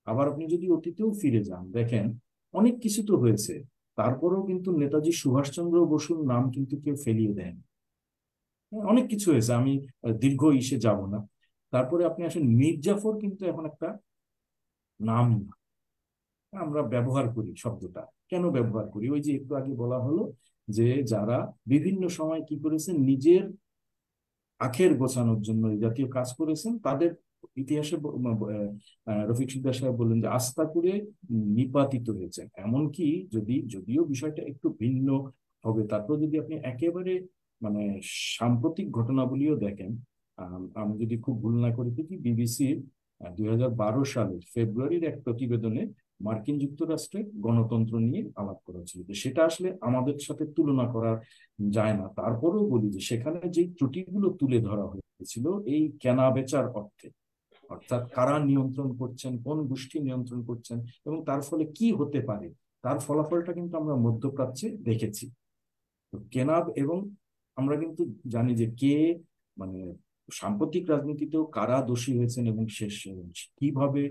আবার আপনি যদি অতীতেও ফিরে যান, দেখেন অনেক কিছু তো হয়েছে, তারপরেও কিন্তু নেতাজি সুভাষচন্দ্র বসুর নাম কিন্তু কেউ ফেলিয়ে দেন। অনেক কিছু হয়েছে, আমি দীর্ঘ ইসে যাব না। তারপরে আপনি আসেন, মীর জাফর কিন্তু এখন একটা নাম না, আমরা ব্যবহার করি শব্দটা। কেন ব্যবহার করি? ওই যে একটু আগে বলা হলো যে যারা বিভিন্ন সময় কি করেছেন, নিজের আখের গোছানোর জন্য এই জাতীয় কাজ করেছেন, তাদের ইতিহাসে রফিক সিকদার সাহেব বললেন যে আস্থা করে নিপাতিত হয়েছে। এমনকি যদিও বিষয়টা একটু ভিন্ন হবে, তারপর যদি আপনি একেবারে মানে সাম্প্রতিক ঘটনাবলীও দেখেন, আমি যদি খুব ভুল না করে থাকি, বিবিসির 2012 সালের ফেব্রুয়ারির এক প্রতিবেদনে মার্কিন যুক্তরাষ্ট্রের গণতন্ত্র নিয়ে আলাপ করা হয়েছিল। যে সেটা আসলে আমাদের সাথে তুলনা করা যায় না, তারপরেও বলি যে সেখানে যে ত্রুটিগুলো তুলে ধরা হয়েছিল এই কেনা বেচার অর্থে, অর্থাৎ কারা নিয়ন্ত্রণ করছেন, কোন গোষ্ঠী নিয়ন্ত্রণ করছেন, এবং তার ফলে কি হতে পারে, তার ফলাফলটা কিন্তু আমরা মধ্যপ্রাচ্যে দেখেছি। তো কেনাব, এবং আমরা কিন্তু জানি যে কে মানে সাম্প্রতিক রাজনীতিতেও কারা দোষী হয়েছেন এবং শেষ কিভাবে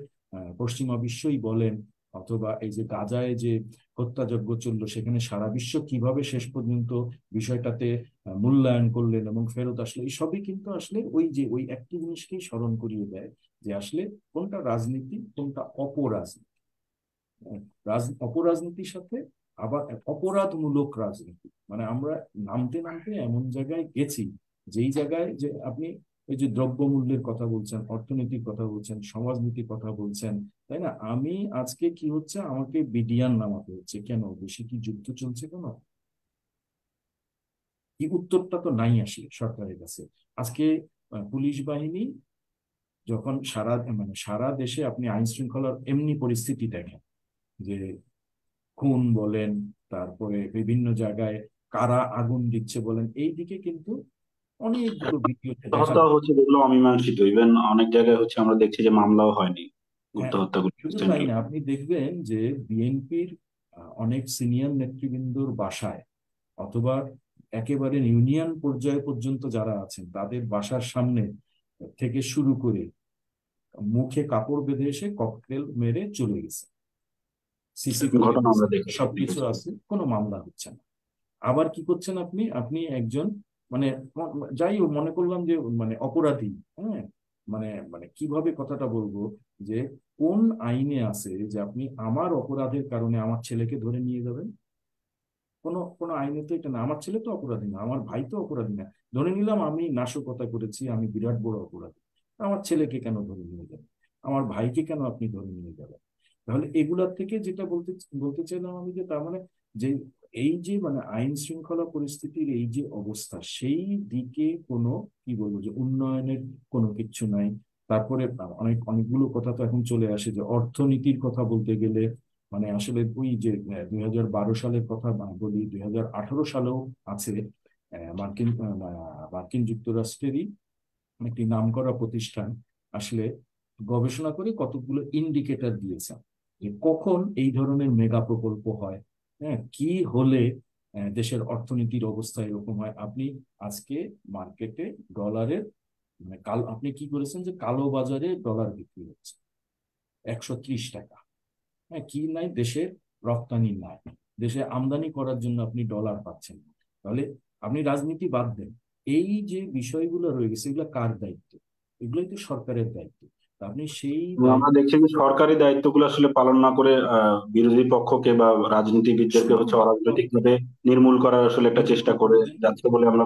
পশ্চিমা বিশ্বই বলেন, অথবা এই যে গাজায় যে হত্যাযজ্ঞ চললো, সেখানে সারা বিশ্ব কিভাবে শেষ পর্যন্ত বিষয়টাতে মূল্যায়ন করলেন এবং ফেরত আসলে, এই সবই কিন্তু আসলে ওই যে ওই একটি জিনিসকেই স্মরণ করিয়ে দেয় যে আসলে কোনটা রাজনীতি, কোনটা অপরাজনীতি। অপরাজনীতির সাথে আবার অপরাধমূলক রাজনীতি, মানে আমরা নামতে নামতে এমন জায়গায় গেছি, যেই জায়গায় যে আপনি ওই যে দ্রব্যমূল্যের কথা বলছেন, অর্থনীতির কথা বলছেন, সমাজনীতির কথা বলছেন, তাই না? আমি আজকে কি হচ্ছে, আমাকে বিডিআর নামাতে হচ্ছে কেন? বেশি কি যুদ্ধ চলছে কেন? কি উত্তরটা তো নাই আসলে সরকারের কাছে। আজকে পুলিশ বাহিনী যখন সারা দেশে আপনি আইন শৃঙ্খলার এমনি পরিস্থিতি দেখেন, যে খুন বলেন, তারপরে বিভিন্ন জায়গায় কারা আগুন দিচ্ছে বলেন, এই দিকে কিন্তু অনেকগুলো ভিডিওতে দেখা হত্যা যায়। হচ্ছে যেগুলো অমীমাংসিত, ইভেন অনেক জায়গায় হচ্ছে আমরা দেখছি যে মামলাও হয়নি গুপ্ত হ্যাঁ, হত্যাগুলো শুধু তাই রিসেন্টলি। না, আপনি দেখবেন যে বিএনপির অনেক সিনিয়র নেতৃবৃন্দর বাসায়, অথবা একেবারে ইউনিয়ন পর্যায়ে পর্যন্ত যারা আছেন তাদের বাসার সামনে থেকে শুরু করে মুখে কাপড় বেঁধে এসে ককটেল মেরে চলে গেছে। সিসি ঘটনা ফুটেজ আমরা দেখেছি সবকিছু দেখেছি। আছে, কোনো মামলা হচ্ছে না। আবার কি করছেন আপনি, একজন মানে যাই হোক, মনে করলাম যে মানে অপরাধী, হ্যাঁ, মানে মানে কিভাবে কথাটা বলবো, যে কোন আইনে আছে যে আপনি আমার অপরাধের কারণে আমার ছেলেকে ধরে নিয়ে যাবেন? কোনো কোনো আইনে তো এটা না। আমার ছেলে তো অপরাধী না, আমার ভাই তো অপরাধী না, ধরে নিলাম আমি নাশকতা করেছি, আমি বিরাট বড় অপরাধী, আমার ছেলেকে কেন ধরে নিয়ে যাবেন? আমার ভাইকে কেন আপনি ধরে নিয়ে যাবেন? তাহলে এগুলার থেকে যেটা বলতে বলতে চাইলাম আমি, যে তার মানে যে এই যে মানে আইন শৃঙ্খলা পরিস্থিতির এই যে অবস্থা, সেই দিকে কোনো কি বলবো যে উন্নয়নের কোনো কিচ্ছু নাই। তারপরে অনেকগুলো কথা তো এখন চলে আসে, যে অর্থনীতির কথা বলতে গেলে মানে আসলে ওই যে 2012 সালের কথা বলি, 2018 সালেও আছে। মার্কিন যুক্তরাষ্ট্রেরই একটি নামকরা প্রতিষ্ঠান আসলে গবেষণা করে কতগুলো ইন্ডিকেটর দিয়েছে যে কখন এই ধরনের মেগা প্রকল্প হয়, হ্যাঁ, কি হলে দেশের অর্থনীতির অবস্থা এরকম হয়। আপনি আজকে মার্কেটে ডলারের মানে আপনি কি করেছেন যে কালো বাজারে ডলার বিক্রি হচ্ছে 130 টাকা। হ্যাঁ, কি নাই দেশের? রপ্তানি নাই, দেশে আমদানি করার জন্য আপনি ডলার পাচ্ছেন না। তাহলে আপনি রাজনীতি বাদ দেন, এই যে বিষয়গুলো রয়ে গেছে, এগুলো কার দায়িত্ব? এগুলোই তো সরকারের দায়িত্ব। তা আপনি সেই এবং আমরা দায়িত্ব দেখছি যে সরকারি দায়িত্বগুলো আসলে পালন না করে বিরোধী পক্ষকে বা রাজনীতিবিদদেরকে হচ্ছে শুধুমাত্র, অরাজনৈতিক ভাবে নির্মূল করার আসলে একটা নির্মূল চেষ্টা করে করছেন, যাচ্ছে বলে আমরা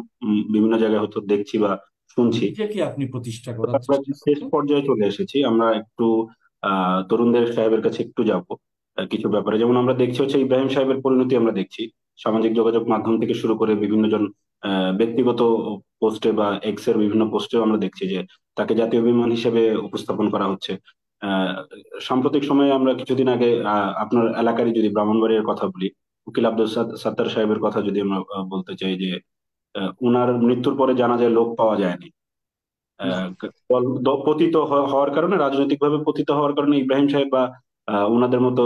বিভিন্ন জায়গায় হয়তো দেখছি বা শুনছি। নিজেকে আপনি প্রতিষ্ঠা তো করার আমরা চেষ্টা একটু শেষ করছেন। পর্যায়ে চলে এসেছি, আমরা একটু তরুণদের সাহেবের কাছে একটু যাবো কিছু ব্যাপারে। যেমন আমরা দেখছি হচ্ছে ইব্রাহিম সাহেবের পরিণতি আমরা দেখছি, সামাজিক যোগাযোগ মাধ্যম থেকে শুরু করে বিভিন্ন জন ব্যক্তিগত পোস্টে বা এক্স এর বিভিন্ন পোস্টেও আমরা দেখছি যে তাকে জাতীয় বিমান হিসেবে উপস্থাপন করা হচ্ছে। আহ, সাম্প্রতিক সময়ে আমরা কিছুদিন আগে আপনার এলাকারই যদি ব্রাহ্মণবাড়িয়ার কথা বলি, উকিল আব্দুল সাত্তার সাহেবের কথা যদি আমরা বলতে চাই যে উনার মৃত্যুর পরে জানাজায় লোক পাওয়া যায়নি। না, পতিত হওয়ার কারণে, রাজনৈতিকভাবে পতিত হওয়ার কারণে ইব্রাহিম সাহেব বা উনাদের মতো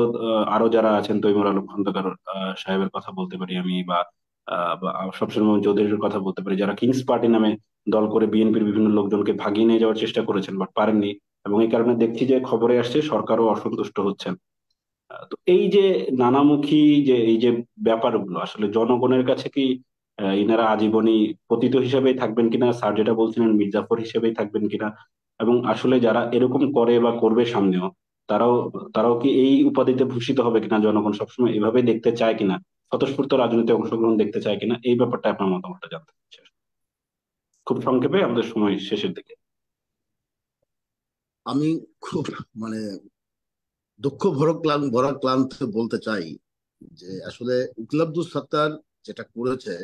আরো যারা আছেন, তৈমুর আলম খন্দকার সাহেবের কথা বলতে পারি আমি, বা শমসের মোহাম্মদ চৌধুরীর কথা বলতে পারি, যারা কিংস পার্টি নামে দল করে বিএনপির বিভিন্ন লোকজনকে ভাগিয়ে নিয়ে যাওয়ার চেষ্টা করেছেন বাট পারেননি। এবং এই কারণে দেখছি যে খবরে আসছে সরকারও অসন্তুষ্ট হচ্ছেন। তো এই যে নানামুখী যে এই যে ব্যাপারগুলো আসলে জনগণের কাছে কি ইনারা আজীবনই পতিত হিসেবেই থাকবেন কিনা, স্যার যেটা বলছিলেন মির্জাফর হিসেবেই থাকবেন কিনা, এবং আসলে যারা এরকম করে বা করবে সামনেও তারাও তারাও কি এই উপাধিতে ভূষিত হবে কিনা, জনগণ সবসময় এভাবে দেখতে চায় কিনা, স্বতঃস্ফূর্ত রাজনীতি অংশগ্রহণ দেখতে চায় কিনা, এই ব্যাপারটা আপনার মতামতটা জানতে চাচ্ছি। খুব সংক্ষেপে, আমাদের সময় শেষের দিকে। আমি খুব মানে দুঃখ ভরা ক্লান্ত বলতে চাই যে আসলে উকিল আব্দুল সাত্তার যেটা করেছে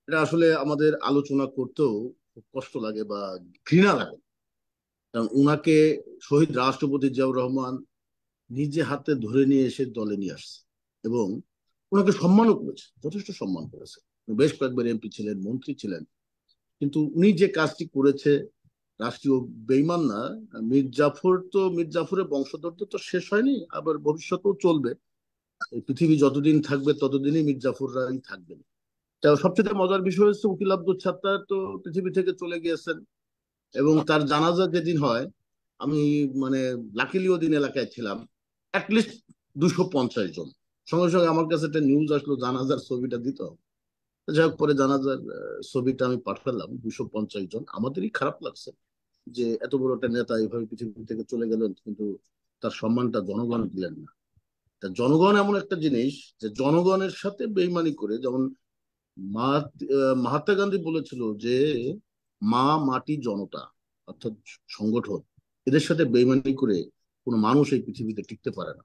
এটা আসলে আমাদের আলোচনা করতেও খুব কষ্ট লাগে বা ঘৃণা লাগে। কারণ উনাকে শহীদ রাষ্ট্রপতি জিয়াউর রহমান নিজে হাতে ধরে নিয়ে এসে দলে নিয়ে আসছে এবং ওনাকে সম্মানও করেছে, যথেষ্ট সম্মান করেছে। বেশ কয়েকবার এমপি ছিলেন, মন্ত্রী ছিলেন, কিন্তু উনি যে কাজটি করেছে, রাষ্ট্রীয় বেইমান না, মীর জাফরের বংশধর তো শেষ হয়নি, আবার ভবিষ্যতেও চলবে। এই পৃথিবী যতদিন থাকবে ততদিনই মীর জাফররাই থাকবেন। তা সবচেয়ে মজার বিষয় হচ্ছে উকিল আব্দুল সাত্তার তো পৃথিবী থেকে চলে গিয়েছেন এবং তার জানাজা যেদিন হয়, আমি মানে লাকিলি ওদিন এলাকায় ছিলাম, অ্যাটলিস্ট 250 জন। সঙ্গে সঙ্গে আমার কাছে একটা নিউজ আসলো জানাজার ছবিটা দিতে হবে। যাই হোক, পরে জানাজার ছবিটা আমি পাঠালাম। 250 জন। আমাদেরই খারাপ লাগছে যে এত বড় একটা নেতা এইভাবে পৃথিবী থেকে চলে গেলেন, কিন্তু তার সম্মানটা জনগণ দিলেন না। তা জনগণ এমন একটা জিনিস যে জনগণের সাথে বেইমানি করে, যেমন মহাত্মা গান্ধী বলেছিল যে মা মাটি জনতা, অর্থাৎ সংগঠন, এদের সাথে বেইমানি করে কোনো মানুষ এই পৃথিবীতে টিকতে পারে না।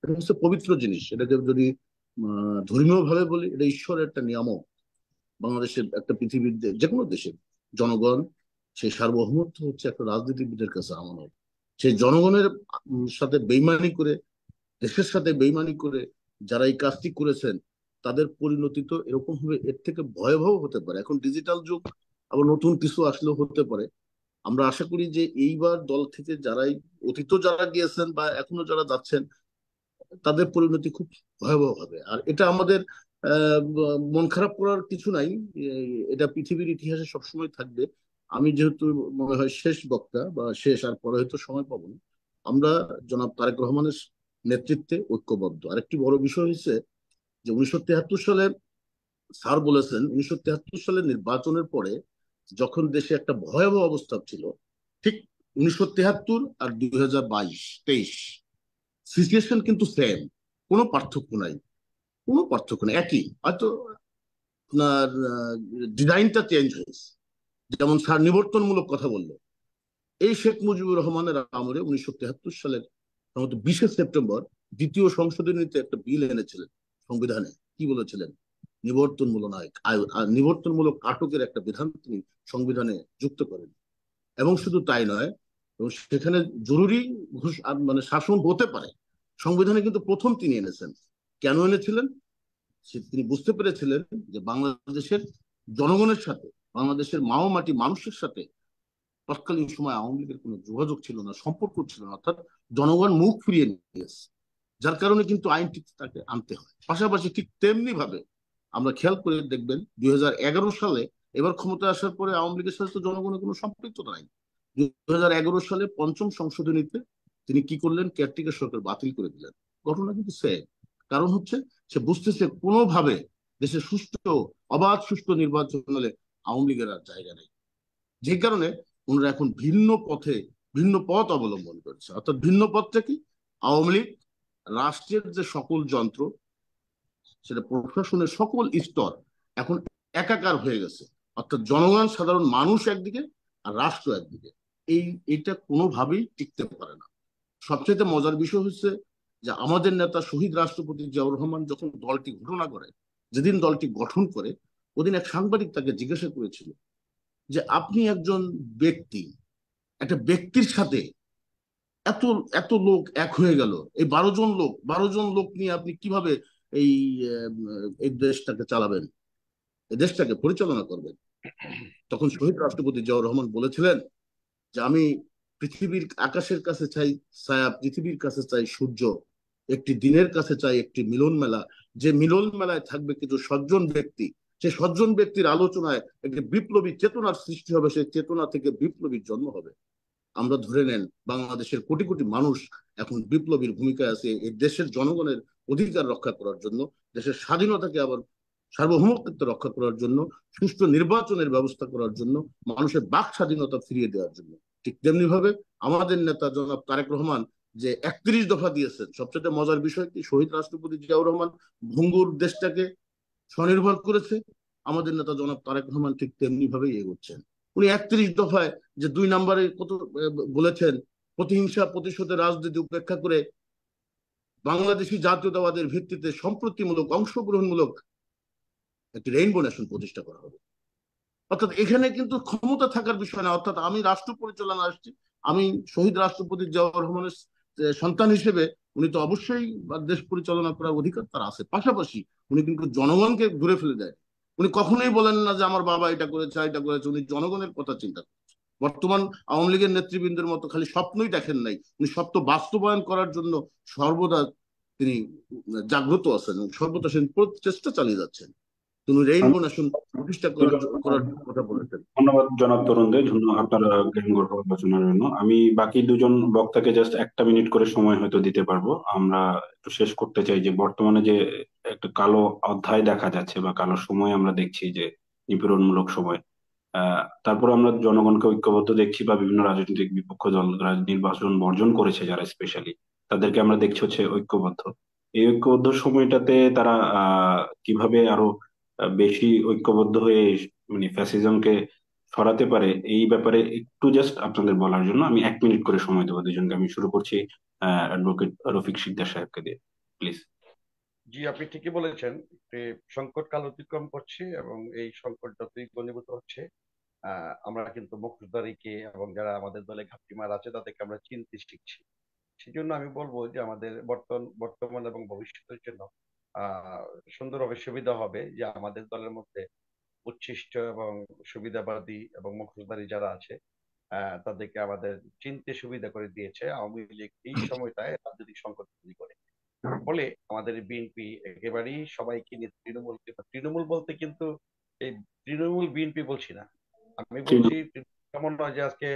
এটা হচ্ছে পবিত্র জিনিস। এটাকে যদি ধর্মীয় ভাবে বলি, এটা ঈশ্বরের একটা নিয়ামক। বাংলাদেশের একটা পৃথিবীর যে কোনো দেশের জনগণ, সেই সার্বভৌমত্ব হচ্ছে একটা রাজনীতিবিদের কাছে আমানত। সেই জনগণের সাথে বেইমানি করে, দেশের সাথে বেইমানি করে যারা এই কাজটি করেছেন, তাদের পরিণতি তো এরকম হবে, এর থেকে ভয়াবহ হতে পারে। এখন ডিজিটাল যুগ, আবার নতুন কিছু আসলেও হতে পারে। আমরা আশা করি যে এইবার দল থেকে যারাই অতীত যারা গিয়েছেন বা এখনো যারা যাচ্ছেন, তাদের পরিণতি খুব ভয়াবহ হবে। আর এটা আমাদের মন খারাপ করার কিছু নাই। এটা পৃথিবীর ইতিহাসে সবসময় থাকবে। আমি যেহেতু মনে হয় শেষ বক্তা বা শেষ, আর পরে হয়তো সময় পাবো না, আমরা জনাব তারেক রহমানের নেতৃত্বে ঐক্যবদ্ধ। আরেকটি বড় বিষয় হচ্ছে যে 1973 সালে স্যার বলেছেন, 1973 সালের নির্বাচনের পরে যখন দেশে একটা ভয়াবহ অবস্থা ছিল, ঠিক 1973 আর 2022-23 সিচুয়েশন কিন্তু সেম, কোনো পার্থক্য নাই, কোনো পার্থক্য নেই, একই। হয়তো আপনার ডিজাইনটা চেঞ্জ হয়েছে। যেমন স্যার নিবর্তনমূলক কথা বললো, এই শেখ মুজিবুর রহমানের আমলে 1973 সালের সম্ভবত 20শে সেপ্টেম্বর দ্বিতীয় সংশোধনীতে একটা বিল এনেছিলেন সংবিধানে। কি বলেছিলেন? নিবর্তনমূলক আটকের একটা বিধান তিনি সংবিধানে যুক্ত করেন। এবং শুধু তাই নয়, এবং সেখানে জরুরি মানে শাসন হতে পারে, সংবিধানে কিন্তু প্রথম তিনি এনেছেন। কেন এনেছিলেন? তিনি বুঝতে পেরেছিলেন যে বাংলাদেশের জনগণের সাথে, বাংলাদেশের মাও মাটি মানুষের সাথে তৎকালীন সময় আওয়ামী লীগের কোনো যোগাযোগ ছিল না, সম্পর্ক ছিল না, অর্থাৎ জনগণ মুখ ফিরিয়ে নিয়েছে। যার কারণে কিন্তু আইনটি তাকে আনতে হয়। পাশাপাশি ঠিক তেমনি ভাবে আমরা খেয়াল করে দেখবেন 2011 সালে, এবার ক্ষমতা আসার পরে আওয়ামী লীগের সাথে তো জনগণের কোনো সম্পৃক্ততা নাই। 2011 সালে পঞ্চম সংশোধনীতে তিনি কি করলেন? কেয়ারটেকার সরকার বাতিল করে দিলেন। ঘটনা কিন্তু সেম। কারণ হচ্ছে সে বুঝতেছে কোনোভাবে দেশে সুষ্ঠু, অবাধ সুষ্ঠু নির্বাচন হলে আওয়ামী লীগের আর জায়গা নেই। যে কারণে ওনারা এখন ভিন্ন পথ অবলম্বন করছে। অর্থাৎ ভিন্ন পথটা কি? আওয়ামী লীগ রাষ্ট্রের যে সকল যন্ত্র, সেটা প্রশাসনের সকল স্তর এখন একাকার হয়ে গেছে। অর্থাৎ জনগণ, সাধারণ মানুষ একদিকে, আর রাষ্ট্র একদিকে। এটা কোনোভাবেই টিকতে পারে না। সবচেয়ে মজার বিষয় হচ্ছে যে আমাদের নেতা শহীদ রাষ্ট্রপতি জিয়াউর রহমান যখন দলটি ঘোষণা করে যেদিন দলটি গঠন করে ওদিন এক সাংবাদিক তাকে জিজ্ঞাসা করেছিল যে আপনি একজন ব্যক্তি, একটা ব্যক্তির সাথে এত এত লোক এক হয়ে গেল, এই 12 জন লোক নিয়ে আপনি কিভাবে এই এই দেশটাকে চালাবেন, এই দেশটাকে পরিচালনা করবেন? তখন শহীদ রাষ্ট্রপতি জিয়াউর রহমান বলেছিলেন যে আমি পৃথিবীর আকাশের কাছে চাই ছায়া, পৃথিবীর কাছে চাই সূর্য, একটি দিনের কাছে চাই একটি মিলন মেলা, যে মিলন মেলায় থাকবে কিছু সজ্জন ব্যক্তি, সেই সজ্জন ব্যক্তির আলোচনায় একটি বিপ্লবী চেতনার সৃষ্টি হবে, সেই চেতনা থেকে বিপ্লবীর জন্ম হবে। আমরা ধরে নেন বাংলাদেশের কোটি কোটি মানুষ এখন বিপ্লবীর ভূমিকায় আছে এই দেশের জনগণের অধিকার রক্ষা করার জন্য, দেশের স্বাধীনতাকে আবার সার্বভৌমত্ব রক্ষা করার জন্য, সুষ্ঠু নির্বাচনের ব্যবস্থা করার জন্য, মানুষের বাক স্বাধীনতা ফিরিয়ে দেওয়ার জন্য। ঠিক তেমনি ভাবে আমাদের নেতা জনাব তারেক রহমান যে 31 দফা দিয়েছেন, সবচেয়ে মজার বিষয় কি, শহীদ রাষ্ট্রপতি জিয়াউর রহমান ভঙ্গুর দেশটাকে স্বনির্ভর করেছে, আমাদের নেতা জনাব তারেক রহমান ঠিক তেমনি ভাবেই এগোচ্ছেন। উনি 31 দফায় যে 2 নম্বরে কত বলেছেন, প্রতিহিংসা প্রতিশোধের রাজনীতি উপেক্ষা করে বাংলাদেশি জাতীয়তাবাদের ভিত্তিতে সম্প্রতিমূলক অংশগ্রহণমূলক একটি রেইনবো নেশন প্রতিষ্ঠা করা হবে। অর্থাৎ এখানে কিন্তু ক্ষমতা থাকার বিষয় না, অর্থাৎ আমি রাষ্ট্র পরিচালনা আসছি, আমি শহীদ রাষ্ট্রপতি জিয়াউর রহমানের সন্তান হিসেবে উনি তো অবশ্যই দেশ পরিচালনা করার অধিকার তার আছে, পাশাপাশি উনি কিন্তু জনগণকে ঘুরে ফেলে দেয়। উনি কখনোই বলেন না যে আমার বাবা এটা করেছে এটা করেছে, উনি জনগণের কথা চিন্তা করেন। বর্তমান আওয়ামী লীগের নেতৃবৃন্দের মতো খালি স্বপ্নই দেখেন নাই, উনি স্বপ্ন বাস্তবায়ন করার জন্য সর্বদা তিনি জাগ্রত আছেন, সর্বদা চেষ্টা চালিয়ে যাচ্ছেন। তিনি রেইনবো নেশন প্রতিষ্ঠা করার কথা বলেছেন। ধন্যবাদ জনাব তরুণ দে, ধন্যবাদ আপনার জ্ঞানগর্ভ আলোচনার জন্য। আমি বাকি দুজন বক্তাকে জাস্ট 1 মিনিট করে সময় হয়তো দিতে পারবো। আমরা একটু শেষ করতে চাই যে বর্তমানে যে একটা কালো অধ্যায় দেখা যাচ্ছে বা কালো সময় আমরা দেখছি, যে নিপীড়নমূলক সময়, তারপর আমরা জনগণকে ঐক্যবদ্ধ দেখছি বা বিভিন্ন রাজনৈতিক বিপক্ষ দল নির্বাচন বর্জন করেছে যারা, স্পেশালি তাদেরকে আমরা দেখছি হচ্ছে ঐক্যবদ্ধ। এই ঐক্যবদ্ধ সময়টাতে তারা কিভাবে আরো বেশি ঐক্যবদ্ধ হয়ে মানে ফ্যাসিজমকে সরাতে পারে, এই ব্যাপারে একটু জাস্ট আপনাদের বলার জন্য আমি 1 মিনিট করে সময় দেবো দুজনকে। আমি শুরু করছি অ্যাডভোকেট রফিক সিকদার সাহেবকে দিয়ে, প্লিজ। জি, আপনি ঠিকই বলেছেন, যে সংকট কাল অতিক্রম করছি এবং এই সংকট যতই ঘনীভূত হচ্ছে, আমরা কিন্তু মুখোশধারীকে এবং যারা আমাদের দলে ঘাপটি মার আছে তাদেরকে আমরা চিনতে শিখছি। সেজন্য আমি বলবো যে আমাদের বর্তমান এবং ভবিষ্যতের জন্য আহ সুন্দরভাবে সুবিধা হবে যে আমাদের দলের মধ্যে উচ্ছিষ্ট এবং সুবিধাবাদী এবং মুখোশধারী যারা আছে, তাদেরকে আমাদের চিনতে সুবিধা করে দিয়েছে আওয়ামী লীগ এই সময়টায় রাজনৈতিক সংকট তৈরি করে। ফলে আমাদের বিএনপি একেবারেই সবাইকে নিয়ে তৃণমূল, তৃণমূল বলতে কিন্তু এই তৃণমূল বিএনপি বলছি না, আমি বলছি কেমন নয় যে আজকে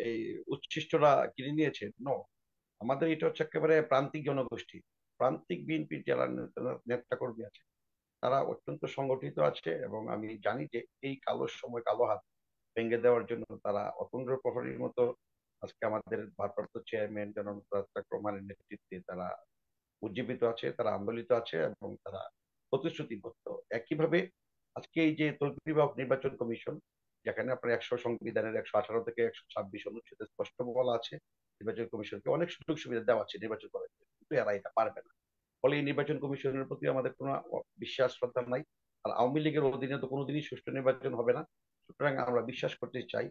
এই উচ্ছিষ্টরা কিনে নিয়েছে, নো। আমাদের এটা হচ্ছে একেবারে প্রান্তিক জনগোষ্ঠী, প্রান্তিক বিএনপির যারা নেতা কর্মী আছে তারা অত্যন্ত সংগঠিত আছে, এবং আমি জানি যে এই কালো সময়, কালো হাত ভেঙে দেওয়ার জন্য তারা অতন্দ্র প্রহরীর মতো আজকে আমাদের ভারপ্রাপ্ত চেয়ারম্যান জনাব তারেক রহমানের নেতৃত্বে তারা উজ্জীবিত আছে, তারা আন্দোলিত আছে এবং তারা প্রতিশ্রুতিবদ্ধ। একইভাবে আজকে এই যে তৌকীরবাগ নির্বাচন কমিশন, যেখানে আপনার সংবিধানের 118 থেকে 126 অনুচ্ছেদে স্পষ্ট বলা আছে নির্বাচন কমিশনকে অনেক সুযোগ সুবিধা দেওয়া আছে নির্বাচন করার জন্য, কিন্তু এরা এটা পারবে না। ফলে এই নির্বাচন কমিশনের প্রতি আমাদের কোনো বিশ্বাস শ্রদ্ধা নাই। আর আওয়ামী লীগের অধীনে তো কোনোদিনই সুষ্ঠু নির্বাচন হবে না। সুতরাং আমরা বিশ্বাস করতে চাই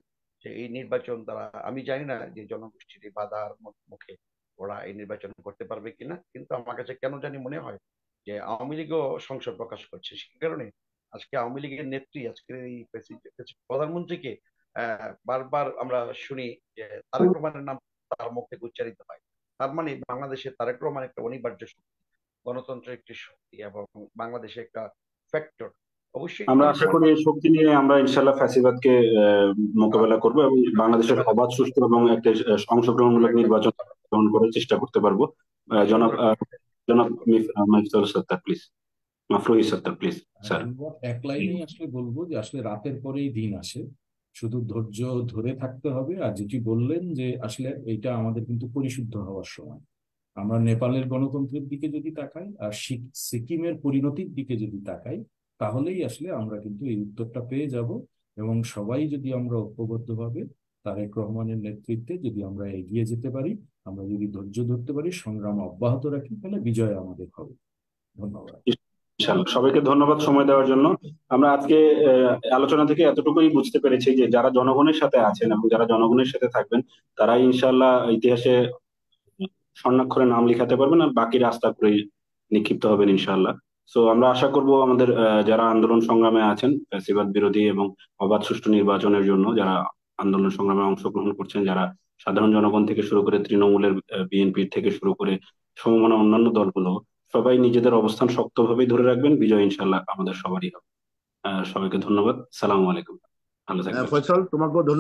যে এই নির্বাচন দ্বারা, আমি জানি না যে জনগোষ্ঠীর এই বাধার মুখে ওরা এই নির্বাচন করতে পারবে কিনা, কিন্তু আমার কাছে কেন জানি মনে হয় যে আওয়ামী লীগও সংশয় প্রকাশ করছে। সে কারণে আজকে আওয়ামী লীগের নেত্রী, আজকে এই প্রধানমন্ত্রীকে বারবার আমরা শুনি যে তারেক রহমানের নাম তার মুখ থেকে উচ্চারিত হয়। তার মানে বাংলাদেশে তারেক রহমান একটা অনিবার্য শক্তি, গণতন্ত্রের একটি শক্তি এবং বাংলাদেশে একটা ফ্যাক্টর। অবশ্যই আমরা তারেক আশা রহমান করি এই শক্তি নিয়ে আমরা ইনশাল্লাহ ফ্যাসিবাদকে মোকাবেলা করবো এবং বাংলাদেশের অবাধ, সুষ্ঠু এবং একটা অংশগ্রহণমূলক নির্বাচন গ্রহণ করার চেষ্টা করতে পারবো। জনাব জনাব মাইফুল সত্তার প্লিজ, মাফরুহি সত্তার প্লিজ স্যার। আমরা এক লাইনেই আসলে বলবো যে আসলে রাতের পরেই দিন আসে, শুধু ধৈর্য ধরে থাকতে হবে। আর যেটি বললেন যে আসলে এটা আমাদের কিন্তু পরিশুদ্ধ হওয়ার সময়। আমরা নেপালের গণতন্ত্রের দিকে যদি তাকাই আর সিকিমের পরিণতির দিকে যদি তাকাই, তাহলেই আসলে আমরা কিন্তু এই উত্তরটা পেয়ে যাব। এবং সবাই যদি আমরা ঐক্যবদ্ধভাবে তারেক রহমানের নেতৃত্বে যদি আমরা এগিয়ে যেতে পারি, আমরা যদি ধৈর্য ধরতে পারি, সংগ্রাম অব্যাহত রাখি, তাহলে বিজয় আমাদের হবে। ধন্যবাদ। ইনশাআল্লাহ। সবাইকে ধন্যবাদ সময় দেওয়ার জন্য। আমরা আজকে আলোচনা থেকে এতটুকুই বুঝতে পেরেছি যে যারা জনগণের সাথে আছেন এবং যারা জনগণের সাথে থাকবেন তারাই ইনশাআল্লাহ ইতিহাসে স্বর্ণাক্ষরে নাম লিখাতে পারবেন, আর বাকি রাস্তা করে নিক্ষিপ্ত হবেন ইনশাআল্লাহ। সো আমরা আশা করব আমাদের যারা আন্দোলন সংগ্রামে আছেন ফ্যাসিবাদ বিরোধী এবং অবাধ সুষ্ঠু নির্বাচনের জন্য যারা আন্দোলন সংগ্রামে অংশগ্রহণ করছেন, যারা সাধারণ জনগণ থেকে শুরু করে তৃণমূলের বিএনপির থেকে শুরু করে সমমনা অন্যান্য দলগুলো, সবাই নিজেদের অবস্থান শক্তভাবেই ধরে রাখবেন। বিজয় ইনশাআল্লাহ আমাদের সবারই হবে। সবাইকে ধন্যবাদ। সালামু আলাইকুম। ভালো থাকবেন। ফয়সাল, তোমাকেও ধন্যবাদ।